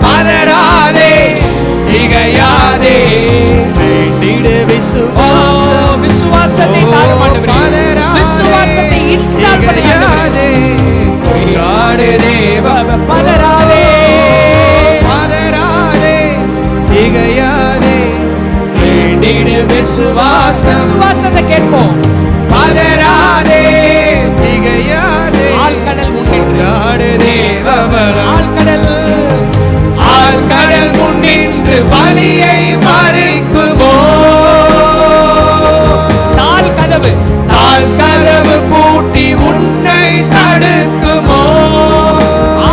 பதறாதே, திகையாதே, வேண்டிடு விசுவாசம். விசுவாசத்தை தாரும் ஆண்டவரே, விசுவாசத்தை இன்ஸ்டால் பண்ணுங்க. கொண்டாடு தேவ. பதறாதே, பதறாதே, திகையாதே, வேண்டிடு விசுவாசம். விசுவாசத்தை கேட்போம். பதறாதே, திகையாதே, ஆழ்கடல் முன்னின்று தேவபலம். ஆழ்கடல், ஆழ்கடல் முன்னின்று வலியை மறைக்குமோ, தாழ் கதவு, தாழ் கதவு பூட்டி உன்னை தடுக்குமோ.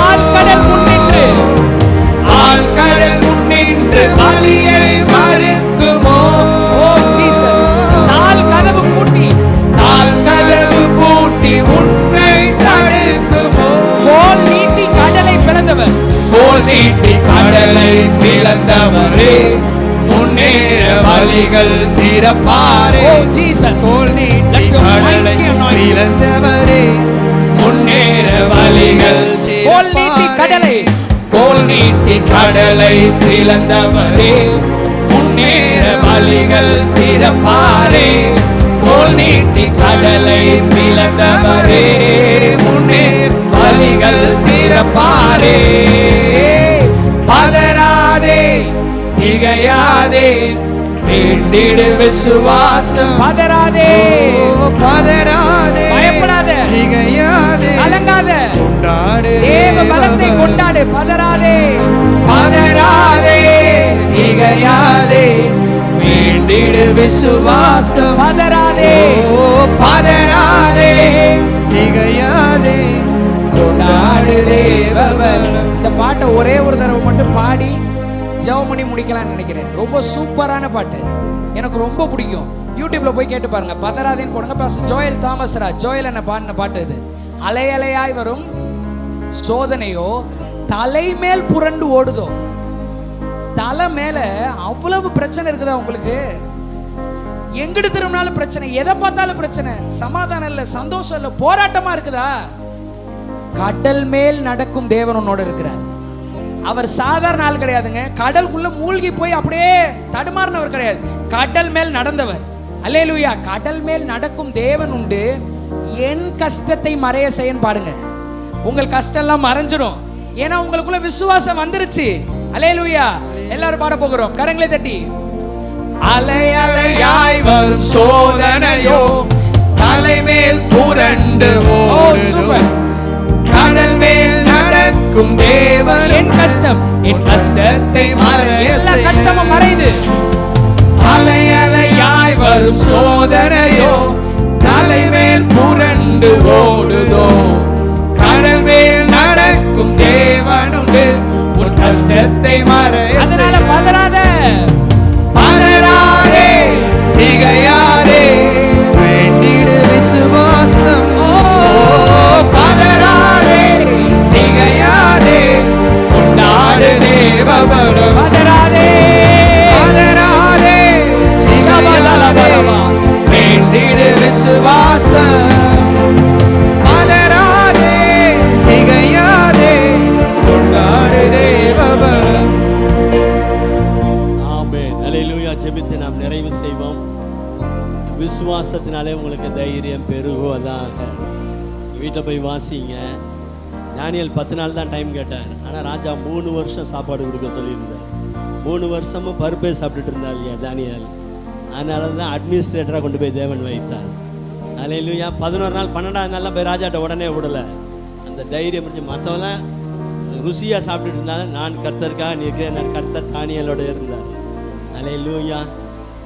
ஆழ்கடல் முன்னின்று, ஆழ்கடல் முன்னின்று வலியை மறைக்குமோ. ஓ ஜீசஸ். தாழ் கதவு பூட்டி, தாழ் கதவு பூட்டி உன்னை தடுக்குமோ. கோல் நீட்டி கடலை பிளந்தவர், கோல் நீட்டி கடலை பிளந்தவரே, முன்னேற வழிகள் திறப்பாரே. ஓ ஜீசஸ். கோல் நீட்டி கடலை பிளந்தவரே, முன்னேற வழிகள் கோல் நீட்டி கடலை கோல் நீட்டி கடலை பிளந்தவரே முன்னேற வழிகள் திறப்பாரே கோல் நீட்டி கடலை பிளந்தவரே முன்னேற வழிகள் திறப்பாரே பதறாதே திகையாதே வேண்டிடு விசுவாசம் பதறாதே பதறாதே பயப்படாதே திகையாதே கலங்காதே கொண்டாடு தேவ பலத்தை கொண்டாடு பதறாதே பதறாதே திகையாதே வேண்டிடு விசுவாசம் பதறாதே பதறாதே திகையாதே கொண்டாடு தேவ பலம். இந்த பாட்டை ஒரே ஒரு தடவை மட்டும் பாடி ஜெபம் பண்ணி முடிக்கலாம்னு நினைக்கிறேன். ரொம்ப சூப்பரான பாட்டு, எனக்கு ரொம்ப பிடிக்கும். யூடியூப்ல போய் கேட்டு பாருங்க, பதறாதேன்னு போடுங்க. Pastor Joel Thomas Raj Joel என்ன பாடின பாட்டு இது. அலை அலையாய் வரும் சோதனையோ தலைமேல் புரண்டு ஓடுதோ. தலை மேல அவ்வளவு பிரச்சனை இருக்குதா உங்களுக்கு? எங்கிட்டு திரும்பினாலும் பிரச்சனை, எதை பார்த்தாலும் பிரச்சனை, சமாதானம் இல்லை, சந்தோஷம் இல்லை, போராட்டமா இருக்குதா? கடல் மேல் நடக்கும் தேவன் உன்னோட இருக்கிறார். அவர் சாதாரண ஆள் கிடையாதுங்க. கடலுக்குள்ள மூழ்கி போய் அப்படியே தடுமாறினவர் கிடையாது, கடல் மேல் நடந்தவர். அல்லேலூயா. கடல் மேல் நடக்கும் தேவன் உண்டு. என் கஷ்டத்தை மறைய செய்யன்னு பாடுங்க, உங்கள் கஷ்டம் எல்லாம் மறைஞ்சிடும். ஏன்னா உங்களுக்குள்ள விசுவாசம் வந்துருச்சு. அல்லேலூயா. எல்லாரும் பாட போகிறோம், கரங்களை தட்டி. அலை அலையாய் வரும் சோதனையோ தலைமேல் புரண்டு ஓடுதோ. கடல் மேல் நடக்கும் தேவன் என் கஷ்டம், என் கஷ்டத்தை மறைய எல்லா கஷ்டமும் மறையுது. அலை அலையாய் வரும் சோதனையோ தலைமேல் புரண்டு ஓடுதோ. கடல் மேல் நடக்கும் தேவனுண்டு உன் கஷ்டத்தை மறைய. அதனால பதறாதே பதறாதே திகையாதே வேண்டிடு விசுவாசம். பதறாதே திகையாதே கொண்டாடு தேவபலம். பதறாதே பதறாதே சபலலபலமா வேண்டிடு விசுவாசம். பதறாதே திகையாதே கொண்டாடு தேவபலம். ஆமென். அல்லேலூயா. ஜெபித்து நாம் நிறைவு செய்வோம். விசுவாசத்தினாலே உங்களுக்கு தைரியம் பெருகுவதாக. வீட்டில் போய் வாசிங்க. தானியேல் 10 நாள் தான் டைம் கேட்டார், ஆனால் ராஜா 3 வருஷம் சாப்பாடு கொடுக்க சொல்லியிருந்தார். 3 வருஷமும் பருப்பே சாப்பிட்டுட்டு இருந்தார் இல்லையா தானியேல். அதனால தான் அட்மினிஸ்ட்ரேட்டராக கொண்டு போய் தேவன் வைத்தார். அல்லேலூயா. 11 நாள் 12ஆவது நாள்லாம் போய் ராஜாட்ட உடனே விடலை. அந்த தைரியம் முடிஞ்சு மற்றவெல்லாம் ருசியாக சாப்பிட்டுட்டு இருந்தாலும் நான் கர்த்தருக்காக நிற்கிறேன், நான் கர்த்தர் தானியேலோட இருந்தார். அல்லேலூயா.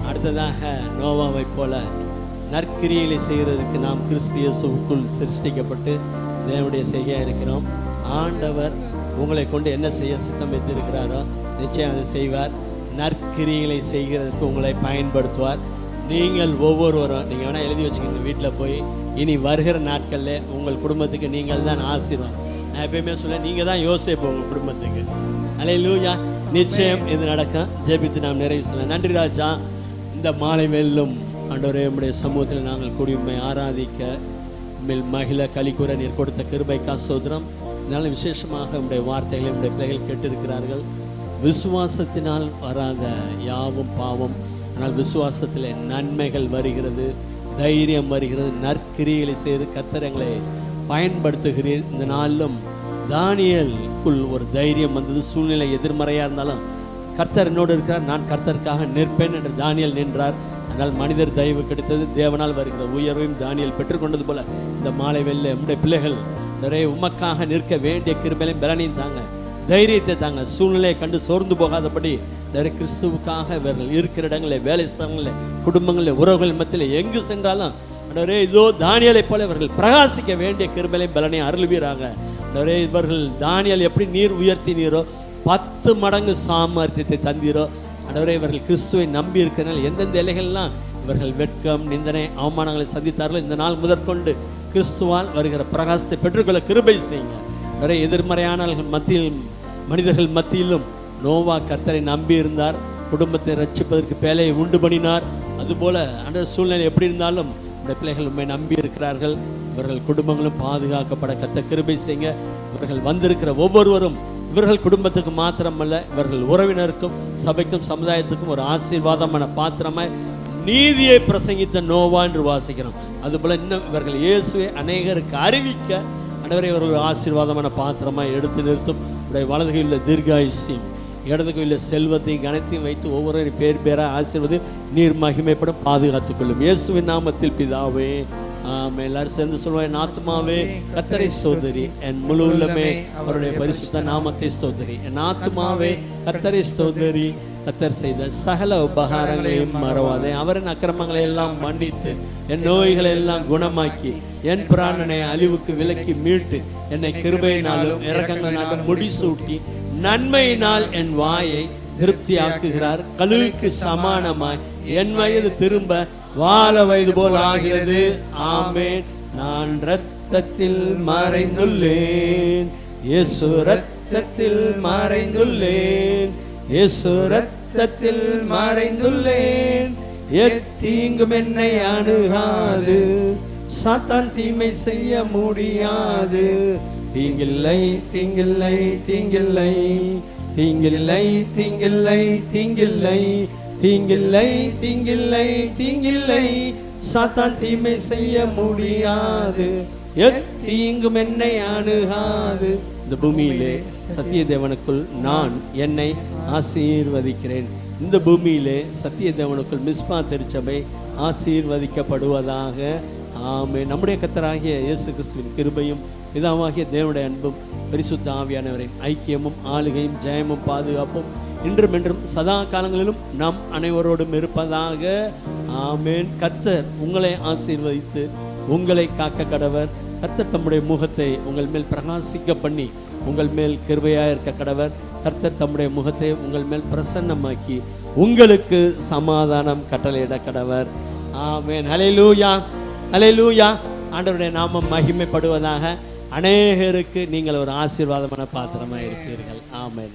அடுத்ததாக நோவாவை போல நற்கிரியைகளை செய்கிறதுக்கு நாம் கிறிஸ்து இயேசுவுக்குள் சிருஷ்டிக்கப்பட்டு தேவனுடைய செய்கையாக இருக்கிறோம். ஆண்டவர் உங்களை கொண்டு என்ன செய்ய சித்தம் வைத்திருக்கிறாரோ நிச்சயம் அதை செய்வார். நற்கிரியைகளை செய்கிறதுக்கு உங்களை பயன்படுத்துவார். நீங்கள் ஒவ்வொருவரும் நீங்கள் வேணால் எழுதி வச்சுக்கோங்க வீட்டில் போய், இனி வருகிற நாட்களில் உங்கள் குடும்பத்துக்கு நீங்கள் தான் ஆசீர்வாதம். நான் எப்பயுமே சொல்ல, நீங்கள் தான் யோசிப்போம் உங்கள் குடும்பத்துக்கு. அல்லேலூயா. நிச்சயம் இது நடக்கும். ஜெபித்து நாம் நிறைவு செய்யலாம். நன்றி ராஜா. இந்த மாலை மேலும் ஆண்டவரே உம்முடைய சமூகத்தில் நாங்கள் கூடி உம்மை ஆராதிக்க மேல் மகிழ களிக்கூற நீர் கொடுத்த கிருபைக்கா சோதரம். இதனால விசேஷமாக உம்முடைய வார்த்தைகளை உம்முடைய பிள்ளைகள் கேட்டிருக்கிறார்கள். விசுவாசத்தினால் வராத யாவும் பாவம், ஆனால் விசுவாசத்தில் நன்மைகள் வருகிறது, தைரியம் வருகிறது, நற்கிரியைகளை செய்து கர்த்தர் எங்களை பயன்படுத்துகிறீர். இந்த நாளிலும் தானியேலுக்குள் ஒரு தைரியம் வந்தது. சூழ்நிலை எதிர்மறையாக இருந்தாலும் கர்த்தர் என்னோடு இருக்கிறார், நான் கர்த்தருக்காக நிற்பேன் என்று தானியேல் நின்றார். அதனால் மனிதர் தயவு கிடைத்தது. தேவனால் வருகிற உயர்வையும் தானியேல் பெற்றுக்கொண்டது போல இந்த மாலை வெள்ள உம்முடைய பிள்ளைகள் நிறைய உமக்காக நிற்க வேண்டிய கிருபையையும் பலனையும் தாங்க, தைரியத்தை தாங்க. சூழ்நிலையை கண்டு சோர்ந்து போகாதபடி நிறைய கிறிஸ்துவுக்காக இவர்கள் இருக்கிற இடங்களில், வேலை ஸ்தலங்களில், குடும்பங்களில், உறவுகள் மத்தியில் எங்கு சென்றாலும் நிறைய இதோ தானியேலை போல இவர்கள் பிரகாசிக்க வேண்டிய கிருபையையும் பலனையும் அருள்வீராங்க. நிறைய இவர்கள் தானியேல் எப்படி நீர் உயர்த்தினீரோ 10 மடங்கு சாமர்த்தியத்தை தந்தீரோ. ஆண்டவரே, இவர்கள் கிறிஸ்துவை நம்பி இருக்கிறனால எந்தெந்த எல்லைகள்லாம் இவர்கள் வெட்கம், நிந்தனை, அவமானங்களை சந்தித்தார்களோ இந்த நாள் முதற்கொண்டு கிறிஸ்துவால் வருகிற பிரகாசத்தை பெற்றுக்கொள்ள கிருபை செய்யுங்க. நிறைய எதிர்மறையான மத்தியில், மனிதர்கள் மத்தியிலும் நோவா கர்த்தரை நம்பி இருந்தார். குடும்பத்தை ரட்சிப்பதற்கு பேலையை உண்டு பண்ணினார். அதுபோல அந்த சூழ்நிலை எப்படி இருந்தாலும் உடைய பிள்ளைகள் உண்மை நம்பி இருக்கிறார்கள். இவர்கள் குடும்பங்களும் பாதுகாக்கப்பட கர்த்தர் கிருபை செய்யுங்க. இவர்கள் வந்திருக்கிற ஒவ்வொருவரும் இவர்கள் குடும்பத்துக்கு மாத்திரமல்ல, இவர்கள் உறவினருக்கும் சபைக்கும் சமுதாயத்துக்கும் ஒரு ஆசீர்வாதமான பாத்திரமாய் நீதியை பிரசங்கித்த நோவா என்று வாசிக்கிறோம். அதுபோல இன்னும் இவர்கள் இயேசுவை அநேகருக்கு அறிவிக்க ஆண்டவரே இவர்கள் ஆசீர்வாதமான பாத்திரமாய் எடுத்து நிறுத்தும். உடைய வலது கையில் உள்ள தீர்காயுசியும் இடது கையில் செல்வத்தையும் கனத்தையும் வைத்து ஒவ்வொரு பேர் பேராக ஆசீர்வாதி நீர் மகிமைப்படும் பாதுகாத்துக் கொள்ளும். இயேசுவின் நாமத்தில் பிதாவே ஆமென். எல்லாரும் சேர்ந்து சொல்லுவோம், என் ஆத்துமாவே கர்த்தரை ஸ்தோத்திரி, என் முழு உள்ளமே அவருடைய பரிசுத்த நாமத்தை ஸ்தோத்திரி. என் ஆத்துமாவே கர்த்தரை ஸ்தோத்திரி, கர்த்தர் செய்த சகல உபகாரங்களையும் மறவாதே. அவரின் அக்கிரமங்களை எல்லாம் மன்னித்து என் நோய்களை எல்லாம் குணமாக்கி என் பிராணனை அழிவுக்கு விலக்கி மீட்டு என்னை கிருபையினாலும் இரக்கங்களினாலும் முடிசூட்டி நன்மையினால் என் வாயை திருப்தியாக்குகிறார். கழுகுக்கு சமானமாய் என் வயது திரும்ப வாழ வயது போல் ஆகிறது. ஆமென். நான் இரத்தத்தில் மறைந்துள்ளேன், இயேசு இரத்தத்தில் மறைந்துள்ளேன், இயேசு இரத்தத்தில் மறைந்துள்ளேன். எத்தீங்கும் என்னை அணுகாது, சாத்தான் தீமை செய்ய முடியாது. தீங்கில்லை தீங்கில்லை தீங்கில்லை தீங்கில்லை தீங்கில்லை தீங்கில்லை தீங்கில்லை தீங்கில்லை தீங்கில்லை, சாத்தான் தீமை செய்ய முடியாது. எத்தீங்கும் என்னை அணுகாது. இந்த பூமியிலே சத்திய தேவனுக்குள் நான் என்னை ஆசீர்வதிக்கிறேன். இந்த பூமியிலே சத்திய தேவனுக்குள் மிஸ்பா திருச்சபை ஆசீர்வதிக்கப்படுவதாக. ஆமென். நம்முடைய கர்த்தராகிய இயேசு கிறிஸ்துவின் கிருபையும் பிதாவாகிய தேவனுடைய அன்பும் பரிசுத்த ஆவியானவரின் ஐக்கியமும் ஆளுகையும் ஜெயமும் பாதுகாப்பும் இன்றும் என்றும் சதா காலங்களிலும் நம் அனைவரோடும் இருப்பதாக. ஆமென். கர்த்தர் உங்களை ஆசீர்வதித்து உங்களை காக்க கடவர். கர்த்தர் தம்முடைய முகத்தை உங்கள் மேல் பிரகாசிக்க பண்ணி உங்கள் மேல் கிருபையாக இருக்க கடவர். கர்த்தர் தம்முடைய முகத்தை உங்கள் மேல் பிரசன்னமாக்கி உங்களுக்கு சமாதானம் கட்டளையிட கடவர். ஆமென். ஹல்லேலூயா, ஹல்லேலூயா. ஆண்டவருடைய நாமம் மகிமைப்படுவதாக. அநேகருக்கு நீங்கள் ஒரு ஆசீர்வாதமான பாத்திரமாக இருப்பீர்கள். ஆமென்.